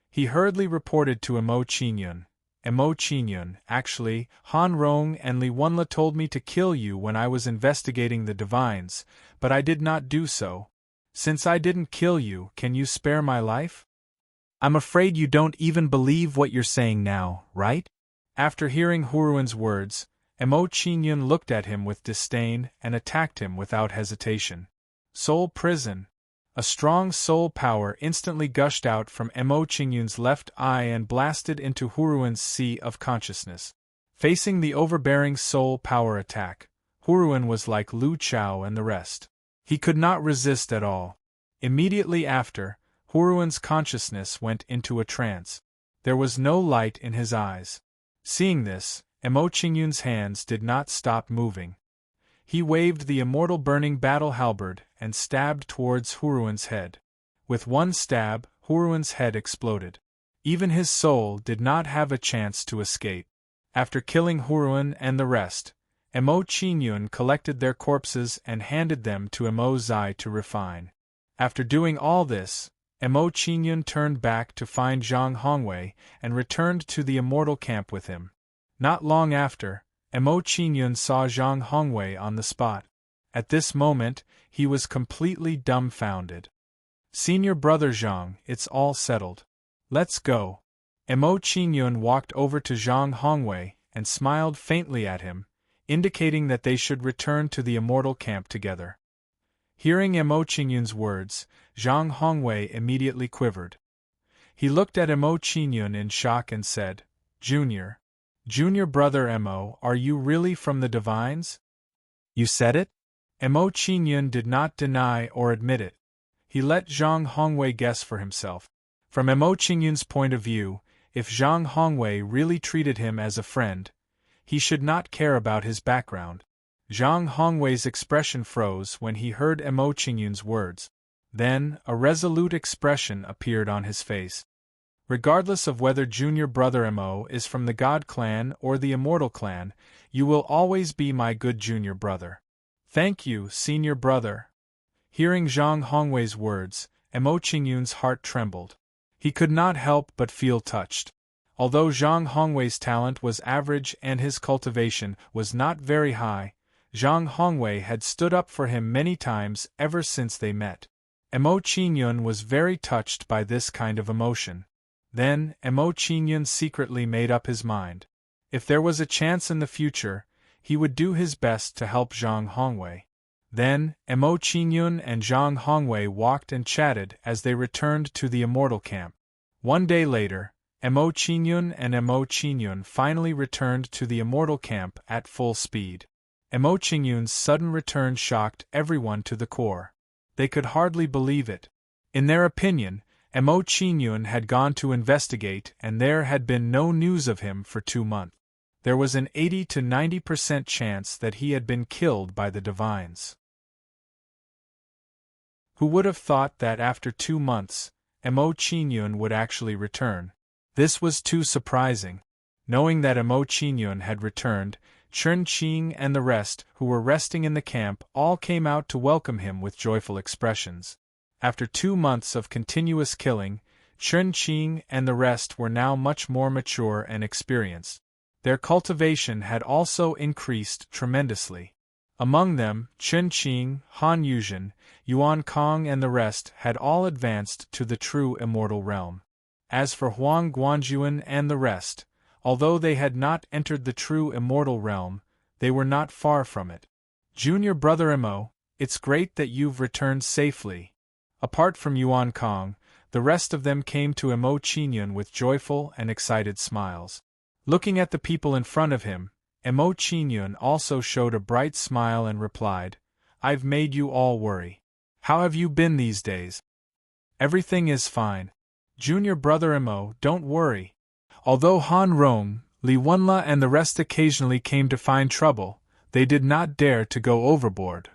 He hurriedly reported to Emo Qingyun, "Emo Qingyun, actually, Han Rong and Li Wenla told me to kill you when I was investigating the divines, but I did not do so. Since I didn't kill you, can you spare my life?" "I'm afraid you don't even believe what you're saying now, right?" After hearing Huruan's words, Emo Qingyun looked at him with disdain and attacked him without hesitation. Soul Prison. A strong soul power instantly gushed out from Emo Qingyun's left eye and blasted into Huruan's sea of consciousness. Facing the overbearing soul power attack, Huruan was like Lu Chao and the rest. He could not resist at all. Immediately after, Huruan's consciousness went into a trance. There was no light in his eyes. Seeing this, Emo Qingyun's hands did not stop moving. He waved the immortal burning battle halberd and stabbed towards Huruan's head. With one stab, Huruan's head exploded. Even his soul did not have a chance to escape. After killing Huruan and the rest, Emo Qingyun collected their corpses and handed them to Emo Zai to refine. After doing all this, Emo Qingyun turned back to find Zhang Hongwei and returned to the immortal camp with him. Not long after, Emo Qingyun saw Zhang Hongwei on the spot. At this moment, he was completely dumbfounded. "Senior brother Zhang, it's all settled. Let's go." Emo Qingyun walked over to Zhang Hongwei and smiled faintly at him, indicating that they should return to the immortal camp together. Hearing Emo Qingyun's words, Zhang Hongwei immediately quivered. He looked at Emo Qingyun in shock and said, Junior brother Emo, are you really from the divines?" "You said it?" Emo Qingyun did not deny or admit it. He let Zhang Hongwei guess for himself. From Emo Qingyun's point of view, if Zhang Hongwei really treated him as a friend, he should not care about his background. Zhang Hongwei's expression froze when he heard Emo Qingyun's words. Then, a resolute expression appeared on his face. "Regardless of whether junior brother Emo is from the God clan or the Immortal clan, you will always be my good junior brother." "Thank you, senior brother." Hearing Zhang Hongwei's words, Emo Qingyun's heart trembled. He could not help but feel touched. Although Zhang Hongwei's talent was average and his cultivation was not very high, Zhang Hongwei had stood up for him many times ever since they met. Emo Qingyun was very touched by this kind of emotion. Then, Emo Qingyun secretly made up his mind. If there was a chance in the future, he would do his best to help Zhang Hongwei. Then, Emo Qingyun and Zhang Hongwei walked and chatted as they returned to the immortal camp. One day later, Emo Qingyun finally returned to the immortal camp at full speed. Emo Qingyun's sudden return shocked everyone to the core. They could hardly believe it. In their opinion, Emo Qingyun had gone to investigate and there had been no news of him for 2 months. There was an 80 to 90% chance that he had been killed by the divines. Who would have thought that after 2 months, Emo Qingyun would actually return? This was too surprising. Knowing that Emo Qingyun had returned, Chen Qing and the rest who were resting in the camp all came out to welcome him with joyful expressions. After 2 months of continuous killing, Chen Qing and the rest were now much more mature and experienced. Their cultivation had also increased tremendously. Among them, Chen Qing, Han Yuzhen, Yuan Kong and the rest had all advanced to the true immortal realm. As for Huang Guanjuan and the rest, although they had not entered the true immortal realm, they were not far from it. Junior brother Emo, it's great that you've returned safely. Apart from Yuan Kong, the rest of them came to Emo Qingyun with joyful and excited smiles. Looking at the people in front of him, Emo Qingyun also showed a bright smile and replied, I've made you all worry. How have you been these days? Everything is fine. Junior brother Emo, don't worry. Although Han Rong, Li Wenla and the rest occasionally came to find trouble, they did not dare to go overboard.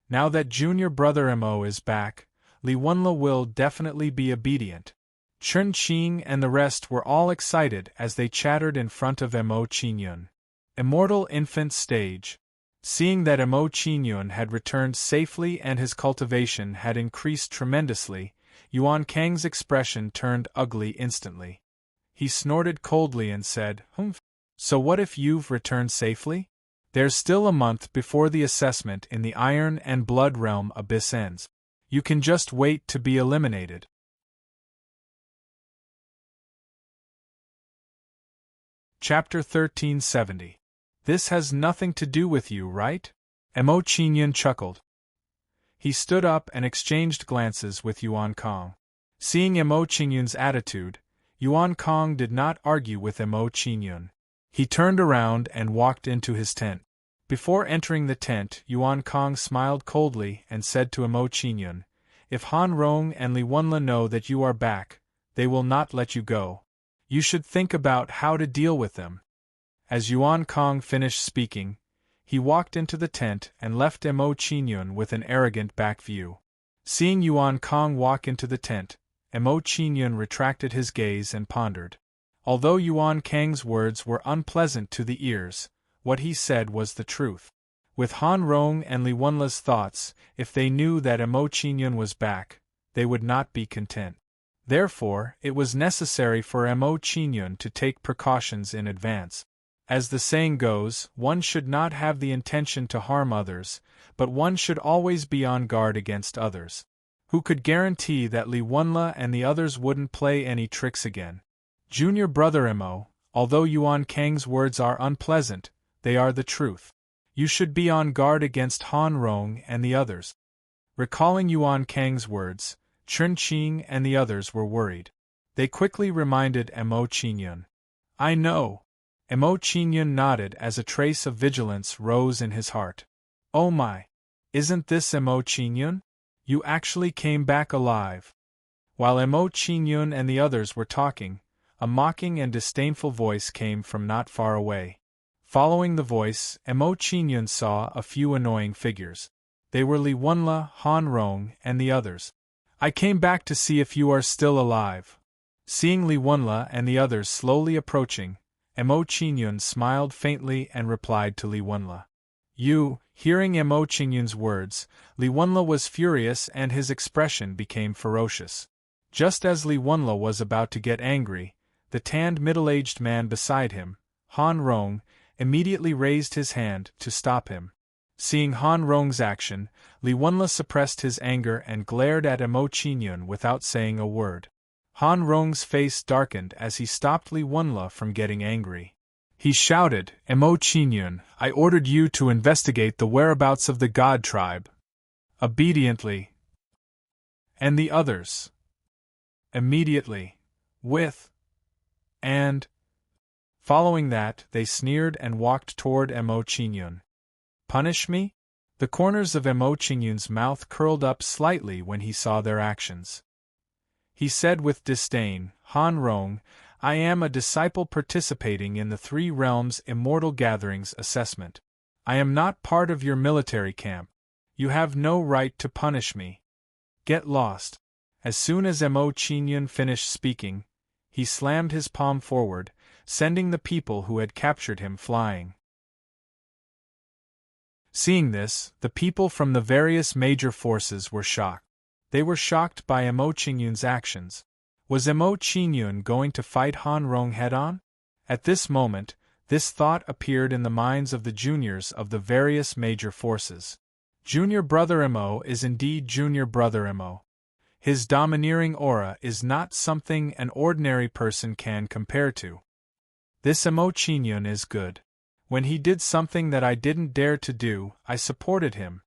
Now that junior brother Emo is back, Li Wenla will definitely be obedient. Chen Qing and the rest were all excited as they chattered in front of Emo Qingyun. Immortal infant stage. Seeing that Emo Qingyun had returned safely and his cultivation had increased tremendously, Yuan Kang's expression turned ugly instantly. He snorted coldly and said, So what if you've returned safely? There's still a month before the assessment in the Iron and Blood realm abyss ends. You can just wait to be eliminated. Chapter 1370. This has nothing to do with you, right? Emo Qingyun chuckled. He stood up and exchanged glances with Yuan Kong. Seeing Emo Qingyun's attitude, Yuan Kong did not argue with Emo Qingyun. He turned around and walked into his tent. Before entering the tent, Yuan Kong smiled coldly and said to Emo Qingyun, If Han Rong and Li Wenla know that you are back, they will not let you go. You should think about how to deal with them. As Yuan Kong finished speaking, he walked into the tent and left Emo Qingyun with an arrogant back view. Seeing Yuan Kong walk into the tent, Emo Qingyun retracted his gaze and pondered. Although Yuan Kang's words were unpleasant to the ears, what he said was the truth. With Han Rong and Li Wenla's thoughts, if they knew that Emo Qingyun was back, they would not be content. Therefore, it was necessary for Emo Qingyun to take precautions in advance. As the saying goes, one should not have the intention to harm others, but one should always be on guard against others. Who could guarantee that Li Wenla and the others wouldn't play any tricks again? Junior brother Emo, although Yuan Kang's words are unpleasant, they are the truth. You should be on guard against Han Rong and the others. Recalling Yuan Kang's words, Chen Qing and the others were worried. They quickly reminded Emo Qingyun. I know. Emo Qingyun nodded as a trace of vigilance rose in his heart. Oh my! Isn't this Emo Qingyun? You actually came back alive. While Emo Qingyun and the others were talking, a mocking and disdainful voice came from not far away. Following the voice, Emo Qingyun saw a few annoying figures. They were Li Wenla, Han Rong, and the others. I came back to see if you are still alive. Seeing Li Wenla and the others slowly approaching, Emo Qingyun smiled faintly and replied to Li Wenla. Hearing Emo Qingyun's words, Li Wenla was furious and his expression became ferocious. Just as Li Wenla was about to get angry, the tanned middle-aged man beside him, Han Rong, immediately raised his hand to stop him. Seeing Han Rong's action, Li Wenla suppressed his anger and glared at Emo Qingyun without saying a word. Han Rong's face darkened as he stopped Li Wenla from getting angry. He shouted, Emo Qingyun, I ordered you to investigate the whereabouts of the God tribe. Obediently. And the others. Immediately. And. Following that, they sneered and walked toward Emo Qingyun. Punish me? The corners of Emo Qingyun's mouth curled up slightly when he saw their actions. He said with disdain, Han Rong, I am a disciple participating in the Three Realms Immortal Gatherings assessment. I am not part of your military camp. You have no right to punish me. Get lost. As soon as Emo Qingyun finished speaking, he slammed his palm forward, sending the people who had captured him flying. Seeing this, the people from the various major forces were shocked. They were shocked by Emo Qingyun's actions. Was Emo Qingyun going to fight Han Rong head-on? At this moment, this thought appeared in the minds of the juniors of the various major forces. Junior Brother Emo is indeed Junior Brother Emo. His domineering aura is not something an ordinary person can compare to. This Emo Qingyun is good. When he did something that I didn't dare to do, I supported him.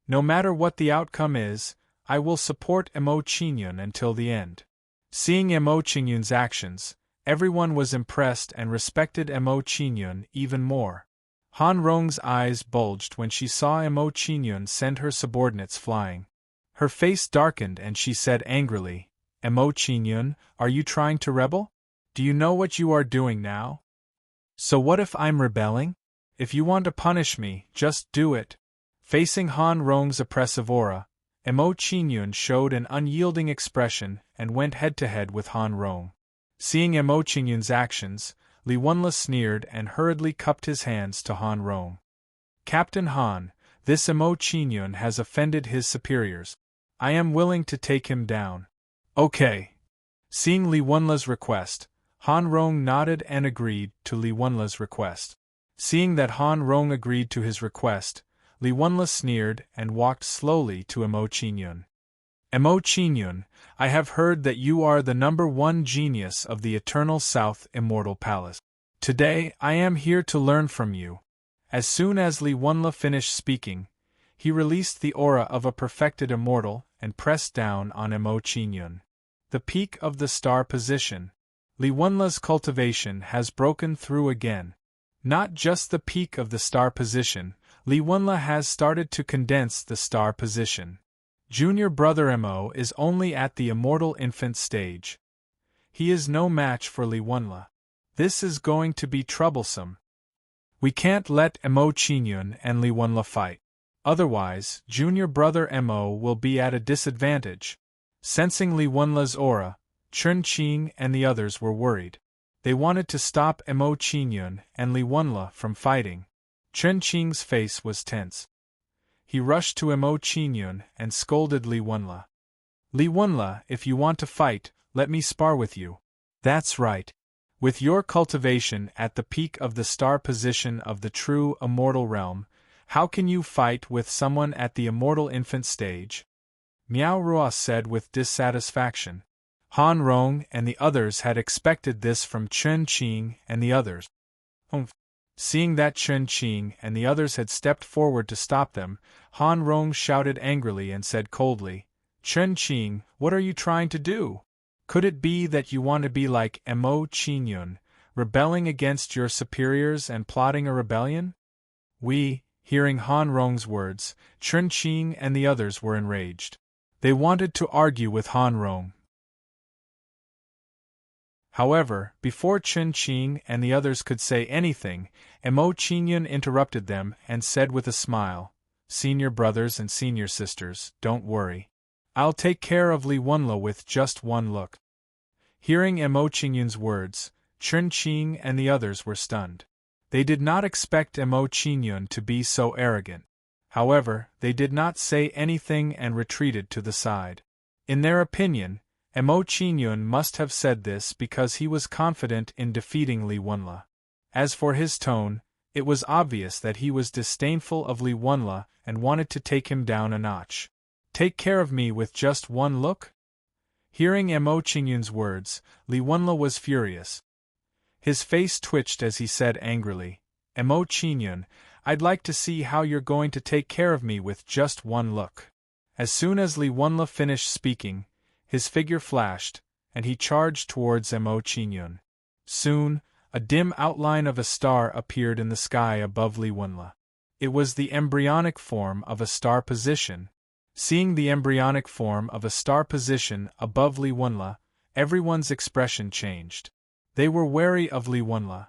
No matter what the outcome is, I will support Emo Qingyun until the end. Seeing Emo Qingyun's actions, everyone was impressed and respected Emo Qingyun even more. Han Rong's eyes bulged when she saw Emo Qingyun send her subordinates flying. Her face darkened and she said angrily, Emo Qingyun, are you trying to rebel? Do you know what you are doing now? So what if I'm rebelling? If you want to punish me, just do it. Facing Han Rong's oppressive aura, Emo Qingyun showed an unyielding expression and went head-to-head with Han Rong. Seeing Emo Qingyun's actions, Li Wenle sneered and hurriedly cupped his hands to Han Rong. Captain Han, this Emo Qingyun has offended his superiors. I am willing to take him down. Okay. Seeing Li Wenle's request, Han Rong nodded and agreed to Li Wenle's request. Seeing that Han Rong agreed to his request, Li Wenle sneered and walked slowly to Emo Qingyun. Emo Qingyun, I have heard that you are the #1 genius of the Eternal South Immortal Palace. Today, I am here to learn from you. As soon as Li Wenle finished speaking, he released the aura of a perfected immortal and pressed down on Emo Qingyun. The peak of the star position. Li Wenle's cultivation has broken through again. Not just the peak of the star position, Li Wenle has started to condense the star position. Junior Brother Emo is only at the immortal infant stage. He is no match for Li Wenle. This is going to be troublesome. We can't let Emo Qingyun and Li Wenle fight. Otherwise, Junior Brother Emo will be at a disadvantage. Sensing Li Wenle's aura, Chen Qing and the others were worried. They wanted to stop Emo Qingyun and Li Wenle from fighting. Chen Qing's face was tense. He rushed to Emo Qingyun and scolded Li Wenle. Li Wenle, if you want to fight, let me spar with you. That's right. With your cultivation at the peak of the star position of the true immortal realm, how can you fight with someone at the immortal infant stage? Miao Rua said with dissatisfaction. Han Rong and the others had expected this from Chen Qing and the others. Seeing that Chen Qing and the others had stepped forward to stop them, Han Rong shouted angrily and said coldly, Chen Qing, what are you trying to do? Could it be that you want to be like Emo Qingyun, rebelling against your superiors and plotting a rebellion? Hearing Han Rong's words, Chen Qing and the others were enraged. They wanted to argue with Han Rong. However, before Chen Qing and the others could say anything, Emo Qingyun interrupted them and said with a smile, Senior brothers and senior sisters, don't worry. I'll take care of Li Wenle with just one look. Hearing Emo Qingyun's words, Chen Qing and the others were stunned. They did not expect Emo Qingyun to be so arrogant. However, they did not say anything and retreated to the side. In their opinion, Emo Qingyun must have said this because he was confident in defeating Li Wenle. As for his tone, it was obvious that he was disdainful of Li Wenle and wanted to take him down a notch. Take care of me with just one look? Hearing Emo Qingyun's words, Li Wenle was furious. His face twitched as he said angrily, Emo Qingyun, I'd like to see how you're going to take care of me with just one look. As soon as Li Wenle finished speaking, his figure flashed, and he charged towards Emo Qingyun. Soon, a dim outline of a star appeared in the sky above Li Wenle. It was the embryonic form of a star position. Seeing the embryonic form of a star position above Li Wenla, everyone's expression changed. They were wary of Li Wenla.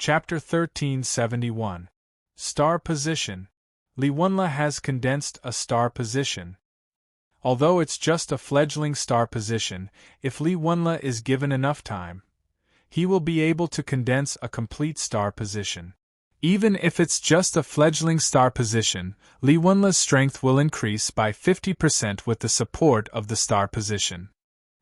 Chapter 1371. Star Position. Li Wenla has condensed a star position. Although it's just a fledgling star position, if Li Wenla is given enough time, he will be able to condense a complete star position. Even if it's just a fledgling star position, Li Wenla's strength will increase by 50% with the support of the star position.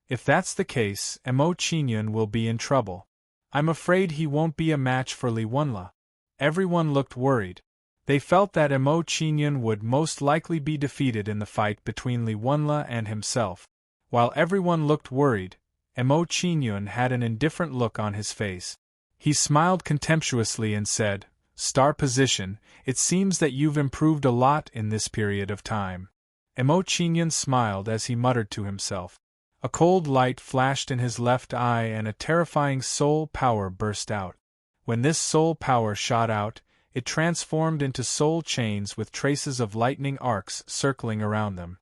If that's the case, Mo Qingyun will be in trouble. I'm afraid he won't be a match for Li Wenla. Everyone looked worried. They felt that Mo Qingyun would most likely be defeated in the fight between Li Wenla and himself. While everyone looked worried, Mo Qingyun had an indifferent look on his face. He smiled contemptuously and said, "Star position, it seems that you've improved a lot in this period of time." Mo Qingyun smiled as he muttered to himself. A cold light flashed in his left eye and a terrifying soul power burst out. When this soul power shot out, it transformed into soul chains with traces of lightning arcs circling around them.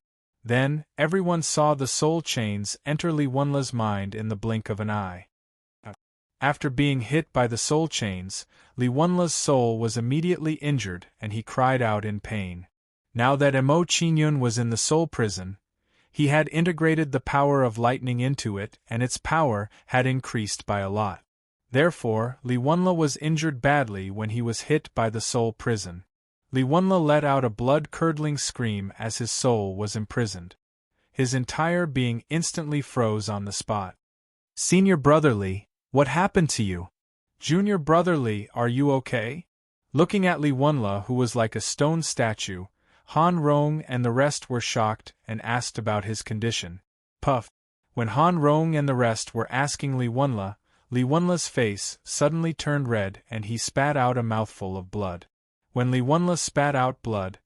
Then, everyone saw the soul chains enter Li Wenla's mind in the blink of an eye. After being hit by the soul chains, Li Wenla's soul was immediately injured and he cried out in pain. Now that Mo Qingyun was in the soul prison, he had integrated the power of lightning into it and its power had increased by a lot. Therefore, Li Wenla was injured badly when he was hit by the soul prison. Li Wenla let out a blood-curdling scream as his soul was imprisoned. His entire being instantly froze on the spot. "Senior Brother Li, what happened to you? Junior Brother Li, are you okay?" Looking at Li Wenla, who was like a stone statue, Han Rong and the rest were shocked and asked about his condition. Puff. When Han Rong and the rest were asking Li Wenla's face suddenly turned red and he spat out a mouthful of blood. When Li Wenla spat out blood,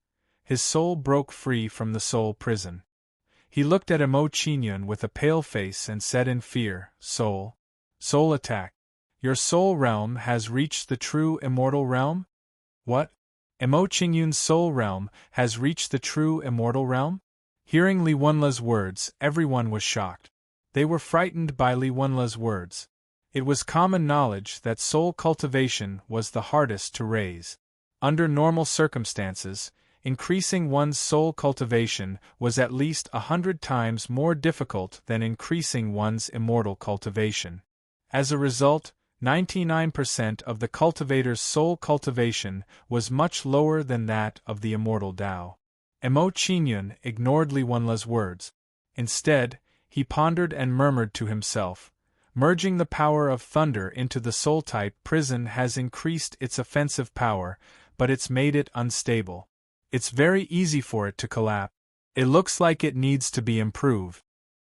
his soul broke free from the soul prison. He looked at Mo Qingyun with a pale face and said in fear, "Soul attack. Your soul realm has reached the true immortal realm?" "What? Mo Qingyun's soul realm has reached the true immortal realm?" Hearing Li Wenla's words, everyone was shocked. They were frightened by Li Wenla's words. It was common knowledge that soul cultivation was the hardest to raise. Under normal circumstances, increasing one's soul cultivation was at least 100 times more difficult than increasing one's immortal cultivation. As a result, 99% of the cultivator's soul cultivation was much lower than that of the immortal Tao. Mo Qingyun ignored Li Wenla's words. Instead, he pondered and murmured to himself, "Merging the power of thunder into the soul-type prison has increased its offensive power, but it's made it unstable. It's very easy for it to collapse. It looks like it needs to be improved."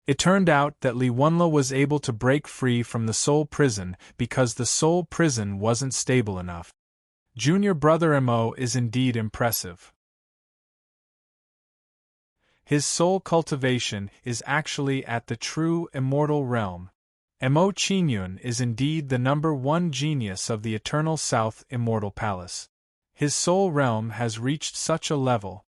It turned out that Li Wenla was able to break free from the soul prison because the soul prison wasn't stable enough. Junior Brother Mo is indeed impressive. His soul cultivation is actually at the true immortal realm. Mo Qingyun is indeed the #1 genius of the Eternal South Immortal Palace. His soul realm has reached such a level.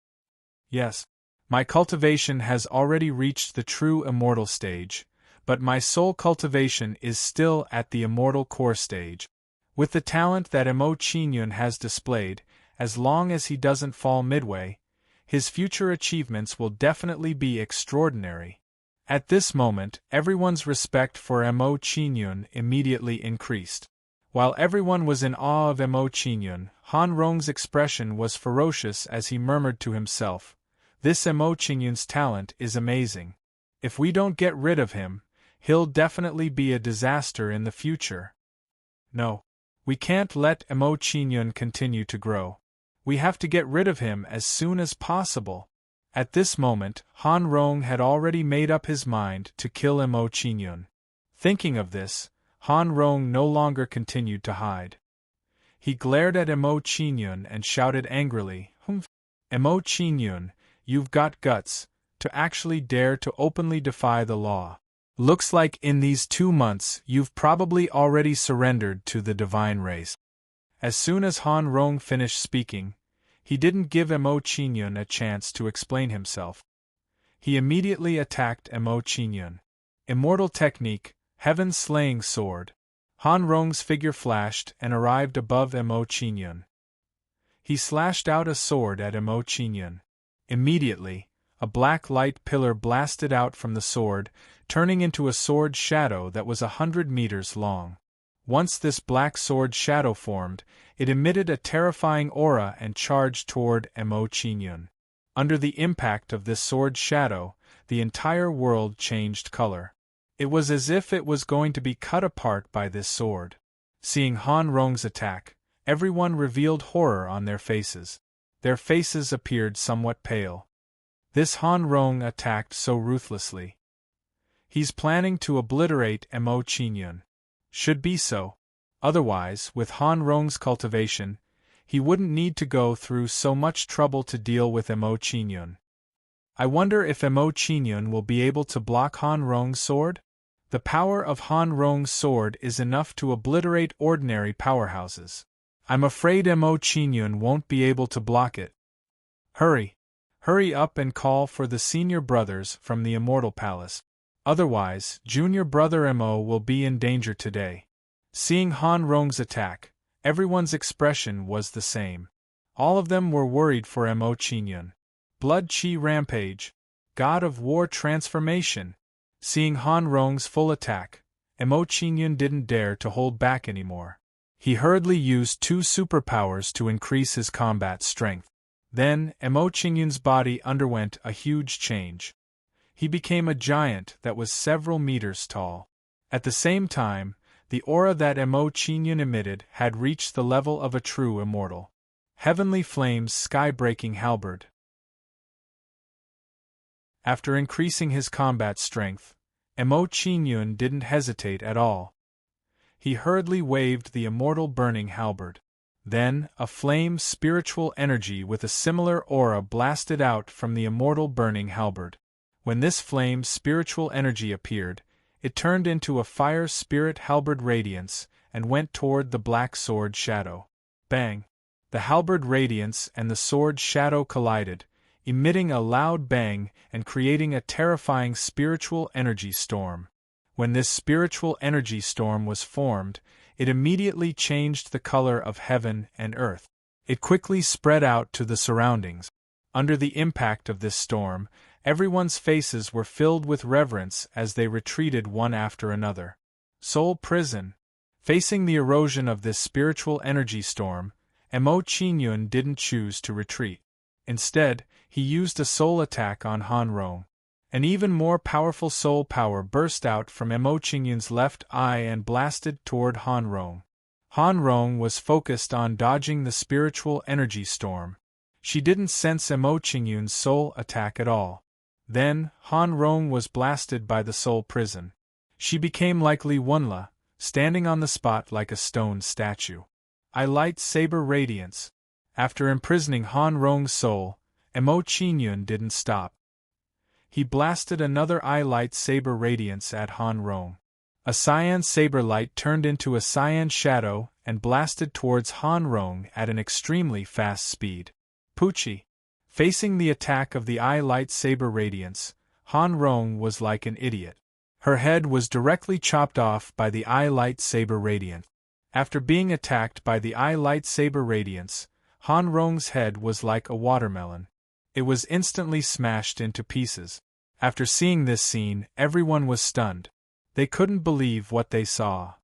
Yes, my cultivation has already reached the true immortal stage, but my soul cultivation is still at the immortal core stage. With the talent that Mo Qingyun has displayed, as long as he doesn't fall midway, his future achievements will definitely be extraordinary. At this moment, everyone's respect for Mo Qingyun immediately increased. While everyone was in awe of Mo Qingyun, Han Rong's expression was ferocious as he murmured to himself, "This Mo Qingyun's talent is amazing. If we don't get rid of him, he'll definitely be a disaster in the future. No, we can't let Mo Qingyun continue to grow. We have to get rid of him as soon as possible." At this moment, Han Rong had already made up his mind to kill Mo Qingyun. Thinking of this, Han Rong no longer continued to hide. He glared at Mo Qingyun and shouted angrily, "Mo Qingyun, you've got guts, to actually dare to openly defy the law. Looks like in these 2 months you've probably already surrendered to the divine race. As soon as Han Rong finished speaking, he didn't give Mo Qingyun a chance to explain himself. He immediately attacked Mo Qingyun. Immortal technique, Heaven Slaying Sword. Han Rong's figure flashed and arrived above Mo Qingyun. He slashed out a sword at Mo Qingyun. Immediately, a black light pillar blasted out from the sword, turning into a sword shadow that was 100 meters long. Once this black sword shadow formed, it emitted a terrifying aura and charged toward Mo Qingyun. Under the impact of this sword shadow, the entire world changed color. It was as if it was going to be cut apart by this sword. Seeing Han Rong's attack, everyone revealed horror on their faces. Their faces appeared somewhat pale. This Han Rong attacked so ruthlessly. He's planning to obliterate Mo Qingyun. Should be so. Otherwise, with Han Rong's cultivation, he wouldn't need to go through so much trouble to deal with Mo Qingyun. I wonder if Mo Qingyun will be able to block Han Rong's sword? The power of Han Rong's sword is enough to obliterate ordinary powerhouses. I'm afraid Mo Qingyun won't be able to block it. Hurry! Hurry up and call for the senior brothers from the Immortal Palace. Otherwise, junior brother Mo will be in danger today. Seeing Han Rong's attack, everyone's expression was the same. All of them were worried for Mo Qingyun. Blood Qi Rampage. God of War Transformation. Seeing Han Rong's full attack, Mo Qingyun didn't dare to hold back anymore. He hurriedly used 2 superpowers to increase his combat strength. Then, Mo Qingyun's body underwent a huge change. He became a giant that was several meters tall. At the same time, the aura that Mo Qingyun emitted had reached the level of a true immortal. Heavenly Flames Sky-Breaking Halberd. After increasing his combat strength, Mo Qingyun didn't hesitate at all. He hurriedly waved the immortal burning halberd. Then, a flame spiritual energy with a similar aura blasted out from the immortal burning halberd. When this flame spiritual energy appeared, it turned into a fire spirit halberd radiance and went toward the black sword shadow. Bang! The halberd radiance and the sword shadow collided, emitting a loud bang and creating a terrifying spiritual energy storm. When this spiritual energy storm was formed, it immediately changed the color of heaven and earth. It quickly spread out to the surroundings. Under the impact of this storm, everyone's faces were filled with reverence as they retreated one after another. Soul Prison. Facing the erosion of this spiritual energy storm, Mo Qingyun didn't choose to retreat. Instead, he used a soul attack on Han Rong. An even more powerful soul power burst out from Mo Qingyun's left eye and blasted toward Han Rong. Han Rong was focused on dodging the spiritual energy storm. She didn't sense Mo Qingyun's soul attack at all. Then, Han Rong was blasted by the soul prison. She became like Li Wenla, standing on the spot like a stone statue. I light saber radiance. After imprisoning Han Rong's soul, Mo Qingyun didn't stop. He blasted another eye light saber radiance at Han Rong. A cyan saber light turned into a cyan shadow and blasted towards Han Rong at an extremely fast speed. Pucci. Facing the attack of the eye light saber radiance, Han Rong was like an idiot. Her head was directly chopped off by the eye light saber radiance. After being attacked by the eye light saber radiance, Han Rong's head was like a watermelon. It was instantly smashed into pieces. After seeing this scene, everyone was stunned. They couldn't believe what they saw.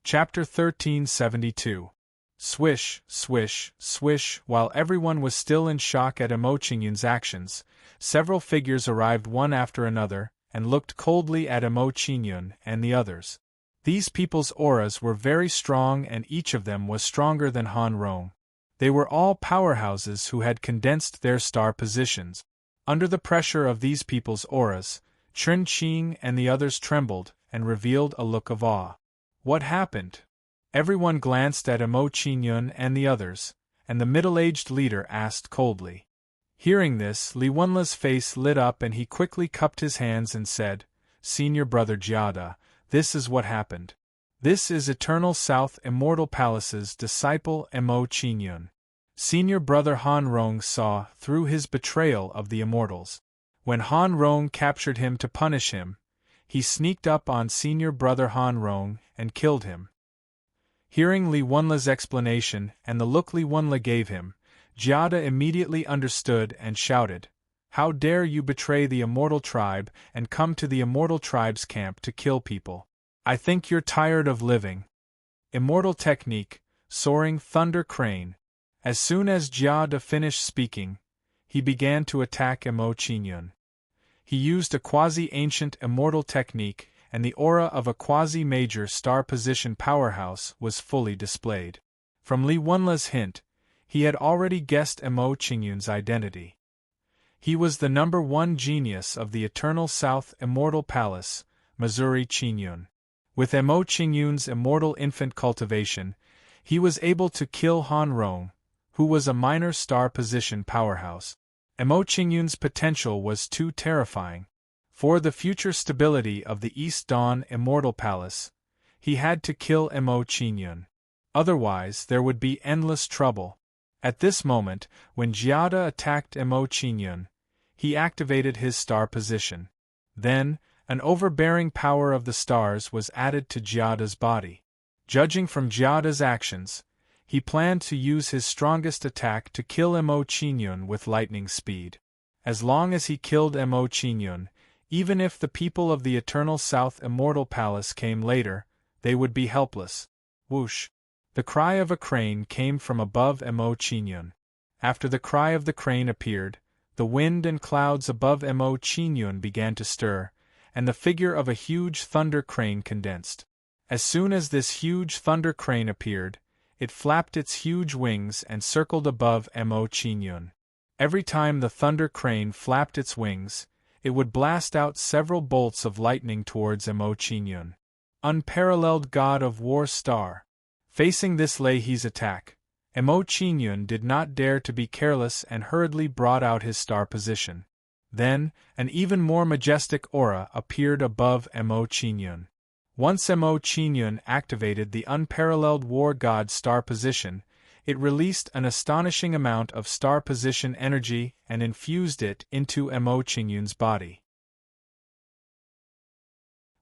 Chapter 1372. Swish, swish, swish. While everyone was still in shock at Mo Qingyun's actions, several figures arrived one after another and looked coldly at Mo Qingyun and the others. These people's auras were very strong and each of them was stronger than Han Rong. They were all powerhouses who had condensed their star positions. Under the pressure of these people's auras, Chen Qing and the others trembled and revealed a look of awe. What happened? Everyone glanced at Mo Qingyun and the others, and the middle-aged leader asked coldly. Hearing this, Li Wenle's face lit up and he quickly cupped his hands and said, "Senior brother Jiada, this is what happened. This is Eternal South Immortal Palace's disciple Mo Qingyun. Senior brother Han Rong saw through his betrayal of the immortals. When Han Rong captured him to punish him, he sneaked up on senior brother Han Rong and killed him." Hearing Li Wenle's explanation and the look Li Wenle gave him, Jiada immediately understood and shouted, "How dare you betray the immortal tribe and come to the immortal tribe's camp to kill people? I think you're tired of living." Immortal technique, soaring thunder crane. As soon as Jiada finished speaking, he began to attack Mo Qingyun. He used a quasi-ancient immortal technique, and the aura of a quasi-major star position powerhouse was fully displayed. From Li Wenle's hint, he had already guessed Mo Qingyun's identity. He was the number one genius of the Eternal South Immortal Palace, Missouri Qingyun. With Mo Qingyun's immortal infant cultivation, he was able to kill Han Rong, who was a minor star position powerhouse. Mo Qingyun's potential was too terrifying. For the future stability of the East Dawn Immortal Palace, he had to kill Mo Qingyun. Otherwise there would be endless trouble. At this moment, when Jiada attacked Mo Qingyun, he activated his star position. Then, an overbearing power of the stars was added to Jiada's body. Judging from Jiada's actions, he planned to use his strongest attack to kill Mo Qingyun with lightning speed. As long as he killed Mo Qingyun, even if the people of the Eternal South Immortal Palace came later, they would be helpless. Whoosh! The cry of a crane came from above Mo Qingyun. After the cry of the crane appeared, the wind and clouds above Mo Qingyun began to stir, and the figure of a huge thunder crane condensed. As soon as this huge thunder crane appeared, it flapped its huge wings and circled above Mo Qingyun. Every time the thunder crane flapped its wings, it would blast out several bolts of lightning towards Mo Qingyun. Unparalleled God of War Star. Facing this Leihi's attack, Mo Qingyun did not dare to be careless and hurriedly brought out his star position. Then, an even more majestic aura appeared above Mo Qingyun. Once Mo Qingyun activated the unparalleled War God star position, it released an astonishing amount of star position energy and infused it into Mo Qingyun's body.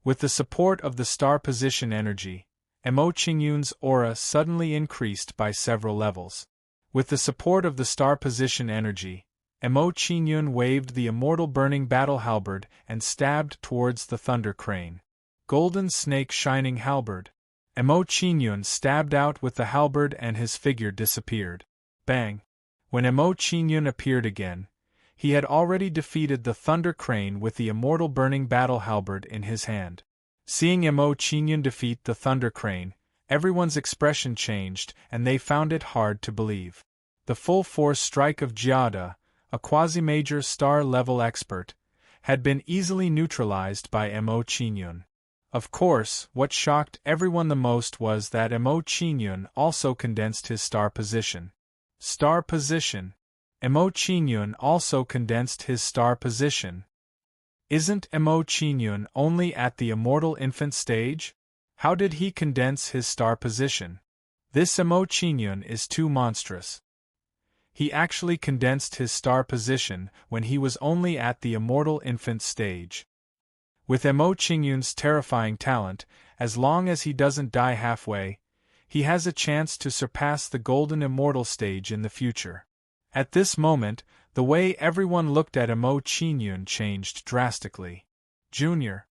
With the support of the star position energy, Mo Qingyun's aura suddenly increased by several levels. With the support of the star position energy, Mo Qingyun waved the immortal burning battle halberd and stabbed towards the thunder crane. Golden snake shining halberd. Mo Qingyun stabbed out with the halberd and his figure disappeared. Bang! When Mo Qingyun appeared again, he had already defeated the thunder crane with the immortal burning battle halberd in his hand. Seeing Mo Qingyun defeat the thunder crane, everyone's expression changed and they found it hard to believe. The full-force strike of Jiada, a quasi-major star-level expert, had been easily neutralized by Mo Qingyun. Of course, what shocked everyone the most was that Mo Qingyun also condensed his star position. Star position. Mo Qingyun also condensed his star position. Isn't Mo Qingyun only at the immortal infant stage? How did he condense his star position? This Mo Qingyun is too monstrous. He actually condensed his star position when he was only at the immortal infant stage. With Mo Qingyun's terrifying talent, as long as he doesn't die halfway, he has a chance to surpass the golden immortal stage in the future. At this moment, the way everyone looked at Mo Qingyun changed drastically. Junior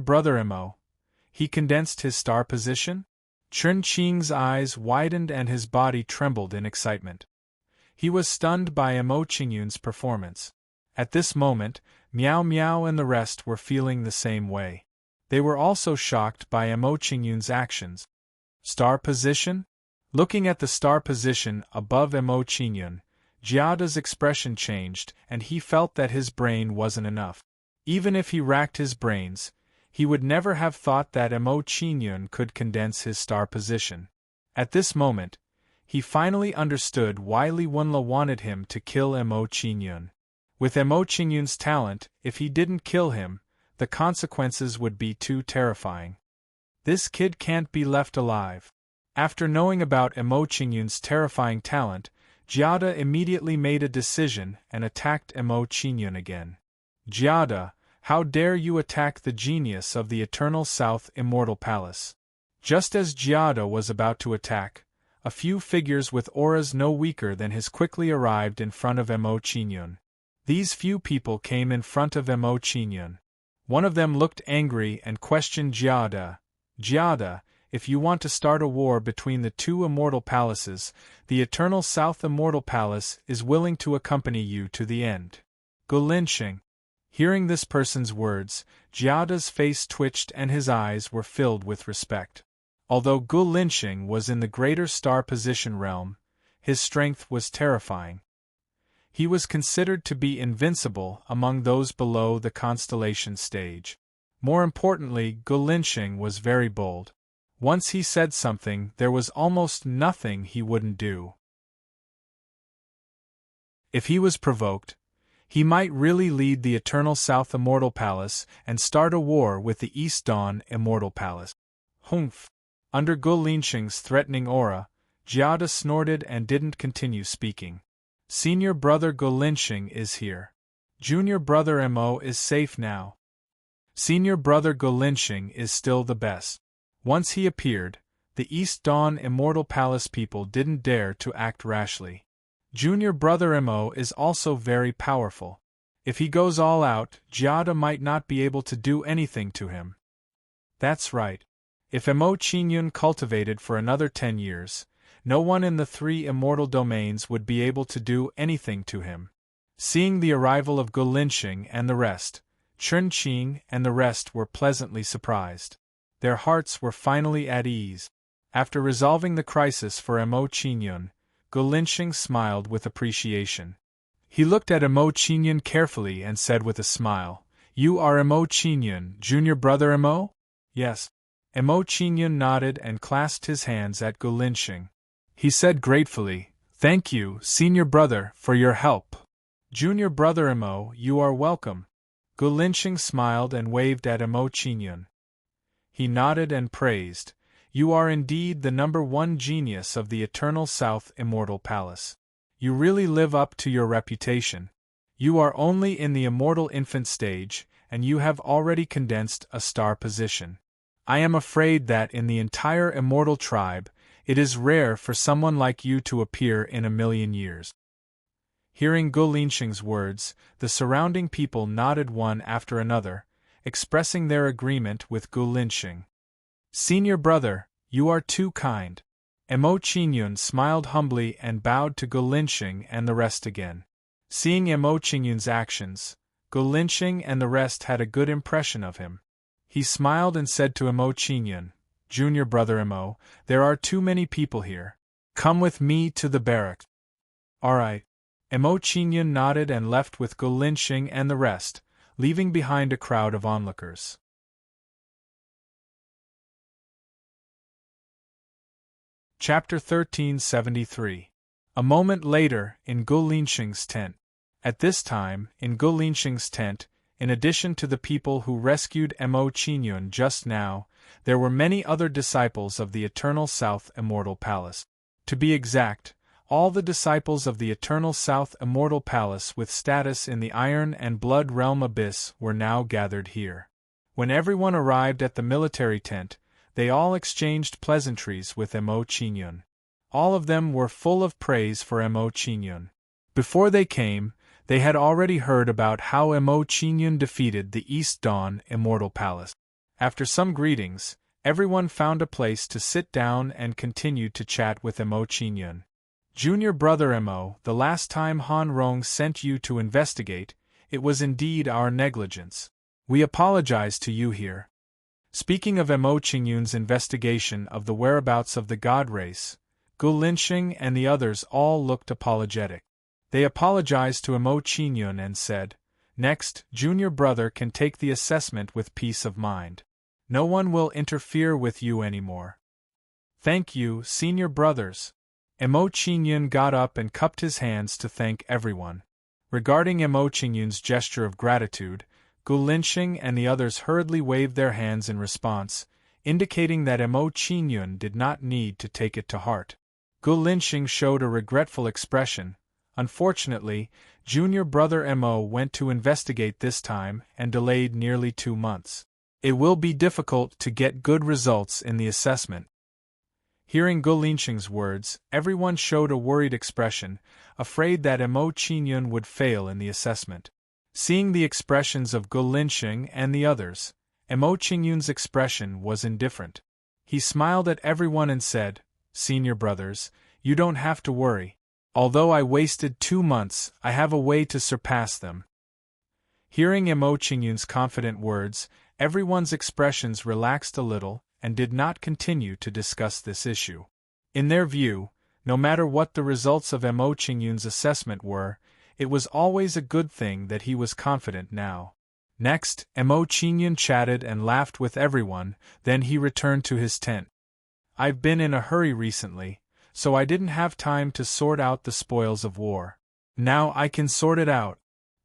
brother Mo. He condensed his star position? Chen Qing's eyes widened and his body trembled in excitement. He was stunned by Mo Qingyun's performance. At this moment, Miao Miao and the rest were feeling the same way. They were also shocked by Mo Qingyun's actions. Star position? Looking at the star position above Mo Qingyun, Jiada's expression changed and he felt that his brain wasn't enough. Even if he racked his brains, he would never have thought that Mo Qingyun could condense his star position. At this moment, He finally understood why Li Wenla wanted him to kill Mo Qingyun. With Mo Qingyun's talent, if he didn't kill him, the consequences would be too terrifying. This kid can't be left alive. After knowing about Mo Qingyun's terrifying talent, Jiada immediately made a decision and attacked Mo Qingyun again. Jiada, how dare you attack the genius of the Eternal South Immortal Palace? Just as Jiada was about to attack, a few figures with auras no weaker than his quickly arrived in front of Mo Qingyun. These few people came in front of Mo Qingyun. One of them looked angry and questioned Jiada. Jiada, if you want to start a war between the two immortal palaces, the Eternal South Immortal Palace is willing to accompany you to the end. Gulinxing. Hearing this person's words, Jiada's face twitched and his eyes were filled with respect. Although Gulinxing was in the greater star position realm, his strength was terrifying. He was considered to be invincible among those below the constellation stage. More importantly, Gulinxing was very bold. Once he said something, there was almost nothing he wouldn't do. If he was provoked, he might really lead the Eternal South Immortal Palace and start a war with the East Dawn Immortal Palace. Humph! Under Gulinxing's threatening aura, Jiada snorted and didn't continue speaking. Senior brother Gulinxing is here. Junior brother Mo is safe now. Senior brother Gulinxing is still the best. Once he appeared, the East Dawn Immortal Palace people didn't dare to act rashly. Junior brother Mo is also very powerful. If he goes all out, Jiada might not be able to do anything to him. That's right. If Mo Qingyun cultivated for another 10 years, no one in the 3 immortal domains would be able to do anything to him. Seeing the arrival of Gulinxing and the rest, Chunqing and the rest were pleasantly surprised. Their hearts were finally at ease. After resolving the crisis for Mo Qingyun, Gulinxing smiled with appreciation. He looked at Mo Qingyun carefully and said with a smile, "You are Mo Qingyun, junior brother Mo?" "Yes." Mo Qingyun nodded and clasped his hands at Gulinxing. He said gratefully, "Thank you, senior brother, for your help." "Junior brother Mo, you are welcome." Gulinxing smiled and waved at Mo Qingyun. He nodded and praised, "You are indeed the #1 genius of the Eternal South Immortal Palace. You really live up to your reputation. You are only in the immortal infant stage, and you have already condensed a star position. I am afraid that in the entire immortal tribe, it is rare for someone like you to appear in 1,000,000 years." Hearing Gulinxing's words, the surrounding people nodded one after another, expressing their agreement with Gulinxing. "Senior brother, you are too kind." Mo Qingyun smiled humbly and bowed to Gulinxing and the rest again. Seeing Mo Qingyun's actions, Gulinxing and the rest had a good impression of him. He smiled and said to Mo Qingyun, "Junior brother Mo, there are too many people here. Come with me to the barracks." "All right." Mo Qingyun nodded and left with Gulinxing and the rest, leaving behind a crowd of onlookers. Chapter 1373. A moment later, in Gulinxing's tent. At this time, in Gulinxing's tent, in addition to the people who rescued Mo Qingyun just now, there were many other disciples of the Eternal South Immortal Palace. To be exact, all the disciples of the Eternal South Immortal Palace with status in the Iron and Blood Realm Abyss were now gathered here. When everyone arrived at the military tent, they all exchanged pleasantries with Mo Qingyun. All of them were full of praise for Mo Qingyun. Before they came, they had already heard about how Mo Qingyun defeated the East Dawn Immortal Palace. After some greetings, everyone found a place to sit down and continued to chat with Mo Qingyun. "Junior brother Mo, the last time Han Rong sent you to investigate, it was indeed our negligence. We apologize to you here." Speaking of Mo Qingyun's investigation of the whereabouts of the god race, Gulinxing and the others all looked apologetic. They apologized to Mo Qingyun and said, "Next, junior brother can take the assessment with peace of mind. No one will interfere with you anymore." "Thank you, senior brothers." Emo Qingyun got up and cupped his hands to thank everyone. Regarding Emo Qingyun's gesture of gratitude, Gu Linxing and the others hurriedly waved their hands in response, indicating that Emo Qingyun did not need to take it to heart. Gu Linxing showed a regretful expression. Unfortunately, junior brother Emo went to investigate this time and delayed nearly 2 months. It will be difficult to get good results in the assessment. Hearing Gu Linxing's words, everyone showed a worried expression, afraid that Emo Qingyun would fail in the assessment. Seeing the expressions of Gu Linxing and the others, Emo Qingyun's expression was indifferent. He smiled at everyone and said, "Senior brothers, you don't have to worry. Although I wasted 2 months, I have a way to surpass them." Hearing Emo Qingyun's confident words, everyone's expressions relaxed a little and did not continue to discuss this issue. In their view, no matter what the results of Emo Qingyun's assessment were, it was always a good thing that he was confident now. Next, Emo Qingyun chatted and laughed with everyone, then he returned to his tent. "I've been in a hurry recently, so I didn't have time to sort out the spoils of war. Now I can sort it out."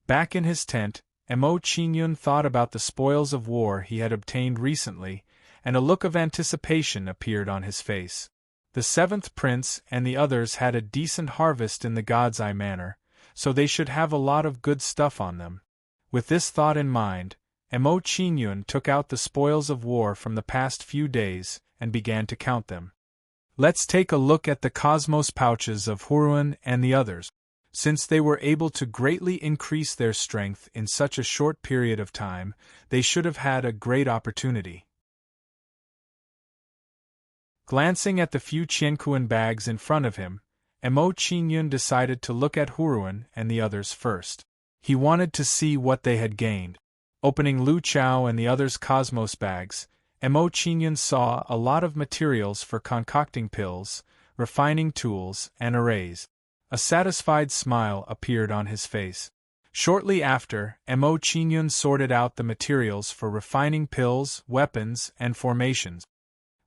Back in his tent, Emo Qingyun thought about the spoils of war he had obtained recently, and a look of anticipation appeared on his face. The 7th prince and the others had a decent harvest in the God's Eye Manor, so they should have a lot of good stuff on them. With this thought in mind, Emo Qingyun took out the spoils of war from the past few days and began to count them. Let's take a look at the cosmos pouches of Huruan and the others. Since they were able to greatly increase their strength in such a short period of time, they should have had a great opportunity. Glancing at the few Qianquan bags in front of him, Emo Qingyun decided to look at Huruan and the others first. He wanted to see what they had gained. Opening Lu Chao and the others' cosmos bags, Emo Qingyun saw a lot of materials for concocting pills, refining tools, and arrays. A satisfied smile appeared on his face. Shortly after, Emo Qingyun sorted out the materials for refining pills, weapons, and formations.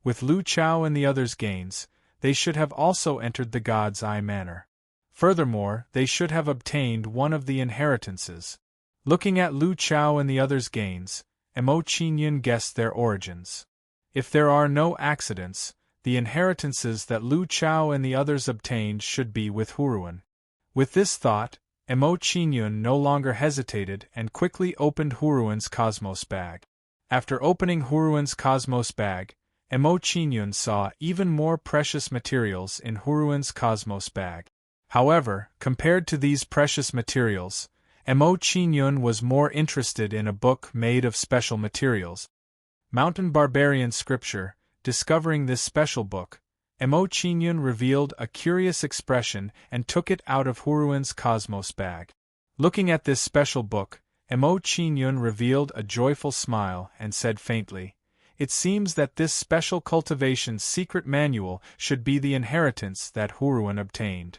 With Lu Chao and the others' gains, they should have also entered the God's Eye Manor. Furthermore, they should have obtained one of the inheritances. Looking at Lu Chao and the others' gains, Emo Qingyun guessed their origins. If there are no accidents, the inheritances that Lu Chao and the others obtained should be with Huruan. With this thought, Emo Qingyun no longer hesitated and quickly opened Huruan's cosmos bag. After opening Huruan's cosmos bag, Emo Qingyun saw even more precious materials in Huruan's cosmos bag. However, compared to these precious materials, Emo Qingyun was more interested in a book made of special materials. Mountain Barbarian Scripture. Discovering this special book, Emo Qingyun revealed a curious expression and took it out of Huruan's cosmos bag. Looking at this special book, Emo Qingyun revealed a joyful smile and said faintly, "It seems that this special cultivation's secret manual should be the inheritance that Huruan obtained."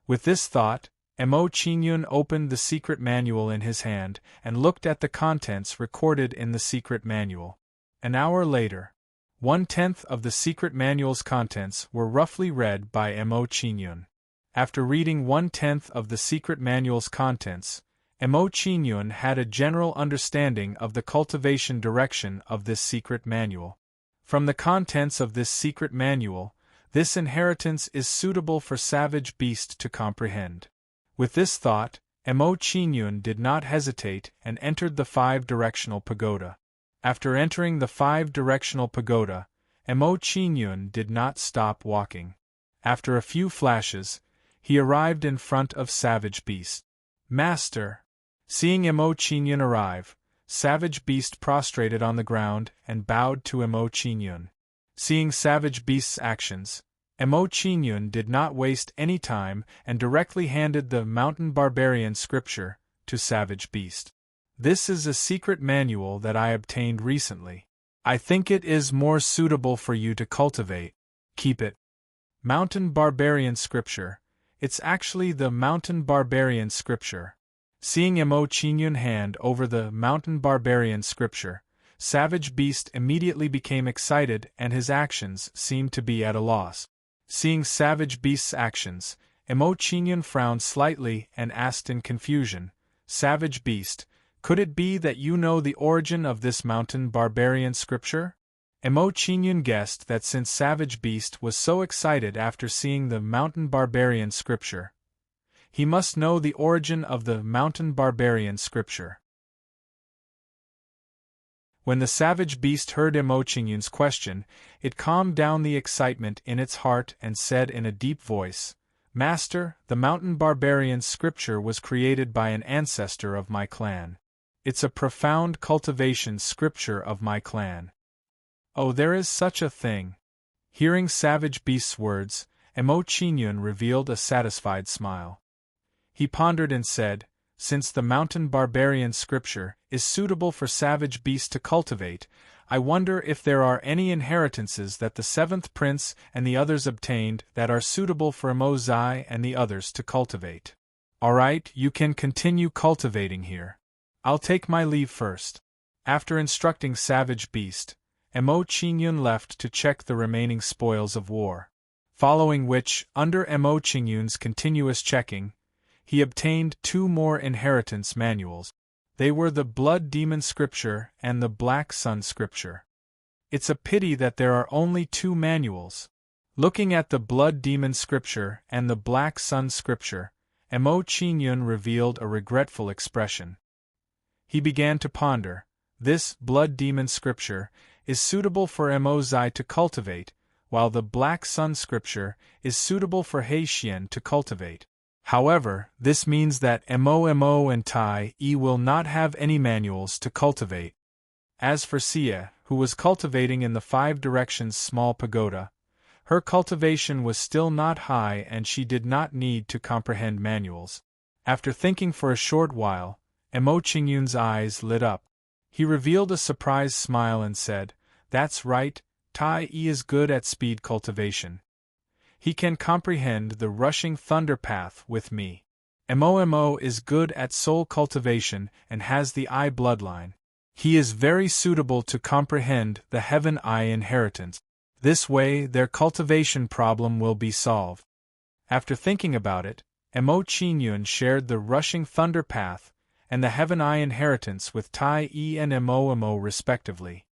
With this thought, Emo Qingyun opened the secret manual in his hand and looked at the contents recorded in the secret manual. An hour later, 1/10 of the secret manual's contents were roughly read by Emo Qingyun. After reading 1/10 of the secret manual's contents, Emo Qingyun had a general understanding of the cultivation direction of this secret manual. From the contents of this secret manual, this inheritance is suitable for savage beast to comprehend. With this thought, Emo Qingyun did not hesitate and entered the 5-directional pagoda. After entering the 5-directional pagoda, Emo Qingyun did not stop walking. After a few flashes, he arrived in front of Savage Beast. "Master!" Seeing Emo Qingyun arrive, Savage Beast prostrated on the ground and bowed to Emo Qingyun. Seeing Savage Beast's actions, Emo Qingyun did not waste any time and directly handed the Mountain Barbarian Scripture to Savage Beast. "This is a secret manual that I obtained recently. I think it is more suitable for you to cultivate. Keep it." Mountain Barbarian Scripture. It's actually the Mountain Barbarian Scripture. Seeing Emo Qingyun hand over the Mountain Barbarian Scripture, Savage Beast immediately became excited and his actions seemed to be at a loss. Seeing Savage Beast's actions, Emo Chinyan frowned slightly and asked in confusion, "Savage Beast, could it be that you know the origin of this mountain barbarian scripture?" Emo Chinyan guessed that since Savage Beast was so excited after seeing the mountain barbarian scripture, he must know the origin of the mountain barbarian scripture. When the Savage Beast heard Emo Chinyan's question, it calmed down the excitement in its heart and said in a deep voice, "Master, the mountain barbarian scripture was created by an ancestor of my clan. It's a profound cultivation scripture of my clan." "Oh, there is such a thing." Hearing Savage Beast's words, Emo Chinyan revealed a satisfied smile. He pondered and said, "Since the mountain barbarian scripture is suitable for Savage Beast to cultivate, I wonder if there are any inheritances that the seventh prince and the others obtained that are suitable for Emo Zai and the others to cultivate. Alright, you can continue cultivating here. I'll take my leave first." After instructing Savage Beast, Emo Chinyan left to check the remaining spoils of war. Following which, under Emo Chinyan's continuous checking, he obtained 2 more inheritance manuals. They were the Blood Demon Scripture and the Black Sun Scripture. It's a pity that there are only 2 manuals. Looking at the Blood Demon Scripture and the Black Sun Scripture, Emo Chinyan revealed a regretful expression. He began to ponder. This Blood Demon Scripture is suitable for Emo Zai to cultivate, while the Black Sun Scripture is suitable for He Xian to cultivate. However, this means that Emo and Tai E will not have any manuals to cultivate. As for Sia, who was cultivating in the 5 directions small pagoda, her cultivation was still not high and she did not need to comprehend manuals. After thinking for a short while, Emo Chinyan's eyes lit up. He revealed a surprised smile and said, "That's right, Tai E is good at speed cultivation. He can comprehend the rushing thunder path with me. Emo is good at soul cultivation and has the I bloodline. He is very suitable to comprehend the Heaven I inheritance. This way their cultivation problem will be solved." After thinking about it, Emo Chinyan shared the rushing thunder path and the Heaven I inheritance with Tai E and Emo respectively.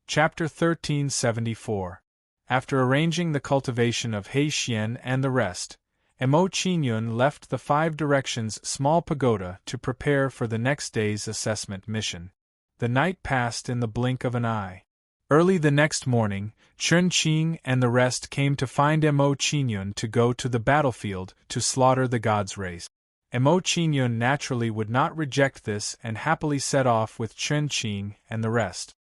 Chapter 1374. After arranging the cultivation of He Xian and the rest, Emo Chinyan left the 5 directions small pagoda to prepare for the next day's assessment mission. The night passed in the blink of an eye. Early the next morning, Chun Qing and the rest came to find Emo Chinyan to go to the battlefield to slaughter the gods' race. Emo Chinyan naturally would not reject this and happily set off with Chun Qing and the rest.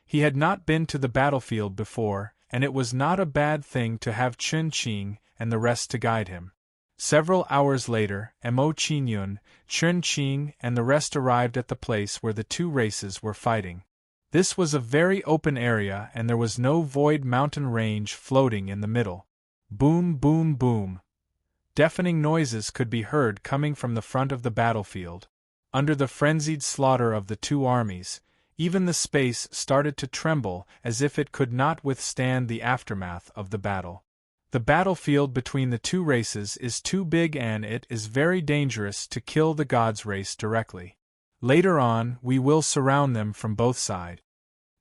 He had not been to the battlefield before, and it was not a bad thing to have Chun Qing and the rest to guide him. Several hours later, Emo Chinyan, Chun Qing and the rest arrived at the place where the 2 races were fighting. This was a very open area and there was no void mountain range floating in the middle. Boom, boom, boom. Deafening noises could be heard coming from the front of the battlefield. Under the frenzied slaughter of the 2 armies, even the space started to tremble as if it could not withstand the aftermath of the battle. The battlefield between the 2 races is too big and it is very dangerous to kill the gods' race directly. Later on, we will surround them from both sides.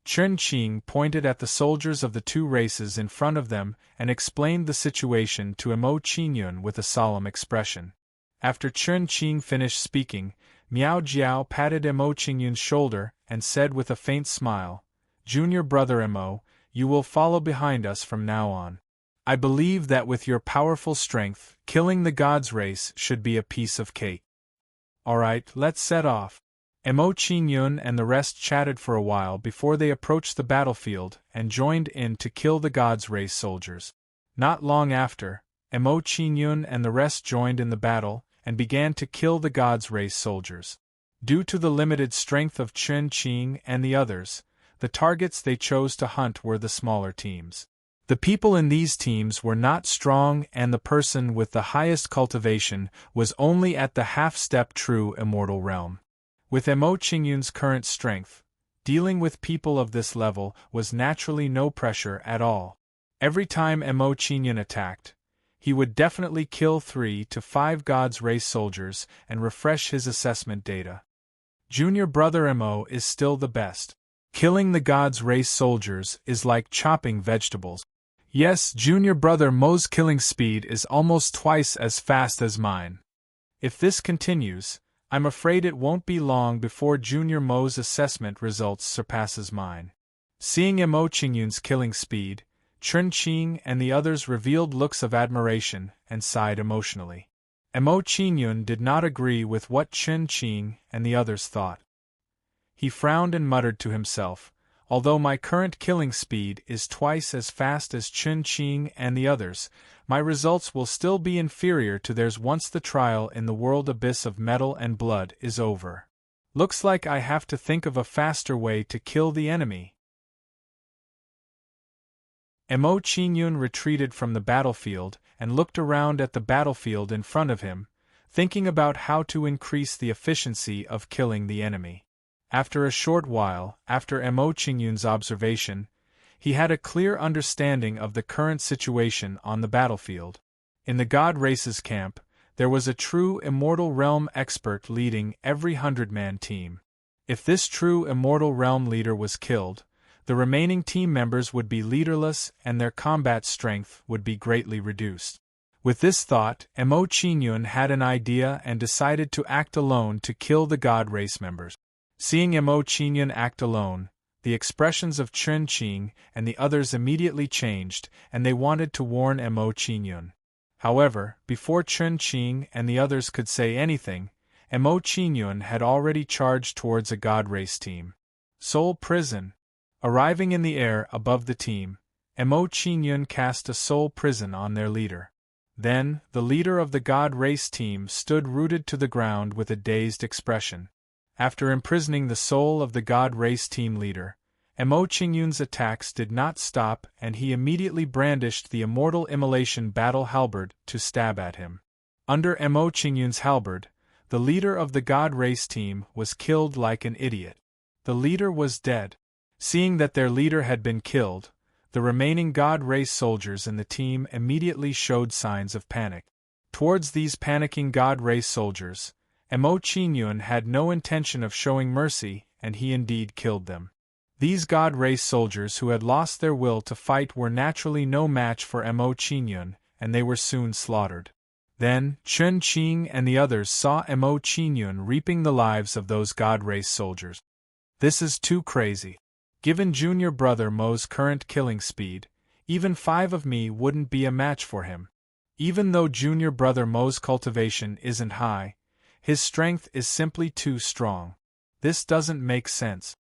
Chun Qing pointed at the soldiers of the 2 races in front of them and explained the situation to Emo Chinyan with a solemn expression. After Chun Qing finished speaking, Miao Jiao patted Emo Chinyan's shoulder and said with a faint smile, "Junior brother Emo, you will follow behind us from now on. I believe that with your powerful strength, killing the gods' race should be a piece of cake." "Alright, let's set off." Emo Chinyan and the rest chatted for a while before they approached the battlefield and joined in to kill the gods' race soldiers. Not long after, Emo Chinyan and the rest joined in the battle and began to kill the gods' race soldiers. Due to the limited strength of Chun Qing and the others, the targets they chose to hunt were the smaller teams. The people in these teams were not strong and the person with the highest cultivation was only at the half-step true immortal realm. With Emo Chinyan's current strength, Dealing with people of this level was naturally no pressure at all. Every time Mo Qingyun attacked, he would definitely kill 3 to 5 God's race soldiers and refresh his assessment data. Junior brother Mo is still the best. Killing the God's race soldiers is like chopping vegetables. Yes, junior brother Mo's killing speed is almost twice as fast as mine. If this continues, I'm afraid it won't be long before Junior Mo's assessment results surpasses mine. Seeing Mo Qingyun's killing speed, Chen Qing and the others revealed looks of admiration and sighed emotionally. Mo Qingyun did not agree with what Chen Qing and the others thought. He frowned and muttered to himself, "Although my current killing speed is twice as fast as Chen Qing and the others, my results will still be inferior to theirs once the trial in the world abyss of metal and blood is over. Looks like I have to think of a faster way to kill the enemy." Mo Qingyun retreated from the battlefield and looked around at the battlefield in front of him, thinking about how to increase the efficiency of killing the enemy. After a short while, after Mo Qingyun's observation, he had a clear understanding of the current situation on the battlefield. In the God Race's camp, there was a true Immortal Realm expert leading every 100-man team. If this true Immortal Realm leader was killed, the remaining team members would be leaderless and their combat strength would be greatly reduced. With this thought, Mo Qingyun had an idea and decided to act alone to kill the God Race members. Seeing Mo Qingyun act alone, the expressions of Chen Qing and the others immediately changed, and they wanted to warn Mo Qingyun. However, before Chen Qing and the others could say anything, Mo Qingyun had already charged towards a God Race team. Soul Prison. Arriving in the air above the team, Mo Qingyun cast a soul prison on their leader. Then, the leader of the God Race team stood rooted to the ground with a dazed expression. After imprisoning the soul of the God Race team leader, Mo Qingyun's attacks did not stop and he immediately brandished the Immortal Immolation Battle Halberd to stab at him. Under Mo Qingyun's halberd, the leader of the God Race team was killed like an idiot. The leader was dead. Seeing that their leader had been killed, the remaining God Race soldiers in the team immediately showed signs of panic. Towards these panicking God Race soldiers, Mo Qingyun had no intention of showing mercy, and he indeed killed them. These God Race soldiers who had lost their will to fight were naturally no match for Mo Qingyun, and they were soon slaughtered. Then, Chen Qing and the others saw Mo Qingyun reaping the lives of those God Race soldiers. This is too crazy. Given junior brother Mo's current killing speed, even 5 of me wouldn't be a match for him. Even though junior brother Mo's cultivation isn't high, his strength is simply too strong. This doesn't make sense.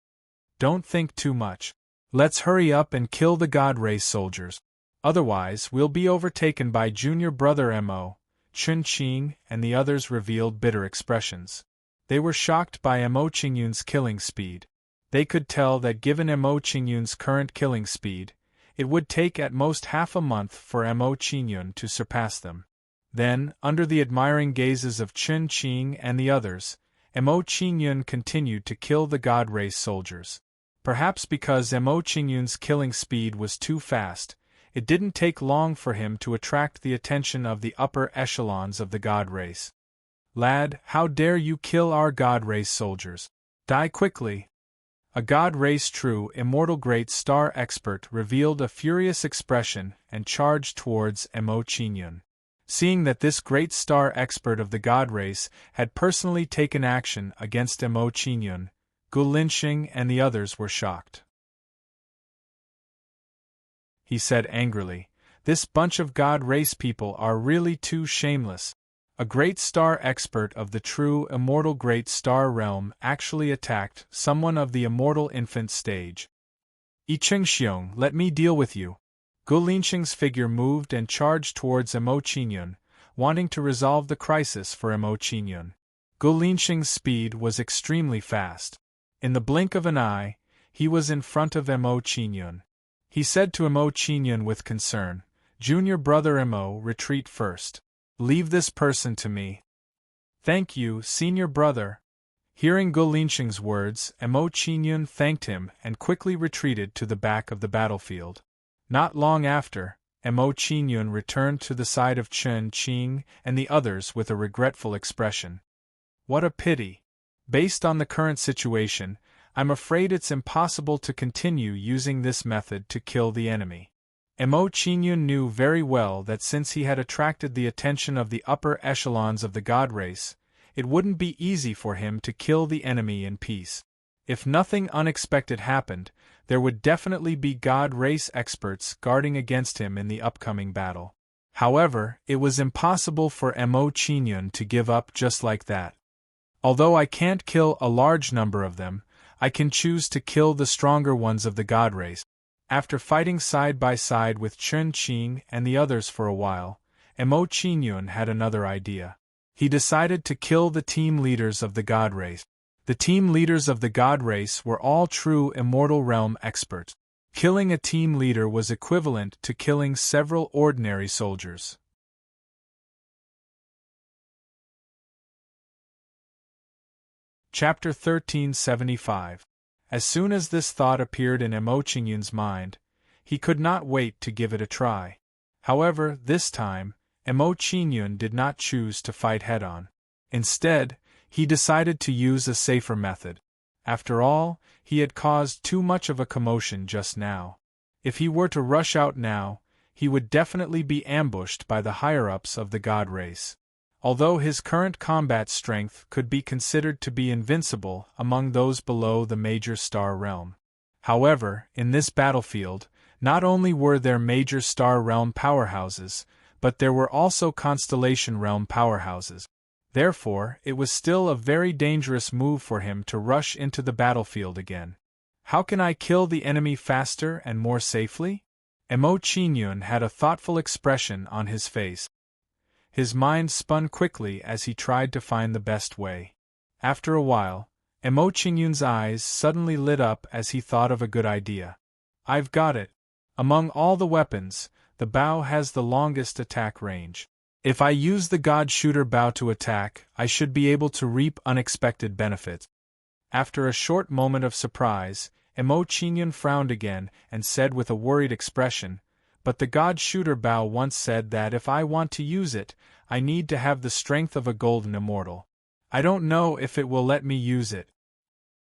Don't think too much. Let's hurry up and kill the God Race soldiers. Otherwise, we'll be overtaken by junior brother Mo. Chen Qing and the others revealed bitter expressions. They were shocked by Mo Qingyun's killing speed. They could tell that given Mo Qingyun's current killing speed, it would take at most half a month for Mo Qingyun to surpass them. Then, under the admiring gazes of Chen Qing and the others, Mo Qingyun continued to kill the God Race soldiers. Perhaps because Mo Qingyun's killing speed was too fast, it didn't take long for him to attract the attention of the upper echelons of the God Race. "Lad, how dare you kill our God Race soldiers? Die quickly!" A God Race true immortal great star expert revealed a furious expression and charged towards Mo Qingyun. Seeing that this great star expert of the God Race had personally taken action against Mo Qingyun, Gu Linxing and the others were shocked. He said angrily, "This bunch of God Race people are really too shameless." A great star expert of the true immortal great star realm actually attacked someone of the immortal infant stage. "Yi Chengxiong, let me deal with you." Gu Linxing's figure moved and charged towards Mo Qingyun, wanting to resolve the crisis for Mo Qingyun. Gu Linxing's speed was extremely fast. In the blink of an eye, he was in front of Mo Qingyun. He said to Mo Qingyun with concern, "Junior brother Mo, retreat first. Leave this person to me." "Thank you, senior brother." Hearing Gu Linsheng's words, Emo Qingyun thanked him and quickly retreated to the back of the battlefield. Not long after, Emo Qingyun returned to the side of Chen Qing and the others with a regretful expression. What a pity. Based on the current situation, I'm afraid it's impossible to continue using this method to kill the enemy. Emo Qingyun knew very well that since he had attracted the attention of the upper echelons of the god race, it wouldn't be easy for him to kill the enemy in peace. If nothing unexpected happened, there would definitely be god race experts guarding against him in the upcoming battle. However, it was impossible for Emo Qingyun to give up just like that. Although I can't kill a large number of them, I can choose to kill the stronger ones of the god race. After fighting side by side with Chen Qing and the others for a while, Emo Qingyun had another idea. He decided to kill the team leaders of the god race. The team leaders of the god race were all true Immortal Realm experts. Killing a team leader was equivalent to killing several ordinary soldiers. Chapter 1375. As soon as this thought appeared in Emo Qingyun's mind, he could not wait to give it a try. However, this time, Emo Qingyun did not choose to fight head-on. Instead, he decided to use a safer method. After all, he had caused too much of a commotion just now. If he were to rush out now, he would definitely be ambushed by the higher-ups of the god race. Although his current combat strength could be considered to be invincible among those below the major star realm. However, in this battlefield, not only were there major star realm powerhouses, but there were also constellation realm powerhouses. Therefore, it was still a very dangerous move for him to rush into the battlefield again. How can I kill the enemy faster and more safely? Emo Qingyun had a thoughtful expression on his face. His mind spun quickly as he tried to find the best way. After a while, Emo Qingyun's eyes suddenly lit up as he thought of a good idea. I've got it. Among all the weapons, the bow has the longest attack range. If I use the God Shooter bow to attack, I should be able to reap unexpected benefits. After a short moment of surprise, Emo Qingyun frowned again and said with a worried expression, "But the God Shooter bow once said that if I want to use it, I need to have the strength of a golden immortal. I don't know if it will let me use it.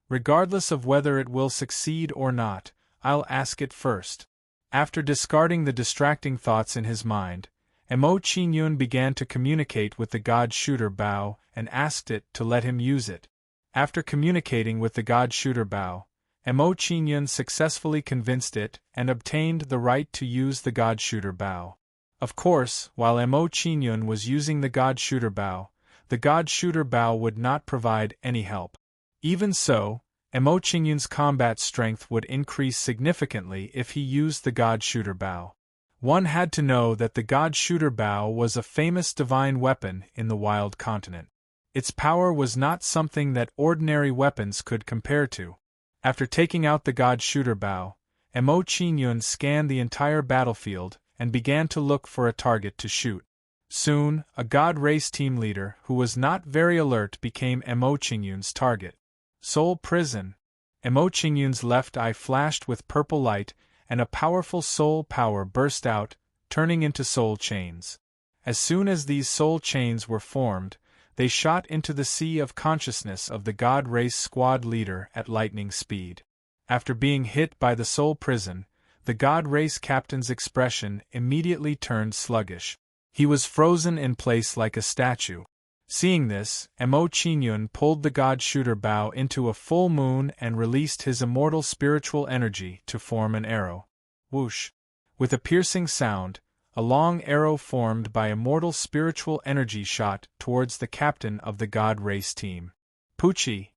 Regardless of whether it will succeed or not, I'll ask it first." After discarding the distracting thoughts in his mind, Emo Qingyun began to communicate with the God Shooter bow and asked it to let him use it. After communicating with the God Shooter bow, Emo Qingyun successfully convinced it and obtained the right to use the God Shooter bow. Of course, while Emo Qingyun was using the God Shooter bow, the God Shooter bow would not provide any help. Even so, Emo Qingyun's combat strength would increase significantly if he used the God Shooter bow. One had to know that the God Shooter bow was a famous divine weapon in the Wild Continent. Its power was not something that ordinary weapons could compare to. After taking out the God Shooter bow, Emo Qingyun scanned the entire battlefield and began to look for a target to shoot. Soon, a God Race team leader who was not very alert became Emo Qingyun's target. Soul Prison. Emo Qingyun's left eye flashed with purple light, and a powerful soul power burst out, turning into soul chains. As soon as these soul chains were formed, they shot into the sea of consciousness of the God Race squad leader at lightning speed. After being hit by the soul prison, the God Race captain's expression immediately turned sluggish. He was frozen in place like a statue. Seeing this, Emo Qingyun pulled the God Shooter bow into a full moon and released his immortal spiritual energy to form an arrow. Whoosh! With a piercing sound, a long arrow formed by immortal spiritual energy shot towards the captain of the God Race team. Poochie!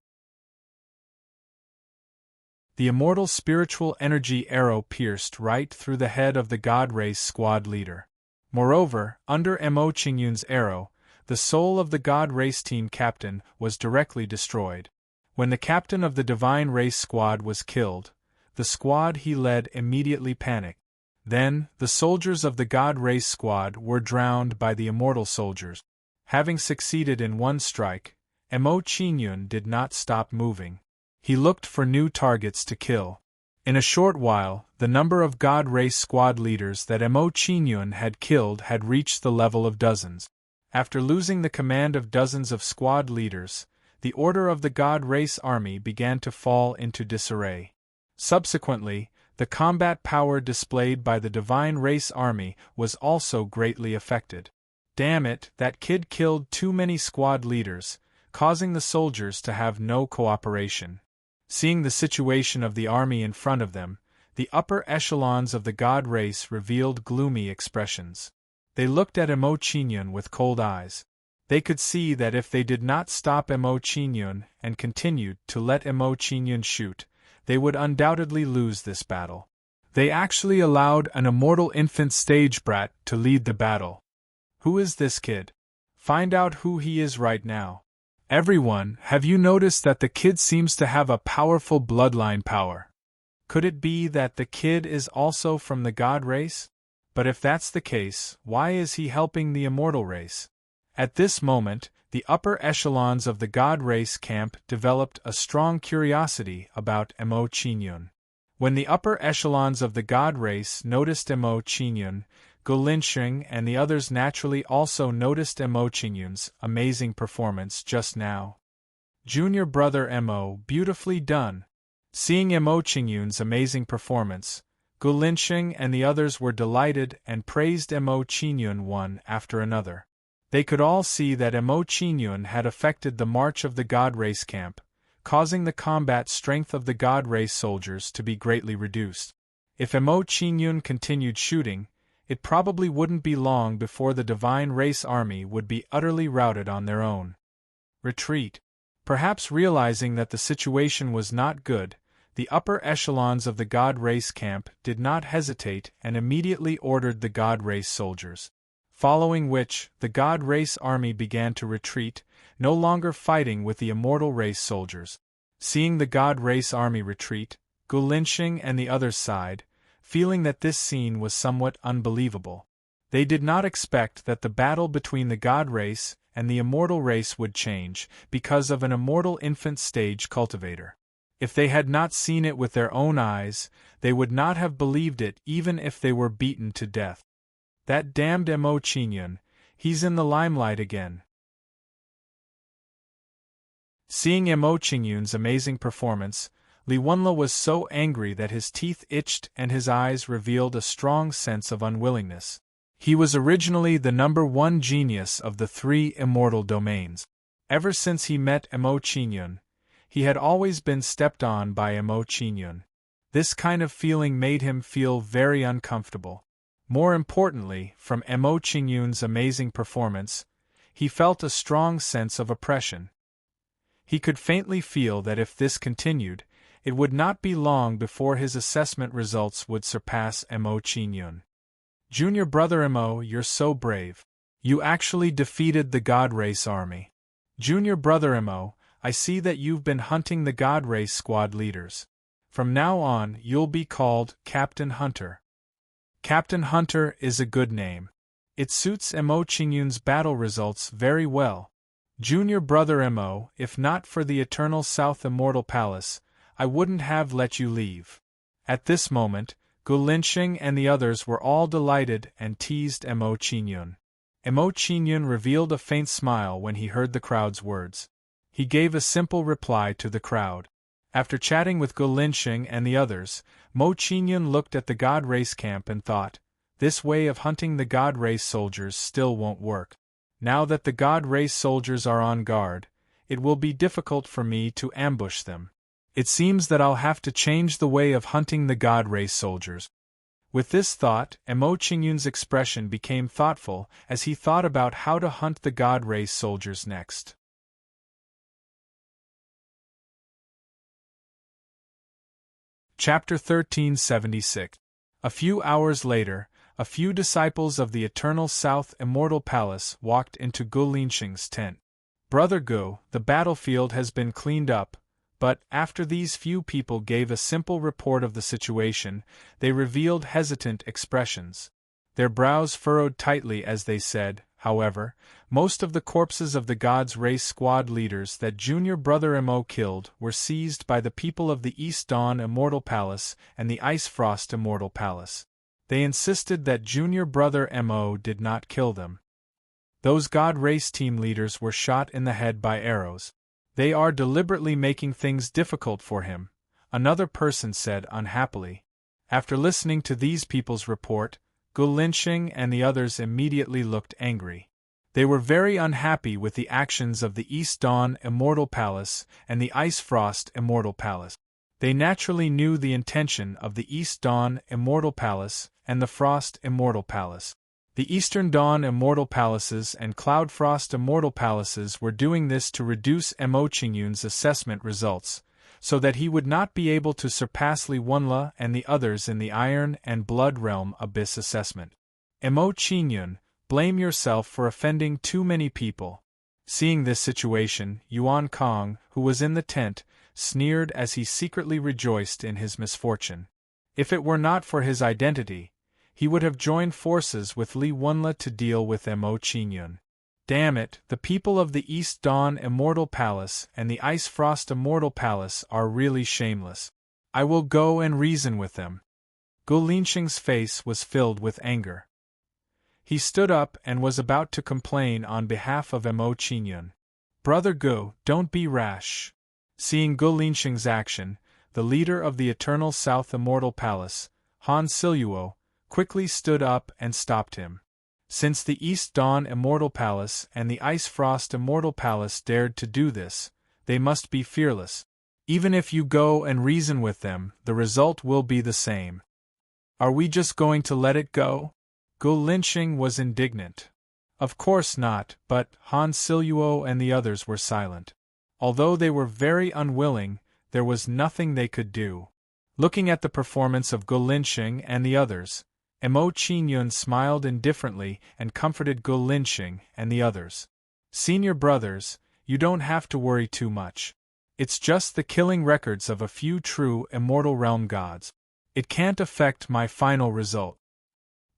The immortal spiritual energy arrow pierced right through the head of the God Race squad leader. Moreover, under Emo Qingyun's arrow, the soul of the God Race team captain was directly destroyed. When the captain of the Divine Race squad was killed, the squad he led immediately panicked. Then, the soldiers of the God Race squad were drowned by the immortal soldiers. Having succeeded in one strike, Mo Qingyun did not stop moving. He looked for new targets to kill. In a short while, the number of God Race squad leaders that Mo Qingyun had killed had reached the level of dozens. After losing the command of dozens of squad leaders, the order of the God Race army began to fall into disarray. Subsequently, the combat power displayed by the Divine Race army was also greatly affected. Damn it, that kid killed too many squad leaders, causing the soldiers to have no cooperation. Seeing the situation of the army in front of them, the upper echelons of the God Race revealed gloomy expressions. They looked at Mo Qingyun with cold eyes. They could see that if they did not stop Mo Qingyun and continued to let Mo Qingyun shoot, they would undoubtedly lose this battle. They actually allowed an immortal infant stage brat to lead the battle. Who is this kid? Find out who he is right now. Everyone, have you noticed that the kid seems to have a powerful bloodline power? Could it be that the kid is also from the God Race? But if that's the case, why is he helping the immortal race? At this moment, the upper echelons of the God Race camp developed a strong curiosity about Mo Qingyun. When the upper echelons of the God Race noticed Mo Qingyun, Gulinsheng and the others naturally also noticed Mo Qingyun's amazing performance just now. Junior brother Mo, beautifully done. Seeing Mo Qingyun's amazing performance, Gulinsheng and the others were delighted and praised Mo Qingyun one after another. They could all see that Mo Qingyun had affected the march of the God Race camp, causing the combat strength of the God Race soldiers to be greatly reduced. If Mo Qingyun continued shooting, it probably wouldn't be long before the Divine Race army would be utterly routed on their own. Retreat. Perhaps realizing that the situation was not good, the upper echelons of the God Race camp did not hesitate and immediately ordered the God Race soldiers. Following which, the God Race army began to retreat, no longer fighting with the immortal race soldiers. Seeing the God Race army retreat, Gulinsheng and the others sighed, feeling that this scene was somewhat unbelievable. They did not expect that the battle between the God Race and the immortal race would change because of an immortal infant stage cultivator. If they had not seen it with their own eyes, they would not have believed it even if they were beaten to death. That damned Mo Qingyun, he's in the limelight again. Seeing Mo Qingyun's amazing performance, Li Wenle was so angry that his teeth itched and his eyes revealed a strong sense of unwillingness. He was originally the #1 genius of the 3 immortal domains. Ever since he met Mo Qingyun, he had always been stepped on by Mo Qingyun. This kind of feeling made him feel very uncomfortable. More importantly, from Mo Qingyun's amazing performance, he felt a strong sense of oppression. He could faintly feel that if this continued, it would not be long before his assessment results would surpass Mo Qingyun. Junior brother Mo, you're so brave. You actually defeated the God Race army. Junior brother Mo, I see that you've been hunting the God Race squad leaders. From now on, you'll be called Captain Hunter. Captain Hunter is a good name. It suits Mo Qingyun's battle results very well. Junior brother Mo, if not for the Eternal South Immortal Palace, I wouldn't have let you leave. At this moment, Gulinsheng and the others were all delighted and teased Mo Qingyun. Mo Qingyun revealed a faint smile when he heard the crowd's words. He gave a simple reply to the crowd. After chatting with Gulinsheng and the others, Mo Qingyun looked at the God Race camp and thought, this way of hunting the God Race soldiers still won't work. Now that the God Race soldiers are on guard, it will be difficult for me to ambush them. It seems that I'll have to change the way of hunting the God Race soldiers. With this thought, Mo Qingyun's expression became thoughtful as he thought about how to hunt the God Race soldiers next. Chapter 1376. A few hours later, a few disciples of the Eternal South Immortal Palace walked into Gulinsheng's tent. Brother Gu, the battlefield has been cleaned up, but, after these few people gave a simple report of the situation, they revealed hesitant expressions. Their brows furrowed tightly as they said, however, most of the corpses of the God's Race squad leaders that junior brother Mo killed were seized by the people of the East Dawn Immortal Palace and the Ice Frost Immortal Palace. They insisted that junior brother Mo did not kill them. Those God Race team leaders were shot in the head by arrows. They are deliberately making things difficult for him, another person said unhappily. After listening to these people's report, Gulinxing and the others immediately looked angry. They were very unhappy with the actions of the East Dawn Immortal Palace and the Ice Frost Immortal Palace. They naturally knew the intention of the East Dawn Immortal Palace and the Frost Immortal Palace. The Eastern Dawn Immortal Palaces and Cloud Frost Immortal Palaces were doing this to reduce Mo Qingyun's assessment results, so that he would not be able to surpass Li Wenla and the others in the Iron and Blood Realm Abyss assessment. Mo Qingyun, blame yourself for offending too many people. Seeing this situation, Yuan Kong, who was in the tent, sneered as he secretly rejoiced in his misfortune. If it were not for his identity, he would have joined forces with Li Wenla to deal with Mo Qingyun. Damn it, the people of the East Dawn Immortal Palace and the Ice Frost Immortal Palace are really shameless. I will go and reason with them. Gulinxing's face was filled with anger. He stood up and was about to complain on behalf of Mo Qingyun. Brother Gu, don't be rash. Seeing Gulinxing's action, the leader of the Eternal South Immortal Palace, Han Siluo, quickly stood up and stopped him. Since the East Dawn Immortal Palace and the Ice Frost Immortal Palace dared to do this, they must be fearless. Even if you go and reason with them, the result will be the same. Are we just going to let it go? Gulinxing was indignant. Of course not, but Han Siluo and the others were silent. Although they were very unwilling, there was nothing they could do. Looking at the performance of Gulinxing and the others, Mo Qingyun smiled indifferently and comforted Gulinxing and the others. Senior brothers, you don't have to worry too much. It's just the killing records of a few true Immortal Realm gods. It can't affect my final result.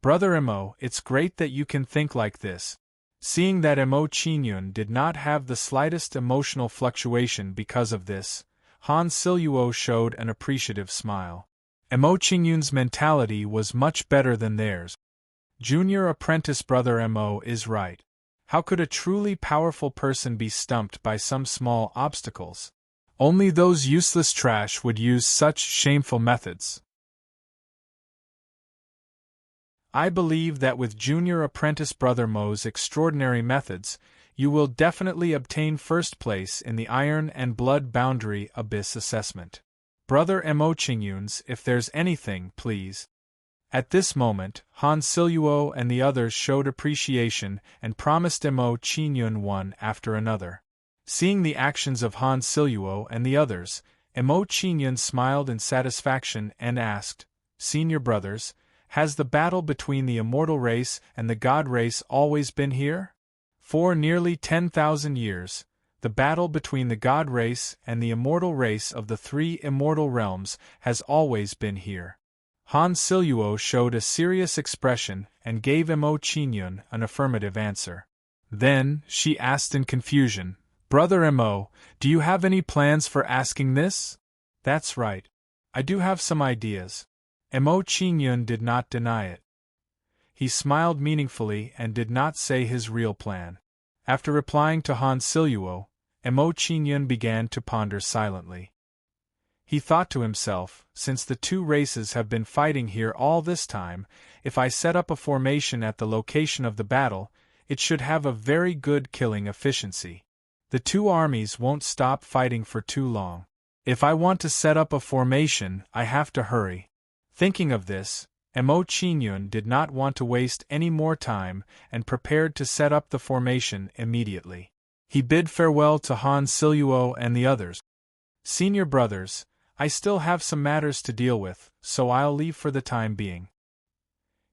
Brother Mo, it's great that you can think like this. Seeing that Mo Qingyun did not have the slightest emotional fluctuation because of this, Han Siluo showed an appreciative smile. Mo Qingyun's mentality was much better than theirs. Junior apprentice brother Mo is right. How could a truly powerful person be stumped by some small obstacles? Only those useless trash would use such shameful methods. I believe that with junior apprentice brother Mo's extraordinary methods, you will definitely obtain first place in the Iron and Blood Boundary Abyss assessment. Brother Mo Qingyun's, if there's anything, please. At this moment, Han Siluo and the others showed appreciation and promised Mo Qingyun one after another. Seeing the actions of Han Siluo and the others, Mo Qingyun smiled in satisfaction and asked, Senior brothers, has the battle between the immortal race and the god race always been here? For nearly 10,000 years, the battle between the god race and the immortal race of the three immortal realms has always been here. Han Siluo showed a serious expression and gave Mo Qingyun an affirmative answer. Then, she asked in confusion, Brother Mo, do you have any plans for asking this? That's right. I do have some ideas. Mo Qingyun did not deny it. He smiled meaningfully and did not say his real plan. After replying to Han Siluo, Mo Qingyun began to ponder silently. He thought to himself, since the two races have been fighting here all this time, if I set up a formation at the location of the battle, it should have a very good killing efficiency. The two armies won't stop fighting for too long. If I want to set up a formation, I have to hurry. Thinking of this, Mo Qingyun did not want to waste any more time and prepared to set up the formation immediately. He bid farewell to Han Siluo and the others. Senior brothers, I still have some matters to deal with, so I'll leave for the time being.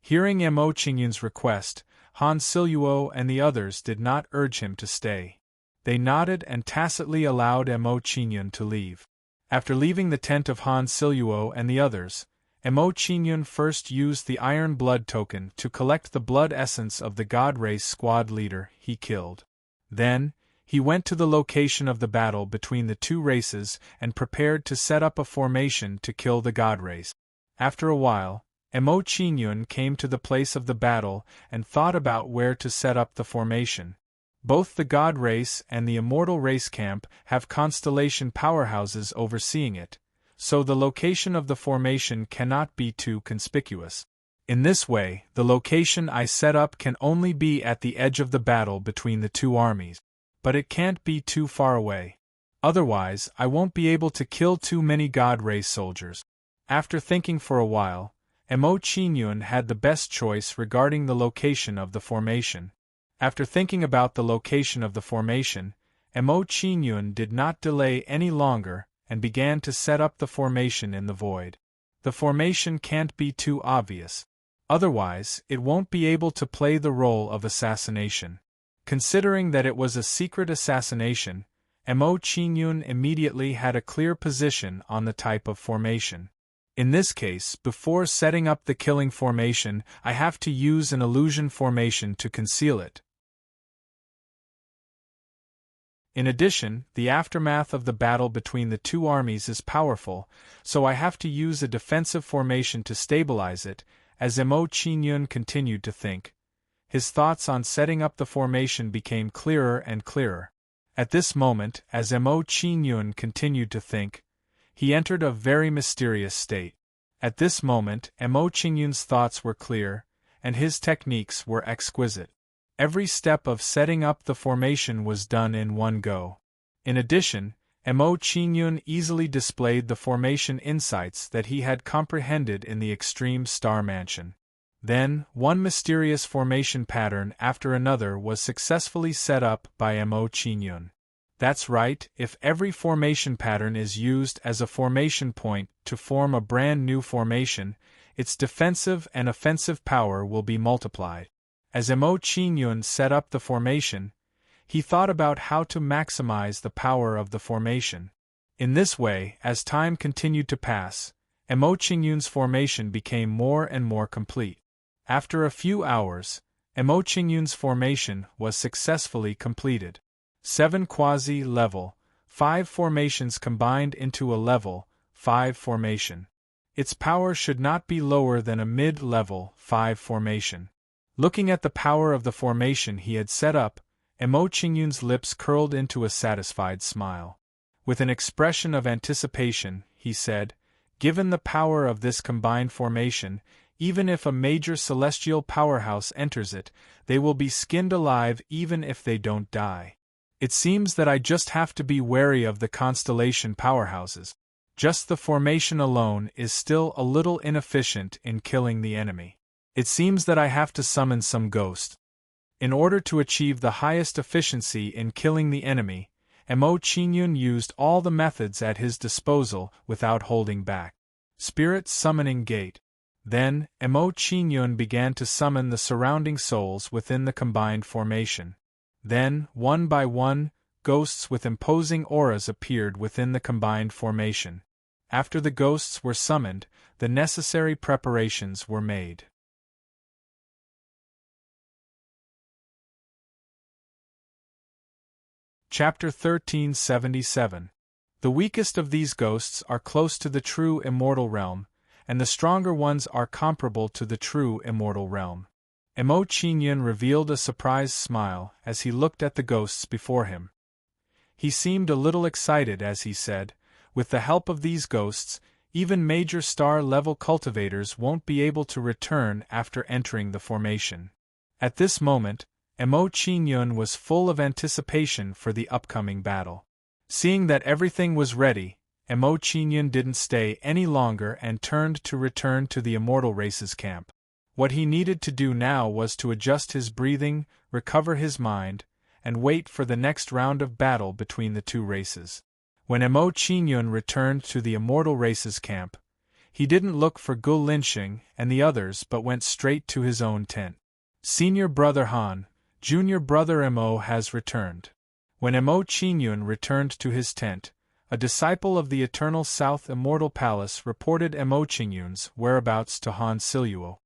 Hearing Mo Qingyun's request, Han Siluo and the others did not urge him to stay. They nodded and tacitly allowed Mo Qingyun to leave. After leaving the tent of Han Siluo and the others, Emo Qingyun first used the Iron Blood token to collect the blood essence of the God Race squad leader he killed. Then, he went to the location of the battle between the two races and prepared to set up a formation to kill the God Race. After a while, Emo Qingyun came to the place of the battle and thought about where to set up the formation. Both the God Race and the Immortal Race camp have constellation powerhouses overseeing it, so the location of the formation cannot be too conspicuous. In this way, the location I set up can only be at the edge of the battle between the two armies. But it can't be too far away. Otherwise, I won't be able to kill too many God Race soldiers. After thinking for a while, Emo Qingyun had the best choice regarding the location of the formation. After thinking about the location of the formation, Emo Qingyun did not delay any longer and began to set up the formation in the void. The formation can't be too obvious. Otherwise, it won't be able to play the role of assassination. Considering that it was a secret assassination, Emo Qingyun immediately had a clear position on the type of formation. In this case, before setting up the killing formation, I have to use an illusion formation to conceal it. In addition, the aftermath of the battle between the two armies is powerful, so I have to use a defensive formation to stabilize it. As Emo Qingyun continued to think, his thoughts on setting up the formation became clearer and clearer. At this moment, as Emo Qingyun continued to think, he entered a very mysterious state. At this moment, Emo Qingyun's thoughts were clear, and his techniques were exquisite. Every step of setting up the formation was done in one go. In addition, Emo Qingyun easily displayed the formation insights that he had comprehended in the Extreme Star Mansion. Then, one mysterious formation pattern after another was successfully set up by Emo Qingyun. That's right, if every formation pattern is used as a formation point to form a brand new formation, its defensive and offensive power will be multiplied. As Emo Qingyun set up the formation, he thought about how to maximize the power of the formation. In this way, as time continued to pass, Emo Qingyun's formation became more and more complete. After a few hours, Emo Qingyun's formation was successfully completed. 7 quasi-level, 5 formations combined into a level 5 formation. Its power should not be lower than a mid-level 5 formation. Looking at the power of the formation he had set up, Emo Qingyun's lips curled into a satisfied smile. With an expression of anticipation, he said, "Given the power of this combined formation, even if a major celestial powerhouse enters it, they will be skinned alive even if they don't die. It seems that I just have to be wary of the constellation powerhouses. Just the formation alone is still a little inefficient in killing the enemy. It seems that I have to summon some ghost." In order to achieve the highest efficiency in killing the enemy, Emo Qingyun used all the methods at his disposal without holding back. Spirit Summoning Gate. Then, Emo Qingyun began to summon the surrounding souls within the combined formation. Then, one by one, ghosts with imposing auras appeared within the combined formation. After the ghosts were summoned, the necessary preparations were made. Chapter 1377. The weakest of these ghosts are close to the true immortal realm, and the stronger ones are comparable to the true immortal realm. Emo Qingyun revealed a surprised smile as he looked at the ghosts before him. He seemed a little excited as he said, "With the help of these ghosts, even major star-level cultivators won't be able to return after entering the formation." At this moment, Emo Qingyun was full of anticipation for the upcoming battle. Seeing that everything was ready, Emo Qingyun didn't stay any longer and turned to return to the Immortal Race's camp. What he needed to do now was to adjust his breathing, recover his mind, and wait for the next round of battle between the two races. When Emo Qingyun returned to the Immortal Race's camp, he didn't look for Gu Linxing and the others but went straight to his own tent. "Senior Brother Han, Junior Brother Emo has returned." When Emo Qingyun returned to his tent, a disciple of the Eternal South Immortal Palace, reported Emo Qingyun's whereabouts to Han Siluo.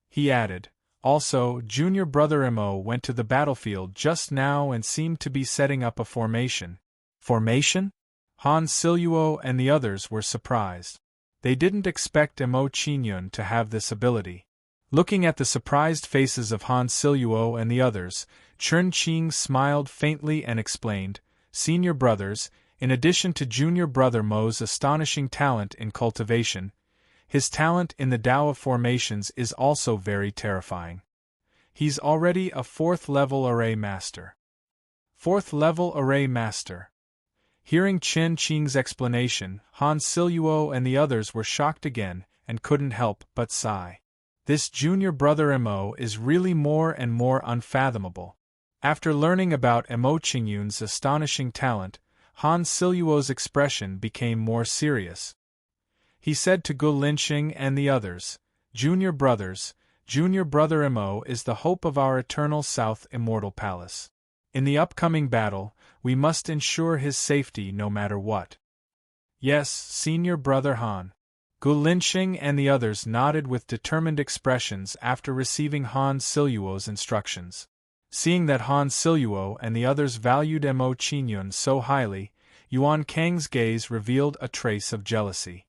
He added, also, junior brother Emo went to the battlefield just now and seemed to be setting up a formation. Formation? Han Siluo and the others were surprised. They didn't expect Emo Qingyun to have this ability. Looking at the surprised faces of Han Siluo and the others, Chen Qing smiled faintly and explained, Senior brothers, in addition to junior brother Mo's astonishing talent in cultivation, his talent in the Tao of formations is also very terrifying. He's already a 4th-level array master. 4th-level array master. Hearing Chen Qing's explanation, Han Siluo and the others were shocked again and couldn't help but sigh. This junior brother Emo is really more and more unfathomable. After learning about Emo Qingyun's astonishing talent, Han Siluo's expression became more serious. He said to Gu Linxing and the others, Junior brothers, junior brother Emo is the hope of our Eternal South Immortal Palace. In the upcoming battle, we must ensure his safety no matter what. Yes, senior brother Han. Gu Linxing and the others nodded with determined expressions after receiving Han Siluo's instructions. Seeing that Han Siluo and the others valued Emo Qingyun so highly, Yuan Kang's gaze revealed a trace of jealousy.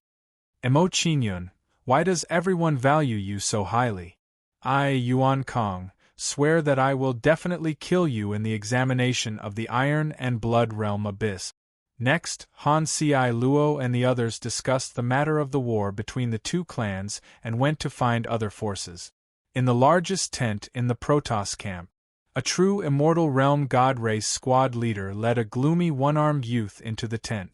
Emo Qingyun, why does everyone value you so highly? I, Yuan Kang, swear that I will definitely kill you in the examination of the Iron and Blood Realm Abyss. Next, Han Ci Luo and the others discussed the matter of the war between the two clans and went to find other forces. In the largest tent in the Protoss camp, a true Immortal Realm God Race squad leader led a gloomy one-armed youth into the tent.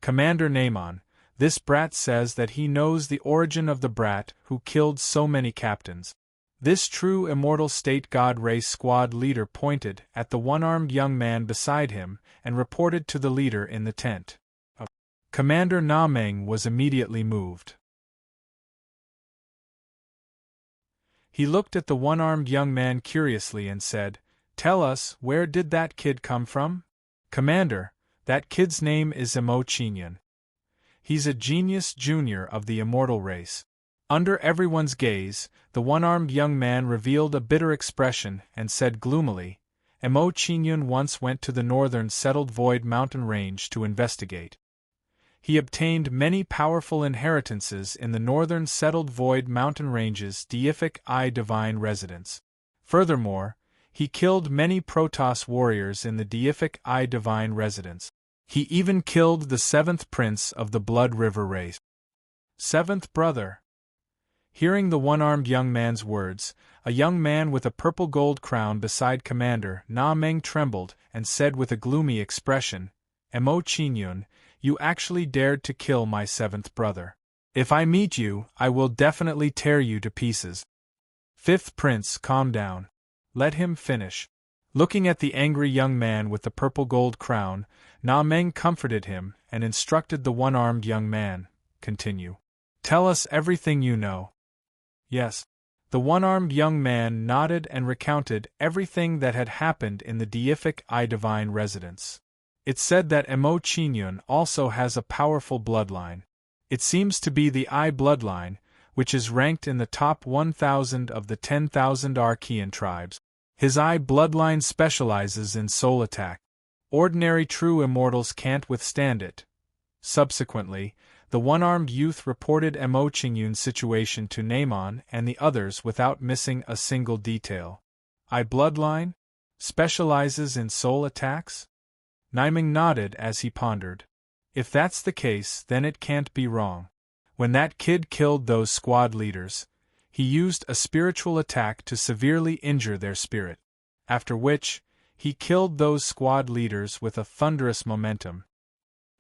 Commander Namon, this brat says that he knows the origin of the brat who killed so many captains. This true Immortal State God Race squad leader pointed at the one-armed young man beside him and reported to the leader in the tent. Commander Na Meng was immediately moved. He looked at the one-armed young man curiously and said, Tell us, where did that kid come from? Commander, that kid's name is Emo Qingyun. He's a genius junior of the immortal race. Under everyone's gaze, the one-armed young man revealed a bitter expression and said gloomily, Emo Qingyun once went to the northern settled Void Mountain Range to investigate. He obtained many powerful inheritances in the northern settled Void Mountain Range's deific Divine residence. Furthermore, he killed many Protoss warriors in the deific Divine residence. He even killed the 7th prince of the Blood River race. 7th brother. Hearing the one-armed young man's words, a young man with a purple gold crown beside Commander Na Meng trembled and said with a gloomy expression, Emo Qingyun, you actually dared to kill my 7th brother. If I meet you, I will definitely tear you to pieces. 5th prince, calm down. Let him finish. Looking at the angry young man with the purple gold crown, Na Meng comforted him and instructed the one-armed young man, continue. Tell us everything you know. Yes. The one-armed young man nodded and recounted everything that had happened in the deific Divine residence. It's said that Emo Qingyun also has a powerful bloodline. It seems to be the I bloodline, which is ranked in the top 1,000 of the 10,000 Archean tribes. His I bloodline specializes in soul attack. Ordinary true immortals can't withstand it. Subsequently, the one-armed youth reported Emo Qingyun's situation to Namon and the others without missing a single detail. I bloodline? Specializes in soul attacks? Naiming nodded as he pondered. If that's the case, then it can't be wrong. When that kid killed those squad leaders, he used a spiritual attack to severely injure their spirit. After which, he killed those squad leaders with a thunderous momentum.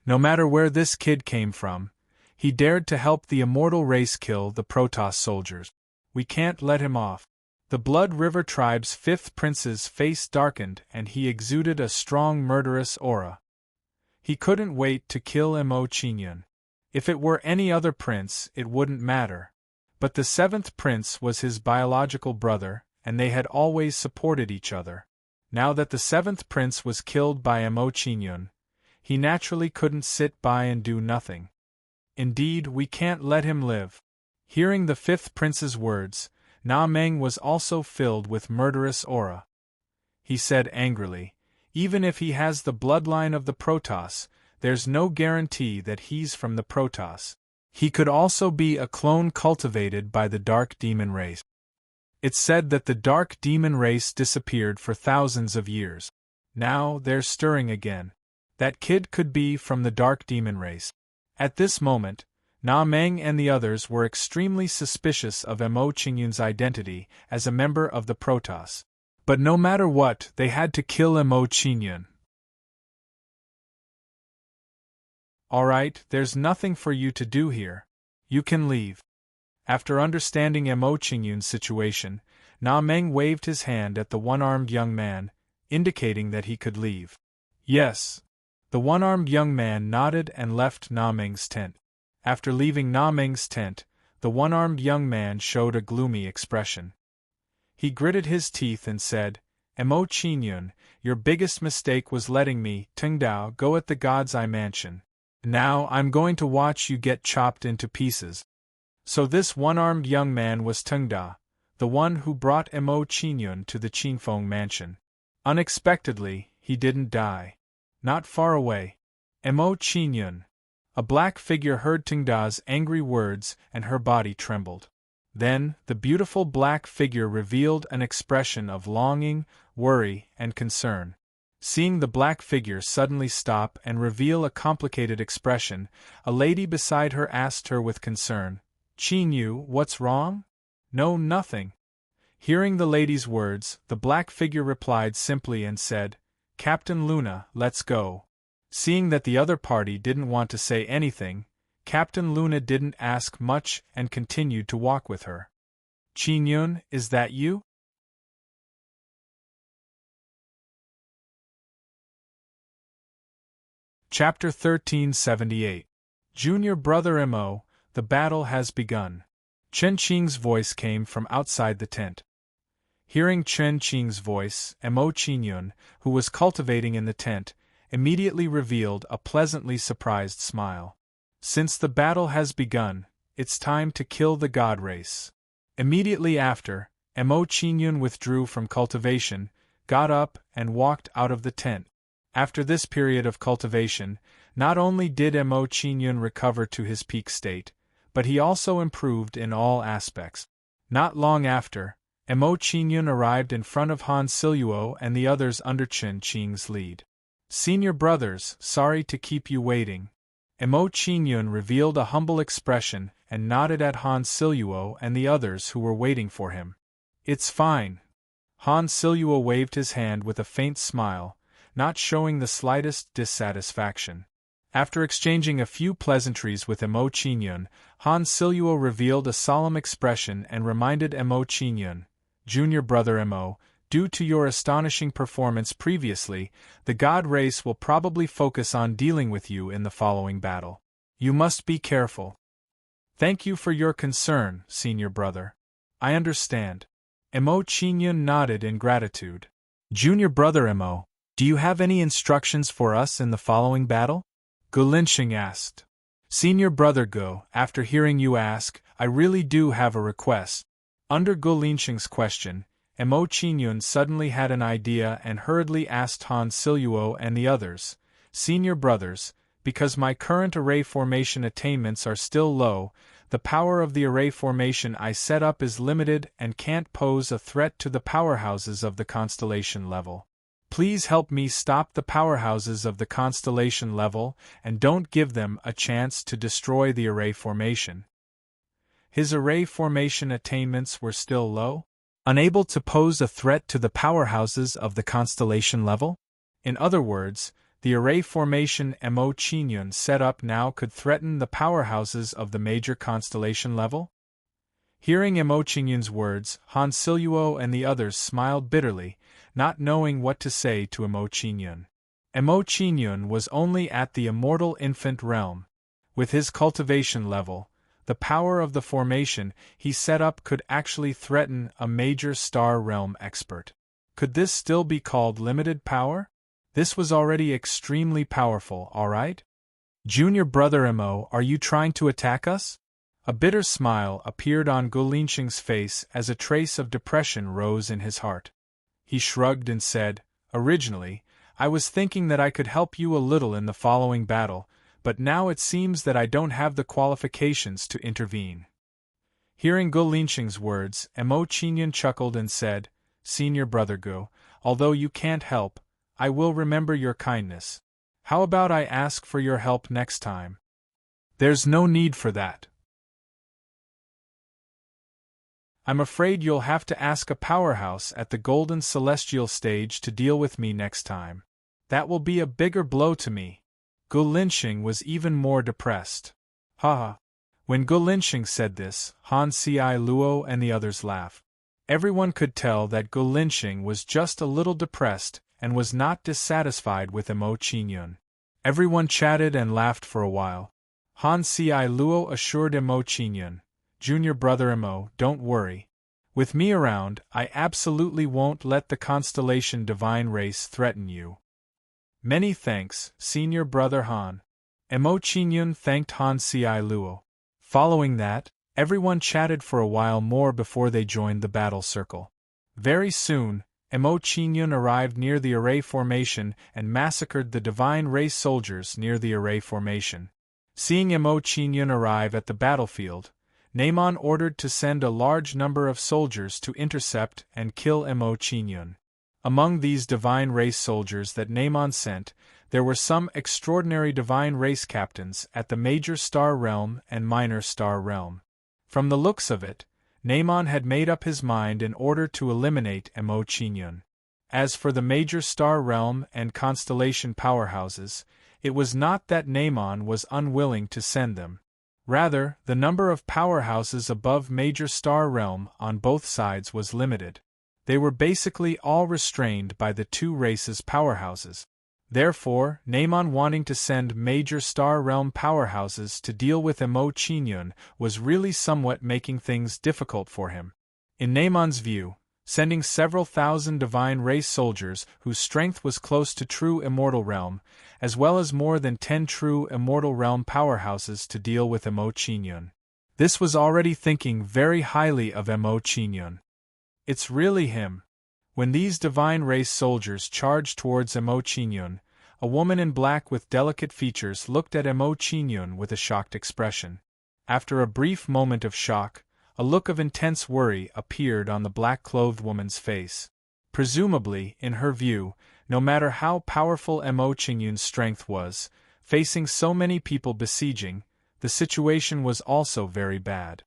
No matter where this kid came from, he dared to help the immortal race kill the Protoss soldiers. We can't let him off. The Blood River tribe's 5th prince's face darkened and he exuded a strong murderous aura. He couldn't wait to kill Emo Qingyun. If it were any other prince, it wouldn't matter. But the 7th prince was his biological brother, and they had always supported each other. Now that the 7th prince was killed by Emo Qingyun, he naturally couldn't sit by and do nothing. Indeed, we can't let him live. Hearing the fifth prince's words, Na Meng was also filled with murderous aura. He said angrily, even if he has the bloodline of the Protoss, there's no guarantee that he's from the Protoss. He could also be a clone cultivated by the Dark Demon race. It's said that the Dark Demon race disappeared for thousands of years. Now they're stirring again. That kid could be from the Dark Demon race. At this moment, Na Meng and the others were extremely suspicious of Mo Qingyun's identity as a member of the Protoss. But no matter what, they had to kill Mo Qingyun. Alright, there's nothing for you to do here. You can leave. After understanding Mo Qingyun's situation, Na Meng waved his hand at the one-armed young man, indicating that he could leave. Yes. The one-armed young man nodded and left Na Meng's tent. After leaving Na Meng's tent, the one-armed young man showed a gloomy expression. He gritted his teeth and said, Mo Qingyun, your biggest mistake was letting me, Tengdao, go at the God's Eye mansion. Now I'm going to watch you get chopped into pieces. So this one-armed young man was Tengda, the one who brought Mo Qingyun to the Qinfeng mansion. Unexpectedly, he didn't die. Not far away. Mo Qingyun. A black figure heard Tengda's angry words and her body trembled. Then, the beautiful black figure revealed an expression of longing, worry, and concern. Seeing the black figure suddenly stop and reveal a complicated expression, a lady beside her asked her with concern, Qinyu, what's wrong? No, nothing. Hearing the lady's words, the black figure replied simply and said, Captain Luna, let's go. Seeing that the other party didn't want to say anything, Captain Luna didn't ask much and continued to walk with her. Qingyun, is that you? Chapter 1378. Junior Brother Mo, the battle has begun. Chen Qing's voice came from outside the tent. Hearing Chen Qing's voice, Mo Qingyun, who was cultivating in the tent, immediately revealed a pleasantly surprised smile. Since the battle has begun, it's time to kill the God race. Immediately after, Mo Qingyun withdrew from cultivation, got up, and walked out of the tent. After this period of cultivation, not only did Mo Qingyun recover to his peak state, but he also improved in all aspects. Not long after, Mo Qingyun arrived in front of Han Siluo and the others under Chen Qing's lead. Senior brothers, sorry to keep you waiting. Mo Qingyun revealed a humble expression and nodded at Han Siluo and the others who were waiting for him. It's fine. Han Siluo waved his hand with a faint smile, not showing the slightest dissatisfaction. After exchanging a few pleasantries with Mo Qingyun, Han Siluo revealed a solemn expression and reminded Mo Qingyun, Junior Brother Mo, due to your astonishing performance previously, the God race will probably focus on dealing with you in the following battle. You must be careful. Thank you for your concern, Senior Brother. I understand. Mo Qingyun nodded in gratitude. Junior Brother Mo, do you have any instructions for us in the following battle? Gu Linxing asked. Senior Brother Gu, after hearing you ask, I really do have a request. Under Gu Linxing's question, Mo Qingyun suddenly had an idea and hurriedly asked Han Siluo and the others, Senior Brothers, because my current array formation attainments are still low, the power of the array formation I set up is limited and can't pose a threat to the powerhouses of the constellation level. Please help me stop the powerhouses of the constellation level and don't give them a chance to destroy the array formation. His array formation attainments were still low? Unable to pose a threat to the powerhouses of the constellation level? In other words, the array formation Mo Qingyun set up now could threaten the powerhouses of the major constellation level? Hearing Mo Qingyun's words, Han Siluo and the others smiled bitterly, not knowing what to say to Mo Qingyun. Mo Qingyun was only at the immortal infant realm. With his cultivation level, the power of the formation he set up could actually threaten a major star realm expert. Could this still be called limited power? This was already extremely powerful, alright? Junior brother Emo, are you trying to attack us? A bitter smile appeared on Gulinxing's face as a trace of depression rose in his heart. He shrugged and said, "Originally, I was thinking that I could help you a little in the following battle, but now it seems that I don't have the qualifications to intervene." Hearing Gulinxing's words, Emo Qingyun chuckled and said, "Senior brother Gu, although you can't help, I will remember your kindness. How about I ask for your help next time?" "There's no need for that. I'm afraid you'll have to ask a powerhouse at the Golden Celestial stage to deal with me next time. That will be a bigger blow to me." Gulinxing was even more depressed. Haha. When Gulinxing said this, Han Ci Luo and the others laughed. Everyone could tell that Gulinxing was just a little depressed and was not dissatisfied with Emo Qingyun. Everyone chatted and laughed for a while. Han Ci Luo assured Emo Qingyun, "Junior brother Emo, don't worry. With me around, I absolutely won't let the Constellation Divine Race threaten you." "Many thanks, Senior brother Han." Emo Qingyun thanked Han Ci Luo. Following that, everyone chatted for a while more before they joined the battle circle. Very soon, Emo Qingyun arrived near the array formation and massacred the Divine Race soldiers near the array formation. Seeing Emo Qingyun arrive at the battlefield, Neimon ordered to send a large number of soldiers to intercept and kill Emo Qingyun. Among these Divine Race soldiers that Neimon sent, there were some extraordinary Divine Race captains at the Major Star Realm and Minor Star Realm. From the looks of it, Neimon had made up his mind in order to eliminate Emo Qingyun. As for the Major Star Realm and Constellation powerhouses, it was not that Neimon was unwilling to send them. Rather, the number of powerhouses above Major Star Realm on both sides was limited. They were basically all restrained by the two races' powerhouses. Therefore, Neimon wanting to send Major Star Realm powerhouses to deal with Emo Qingyun was really somewhat making things difficult for him. In Neymon's view, sending several thousand Divine Race soldiers whose strength was close to true Immortal Realm, as well as more than 10 true Immortal Realm powerhouses to deal with Emo Qingyun. This was already thinking very highly of Emo Qingyun. It's really him. When these Divine Race soldiers charged towards Emo Qingyun, a woman in black with delicate features looked at Emo Qingyun with a shocked expression. After a brief moment of shock, a look of intense worry appeared on the black-clothed woman's face. Presumably, in her view, no matter how powerful Emo Qingyun's strength was, facing so many people besieging, the situation was also very bad.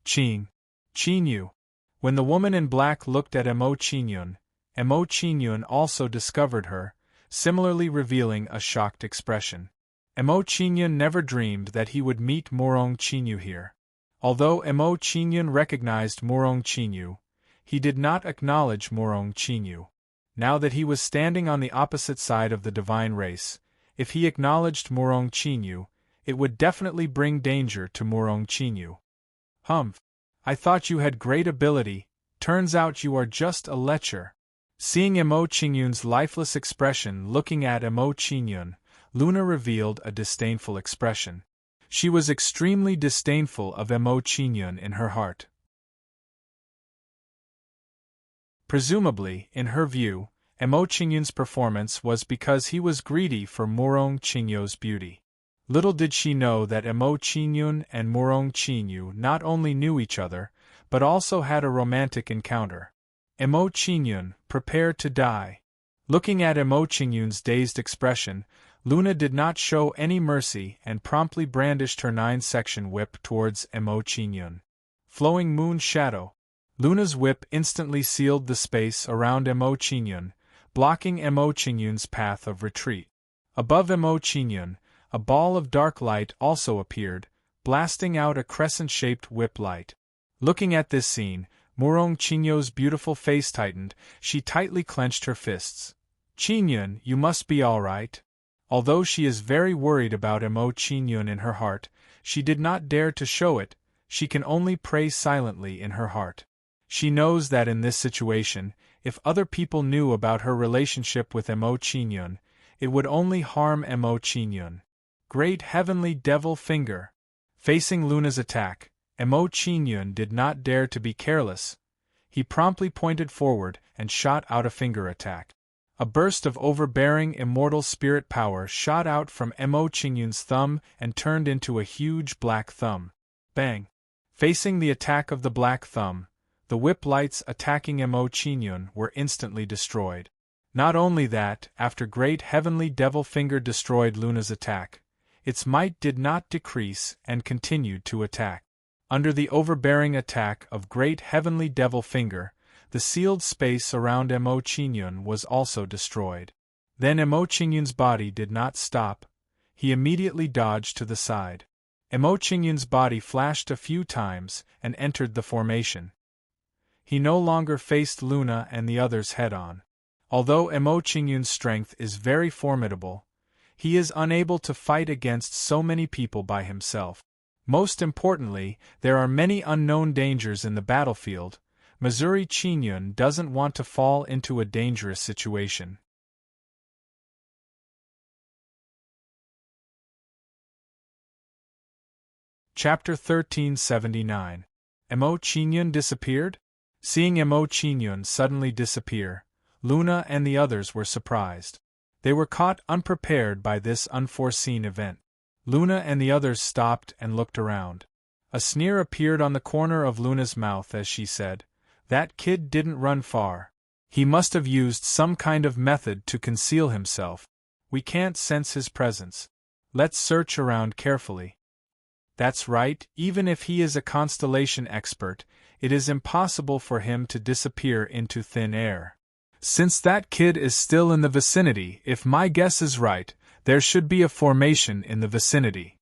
Qinyu. When the woman in black looked at Emo Qingyun also discovered her, similarly revealing a shocked expression. Emo Qingyun never dreamed that he would meet Morong Qinyu here. Although Emo Qingyun recognized Morong Qinyu, he did not acknowledge Morong Qinyu. Now that he was standing on the opposite side of the Divine Race, if he acknowledged Morong Qinyu, it would definitely bring danger to Morong Qinyu. "Humph. I thought you had great ability, turns out you are just a lecher." Seeing Emo Qingyun's lifeless expression looking at Emo Qingyun, Luna revealed a disdainful expression. She was extremely disdainful of Emo Qingyun in her heart. Presumably, in her view, Emo Qingyun's performance was because he was greedy for Morong Qingyu's beauty. Little did she know that Emo Qingyun and Morong Qinyu not only knew each other, but also had a romantic encounter. Emo Qingyun, prepare to die. Looking at Emo Qingyun's dazed expression, Luna did not show any mercy and promptly brandished her 9-section whip towards Emo Qingyun. Flowing moon shadow. Luna's whip instantly sealed the space around Emo Qingyun, blocking Emo Qingyun's path of retreat. Above Emo Qingyun, a ball of dark light also appeared, blasting out a crescent-shaped whip light. Looking at this scene, Morong Qingyu's beautiful face tightened, she tightly clenched her fists. "Qingyun, you must be all right." Although she is very worried about Emo Qingyun in her heart, she did not dare to show it, she can only pray silently in her heart. She knows that in this situation, If other people knew about her relationship with Emo Qingyun, it would only harm Emo Qingyun. Great Heavenly Devil Finger! Facing Luna's attack, Emo Qingyun did not dare to be careless. He promptly pointed forward and shot out a finger attack. A burst of overbearing immortal spirit power shot out from Emo Qingyun's thumb and turned into a huge black thumb. Bang! Facing the attack of the black thumb, the whip lights attacking Emo Qingyun were instantly destroyed. Not only that, after Great Heavenly Devil Finger destroyed Luna's attack, its might did not decrease and continued to attack. Under the overbearing attack of Great Heavenly Devil Finger, the sealed space around Emo Qingyun was also destroyed. Then Emo Qingyun's body did not stop. He immediately dodged to the side. Emo Qingyun's body flashed a few times and entered the formation. He no longer faced Luna and the others head-on. Although Emo Qingyun's strength is very formidable, he is unable to fight against so many people by himself. Most importantly, there are many unknown dangers in the battlefield. Missouri Qingyun doesn't want to fall into a dangerous situation. Chapter 1379. Emo Qingyun disappeared? Seeing Emo Qingyun suddenly disappear, Luna and the others were surprised. They were caught unprepared by this unforeseen event. Luna and the others stopped and looked around. A sneer appeared on the corner of Luna's mouth as she said, "That kid didn't run far. He must have used some kind of method to conceal himself. We can't sense his presence. Let's search around carefully." That's right, even if he is a constellation expert, it is impossible for him to disappear into thin air. Since that kid is still in the vicinity, if my guess is right, there should be a formation in the vicinity.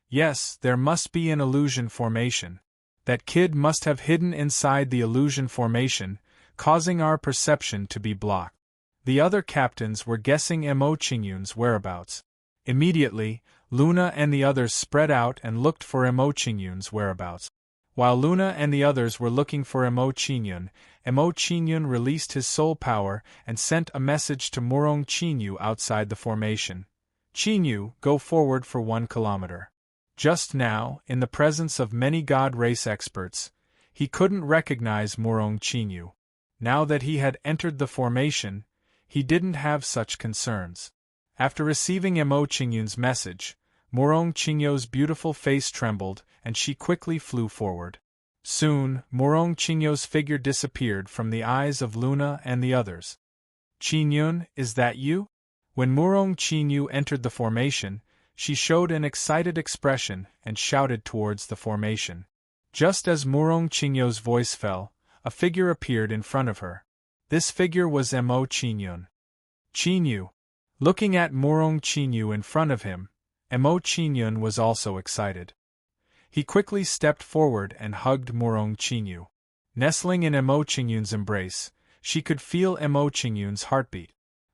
Yes, there must be an illusion formation. That kid must have hidden inside the illusion formation, causing our perception to be blocked. The other captains were guessing Emo Qingyun's whereabouts. Immediately, Luna and the others spread out and looked for Emo Qingyun's whereabouts. While Luna and the others were looking for Emo Qingyun released his soul power and sent a message to Murong Qinyu outside the formation. "Qinyu, go forward for 1 kilometer." Just now, in the presence of many God race experts, he couldn't recognize Murong Qinyu. Now that he had entered the formation, he didn't have such concerns. After receiving Emo Qingyun's message, Murong Qingyu's beautiful face trembled, and she quickly flew forward. Soon, Murong Qingyu's figure disappeared from the eyes of Luna and the others. "Qingyun, is that you?" When Murong Qinyu entered the formation, she showed an excited expression and shouted towards the formation. Just as Murong Qingyu's voice fell, a figure appeared in front of her. This figure was Emo Qingyun. "Qinyu." Looking at Murong Qinyu in front of him, Emo Qingyun was also excited. He quickly stepped forward and hugged Murong Qinyu. Nestling in Emo Qingyun's embrace, she could feel Emo Qingyun's heartbeat.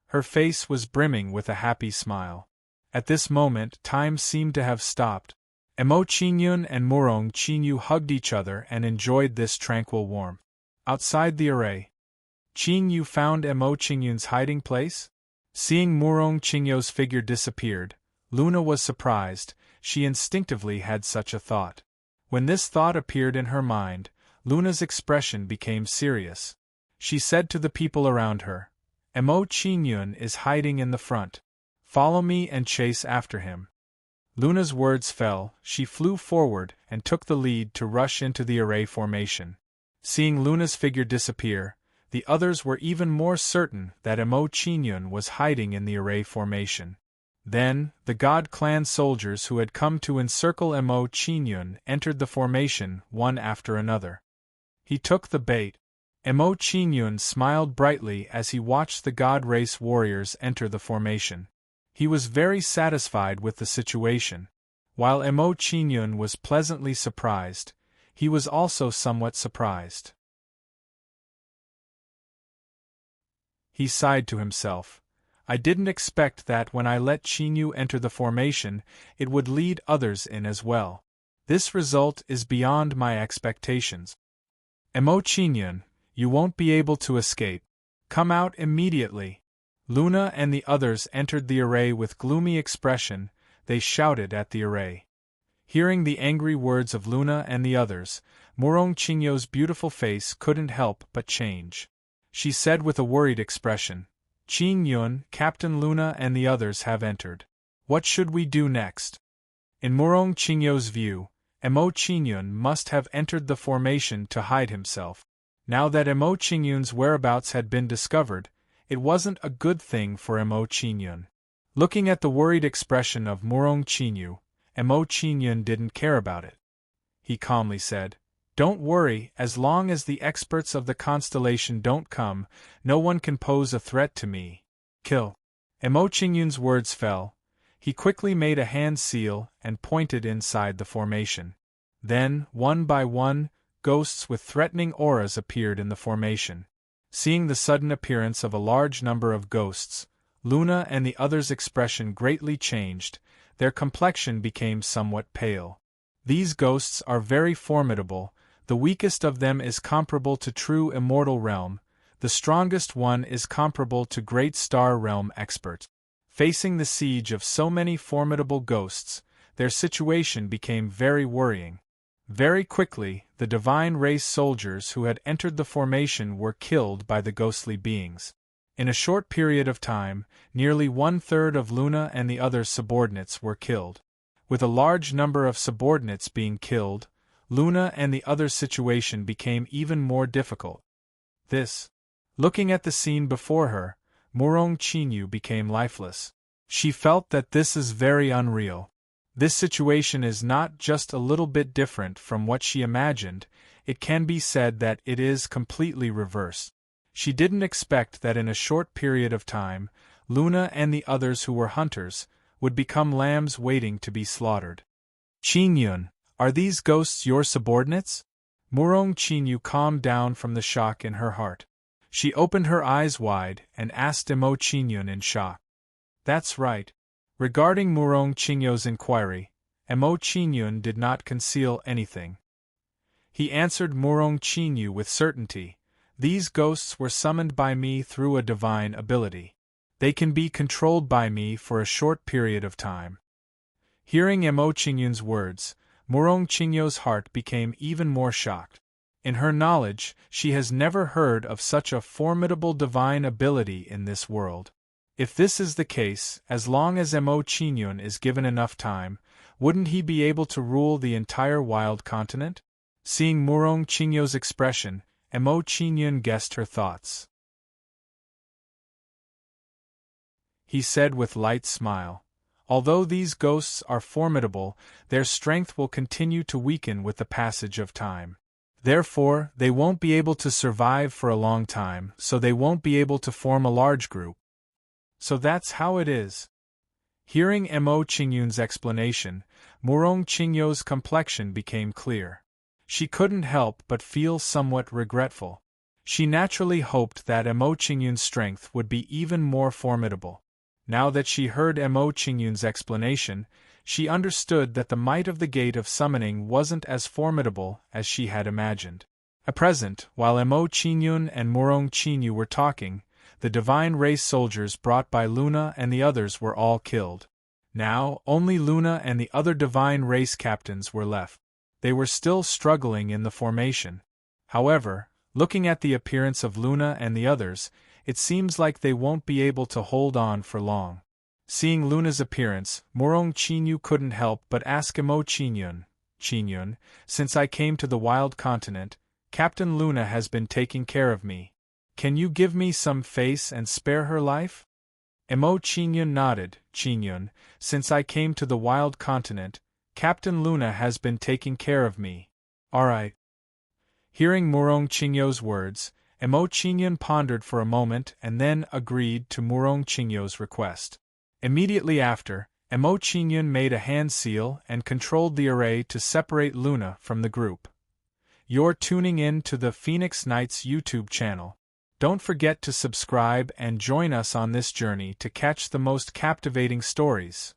Her face was brimming with a happy smile. At this moment, time seemed to have stopped. Emo Qingyun and Murong Qinyu hugged each other and enjoyed this tranquil warmth. Outside the array, "Qinyu found Emo Qingyun's hiding place?" Seeing Murong Qingyu's figure disappeared, Luna was surprised. She instinctively had such a thought. When this thought appeared in her mind, Luna's expression became serious. She said to the people around her, "Emo Qingyun is hiding in the front. Follow me and chase after him." Luna's words fell. She flew forward and took the lead to rush into the array formation. Seeing Luna's figure disappear, the others were even more certain that Emo Qingyun was hiding in the array formation. Then, the God Clan soldiers who had come to encircle Emo Qingyun entered the formation one after another. He took the bait. Emo Qingyun smiled brightly as he watched the God race warriors enter the formation. He was very satisfied with the situation. While Emo Qingyun was pleasantly surprised, he was also somewhat surprised. He sighed to himself. "I didn't expect that when I let Qinyu enter the formation, it would lead others in as well. This result is beyond my expectations. Emo Qingyun, you won't be able to escape. Come out immediately. Luna and the others entered the array with gloomy expression. They shouted at the array. Hearing the angry words of Luna and the others, Murongqingyo's beautiful face couldn't help but change. She said with a worried expression, "Qing Yun, Captain Luna and the others have entered. What should we do next?" In Murongqingyo's view, Emo Qingyun must have entered the formation to hide himself. Now that Emo Qingyun's whereabouts had been discovered, it wasn't a good thing for Emo Qingyun. Looking at the worried expression of Murongqingyu, Emo Qingyun didn't care about it. He calmly said, "Don't worry, as long as the experts of the constellation don't come, no one can pose a threat to me. Kill." Emo Qingyun's words fell. He quickly made a hand seal and pointed inside the formation. Then, one by one, ghosts with threatening auras appeared in the formation. Seeing the sudden appearance of a large number of ghosts, Luna and the others' expression greatly changed. Their complexion became somewhat pale. These ghosts are very formidable. The weakest of them is comparable to true immortal realm. The strongest one is comparable to great star realm expert. Facing the siege of so many formidable ghosts, their situation became very worrying. Very quickly, the divine race soldiers who had entered the formation were killed by the ghostly beings. In a short period of time, nearly 1/3 of Luna and the other subordinates were killed. With a large number of subordinates being killed, Luna and the other situation became even more difficult. Looking at the scene before her, Murongqingyu became lifeless. She felt that this is very unreal. This situation is not just a little bit different from what she imagined, it can be said that it is completely reversed. She didn't expect that in a short period of time, Luna and the others who were hunters would become lambs waiting to be slaughtered. "Qing Yun, are these ghosts your subordinates?" Murongqingyu calmed down from the shock in her heart. She opened her eyes wide and asked Emo Qingyun in shock. "That's right." Regarding Murongqingyu's inquiry, Emo Qingyun did not conceal anything. He answered Murongqingyu with certainty. "These ghosts were summoned by me through a divine ability. They can be controlled by me for a short period of time." Hearing Emo Qingyun's words, Murongqingyu's heart became even more shocked. In her knowledge, she has never heard of such a formidable divine ability in this world. If this is the case, as long as Emo Qingyun is given enough time, wouldn't he be able to rule the entire wild continent? Seeing Murongqingyu's expression, Emo Qingyun guessed her thoughts. He said with light smile, "Although these ghosts are formidable, their strength will continue to weaken with the passage of time. Therefore, they won't be able to survive for a long time, so they won't be able to form a large group. So that's how it is." Hearing Emo Qingyun's explanation, Murongqingyu's complexion became clear. She couldn't help but feel somewhat regretful. She naturally hoped that Emo Qingyun's strength would be even more formidable. Now that she heard Emo Qingyun's explanation, she understood that the might of the Gate of Summoning wasn't as formidable as she had imagined. At present, while Emo Qingyun and Murongqingyu were talking, the divine race soldiers brought by Luna and the others were all killed. Now, only Luna and the other divine race captains were left. They were still struggling in the formation. However, looking at the appearance of Luna and the others, it seems like they won't be able to hold on for long. Seeing Luna's appearance, Murongqingyu couldn't help but ask Emo Qingyun, "Qingyun, since I came to the wild continent, Captain Luna has been taking care of me. Can you give me some face and spare her life?" Emo Qingyun nodded. "Qingyun, since I came to the wild continent, Captain Luna has been taking care of me. Alright." Hearing Murongqingyu's words, Emo Qingyun pondered for a moment and then agreed to Murongqingyu's request. Immediately after, Emo Qingyun made a hand seal and controlled the array to separate Luna from the group. You're tuning in to the Phoenix Knights YouTube channel. Don't forget to subscribe and join us on this journey to catch the most captivating stories.